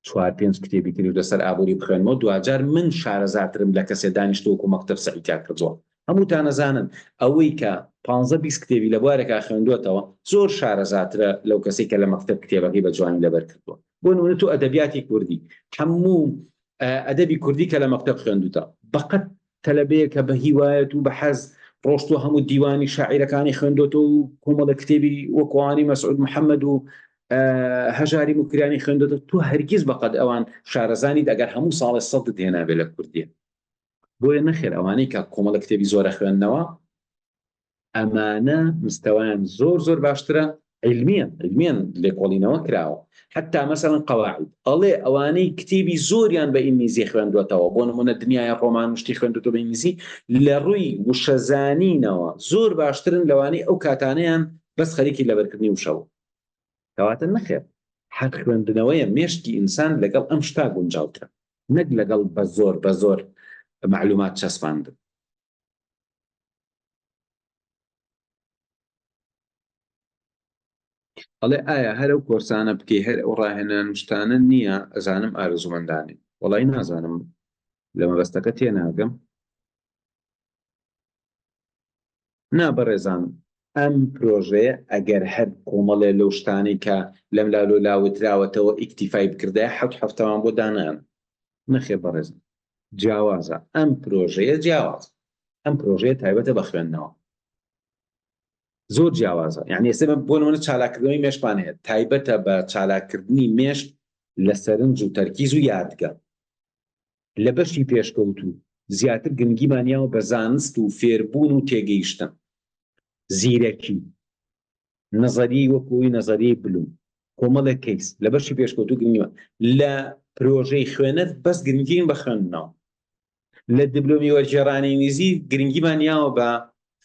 4-5 کتێبی تری لەسەر ئابووری بخوێنمەوە دوجار من شارەزاترم لە کەسێ دانیشتووەکو مەکتەب سەعیدیا کردووە هەمووتان نەزانن ئەوەی کە 15-20 کتێبی لە بوارێکا خوێندوێتەوە زۆر شارەزاترە لەو کەسێک کە لە مەکتەب کتێبەکەی بە جوانی لەبەر کردووە بۆ نمونە تۆ ئەدەبیاتی کوردی هەموو ئەدەبی کوردی کە لە مەکتەب خوێندوتە بەقەت تەلەبەیە کە بە هیوایەت و بە حەز ڕۆشتووە هەموو دیوانی شاعیرەکانی خوێندوێتەوە و کۆمەڵە کتێبی وەکوانی مەسعود محەممەد و هەژاری موکریانی خوێندوێتە تۆ هەرگیز بەقەت ئەوان شارەزانیت ئەگەر هەموو ساڵی 100 دێنابێت لە کوردیە بۆیە نەخێر ئەوانەی کە کۆمەڵە کتێبی زۆرە خوێندنەوە ئەمانە مستەوایان زۆر باشترە علمیان لێکۆڵینەوە کراوە حتا مەسەڵەن قەواعید ئەڵێ ئەوانەی کتێبی زۆریان بە ئینگلیزی خوێندوێتەوە بۆ نمونە دنیای ڕۆمان شتی خوێندوێتەوە بە ئینگلیزی لە ڕووی وشەزانینەوە زۆر باشترن لەوانەی ئەو کاتانەیان بەس خەریکی لەبەرکردنی وشەوە کەواتە نەخێر حەق خوێندنەوەیە مێشتی ئینسان لەگەڵ ئەم شتا گونجاوترە نەک لەگەڵ بە زۆر معلومات چەسپاندن ئەڵێ ئایا هەر ئەو کۆرسانە بکەی هەر ئەو ڕاهێنان شتانە نییە ئەزانم ئارزومەندانی وەڵی نازانم لە مەبەستەکە تێناگەم نابەڕێزان ئەم پرۆژەیە ئەگەر هەر کۆمەڵێ لەو شتانی کە لەم لاولۆ لاوتراوەتەوە ئیکتیفای بکردای حەوت هەفتەوان بۆ دانان نەخێ بەڕێزم جیاوازە ئەم پرۆژەیە جیاواز ئەم پرۆژەیە تایبەتە بە خوێندنەوە زۆر جیاوازە یعنی ئێستا بۆ نمونە چالاکردنەوەی مێشتمان هەیە تایبەتە بە چالاکردنی مێشت لە سەرنج و تەرکیز و یادگە لە بەشی پێشکەوتوو زیاتر گرنگیمانیاوە بە زانست و فێربوون و تێگەیشتن، زیرەکی، نەزەری وەکوی نەزەری بلوم، کۆمەڵێک کەیس لە بەشی پێشکەوتوو گرنگیوە لە پرۆژەی خوێنەر بەس گرنگین بە خوێندنەوە. لە دیبلۆمی وەرگێڕانی ئینگلیزی گرنگیمانیاوە بە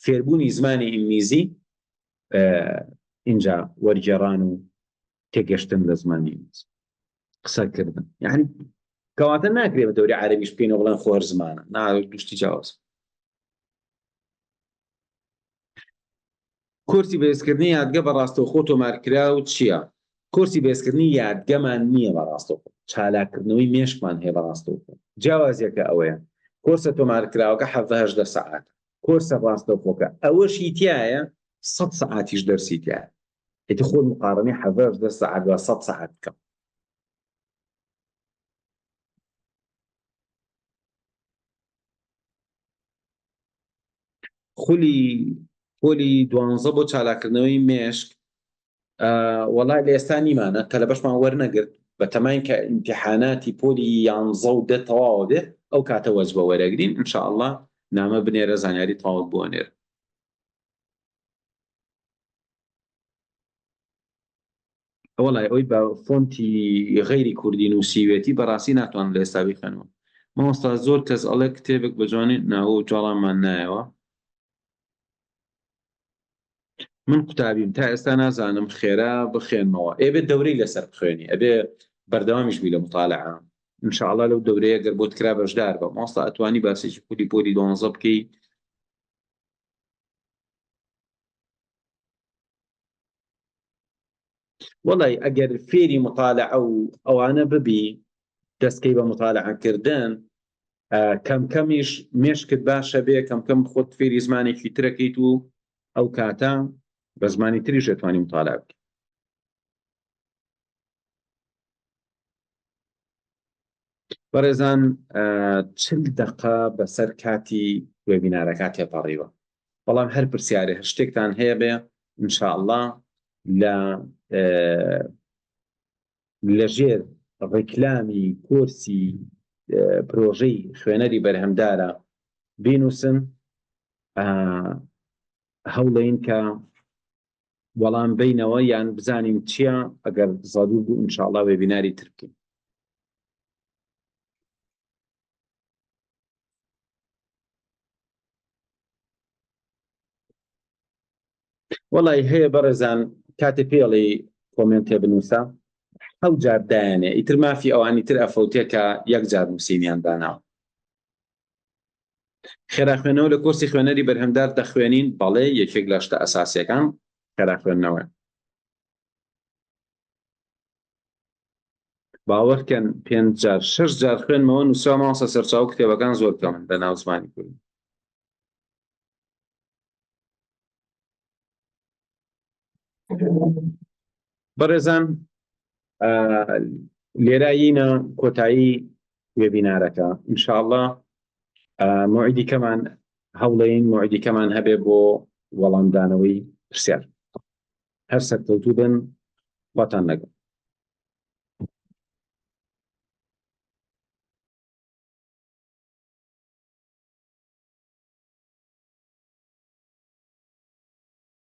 فێربوونی زمانی ئینگلیزی، اینجا وەرگێڕان و تێگەشتن لە زمانی ئینگلیزی قسەکردن، یعنی کەواتە ناکرێت بە دەوری عەرەبیش بکەینەوە بڵێن خۆ هەر زمانە، دوشتی جیاواز. کورسی بەهێزکردنی یادگە بەڕاستەوخۆ تۆمارکرا و چییە؟ کورسی بەهێزکردنی یادگەمان نییە بەڕاستەوخۆ، چالاکردنەوەی مێشکمان هەیە بەڕاستەوخۆ. جیاوازیەکە ئەوەیە کورسە تۆمارکراوەکە 17 سەعات، کورسە ڕاستەوخۆکە ئەوەشی تایە 100 سەعاتیش دەرسی تایە، ئێتی خۆت مقارنەی 17 سەعات بە 100 سەعات بکەم. خۆلی 12 بۆ چالاکردنەوەی مێشک وەڵای لە ئێستا نیمانە کە لە بەشمان وەرنەگرت، بە تەماین کە ئیمتیحاناتی پۆلی 11 و 10 تەواوە بێ ئەو کاتە وەجبە وەرەگرین، ئینشاءڵڵا نامە بنێرە زانیاری تەواوت بوەنێر. وەڵای ئەوی بە فۆنتی غەیری کوردی نووسیوێتی بەڕاستی ناتوانم لە ئێستا بخوێنەوە. مامۆستا زۆر کەس ئەڵێ کتێبێک بە جوانی ناوە جوڵانمان نایەوە. من قوتابیم تا ئێستا نازانم خێرا بخوێنمەوە، ئێبێ دەورەی لەسەر بخوێنی، ئەبێ بەردەوامیش بی لە مطالعە، ئینشاءڵڵا لەو دەورەیە گەر بۆت کرا بەشدار بە مامۆستا ئەتوانی باسێکی پۆلی 12 بکەی. وەڵای ئەگەر فێری مطالعە و ئەوانە ببی دەستکەی بە مطالعەکردن، کەم کەمیش مێشکت باشە بێ، کەم کەم خۆت فێری زمانێکی ترەکەیت و ئەو کاتە بە زمانی تریش دەتوانی مطالعە بکەیت. بەڕێزان 40 دقە بەسەر کاتی وێبینارەکە تێپەڕیوە، بەڵام هەر پرسیارێ شتێکتان هەیە بێ ئینشاءڵڵا لەژێر ڕیکلامی کورسی پرۆژەی خوێنەری بەرهەمدارە بینووسن، هەوڵەین کە وەڵام بینەوە یان بزانین چییە، ئەگەر زادوو بوو ئینشاءڵڵا وێبیناری تر بکەین. وەڵای هەیە بەڕێزان کاتێ پێڵی کۆمنتێ بنووسە 7 جار دایانێ، ئیتر مافی ئەوانی تر ئەفەوتێ کە 1 جار نووسینیان داناوە. خێرا خوێنەوە لە کورسی خوێنەری بەرهەمدار دەخوێنین؟ بەڵێ، یەکێک لە شتە ئەساسیەکان خێرا خوێندنەوە. باوەڕکەن 5 جار 6 جار خوێنمەوە نووسراوە مامۆستا سەرچاوە کتێبەکان زۆر کەمن لە ناو زمانی کوردی. بەڕێزان لێرایینە کۆتایی وێبینارەکە، ئینشاءڵڵا موعیدی کەمان هەوڵەین موعیدی کەمان هەبێ بۆ وەڵامدانەوەی پرسیار. هەر سەرکەوتوو بن، خواتان لەگەڵ.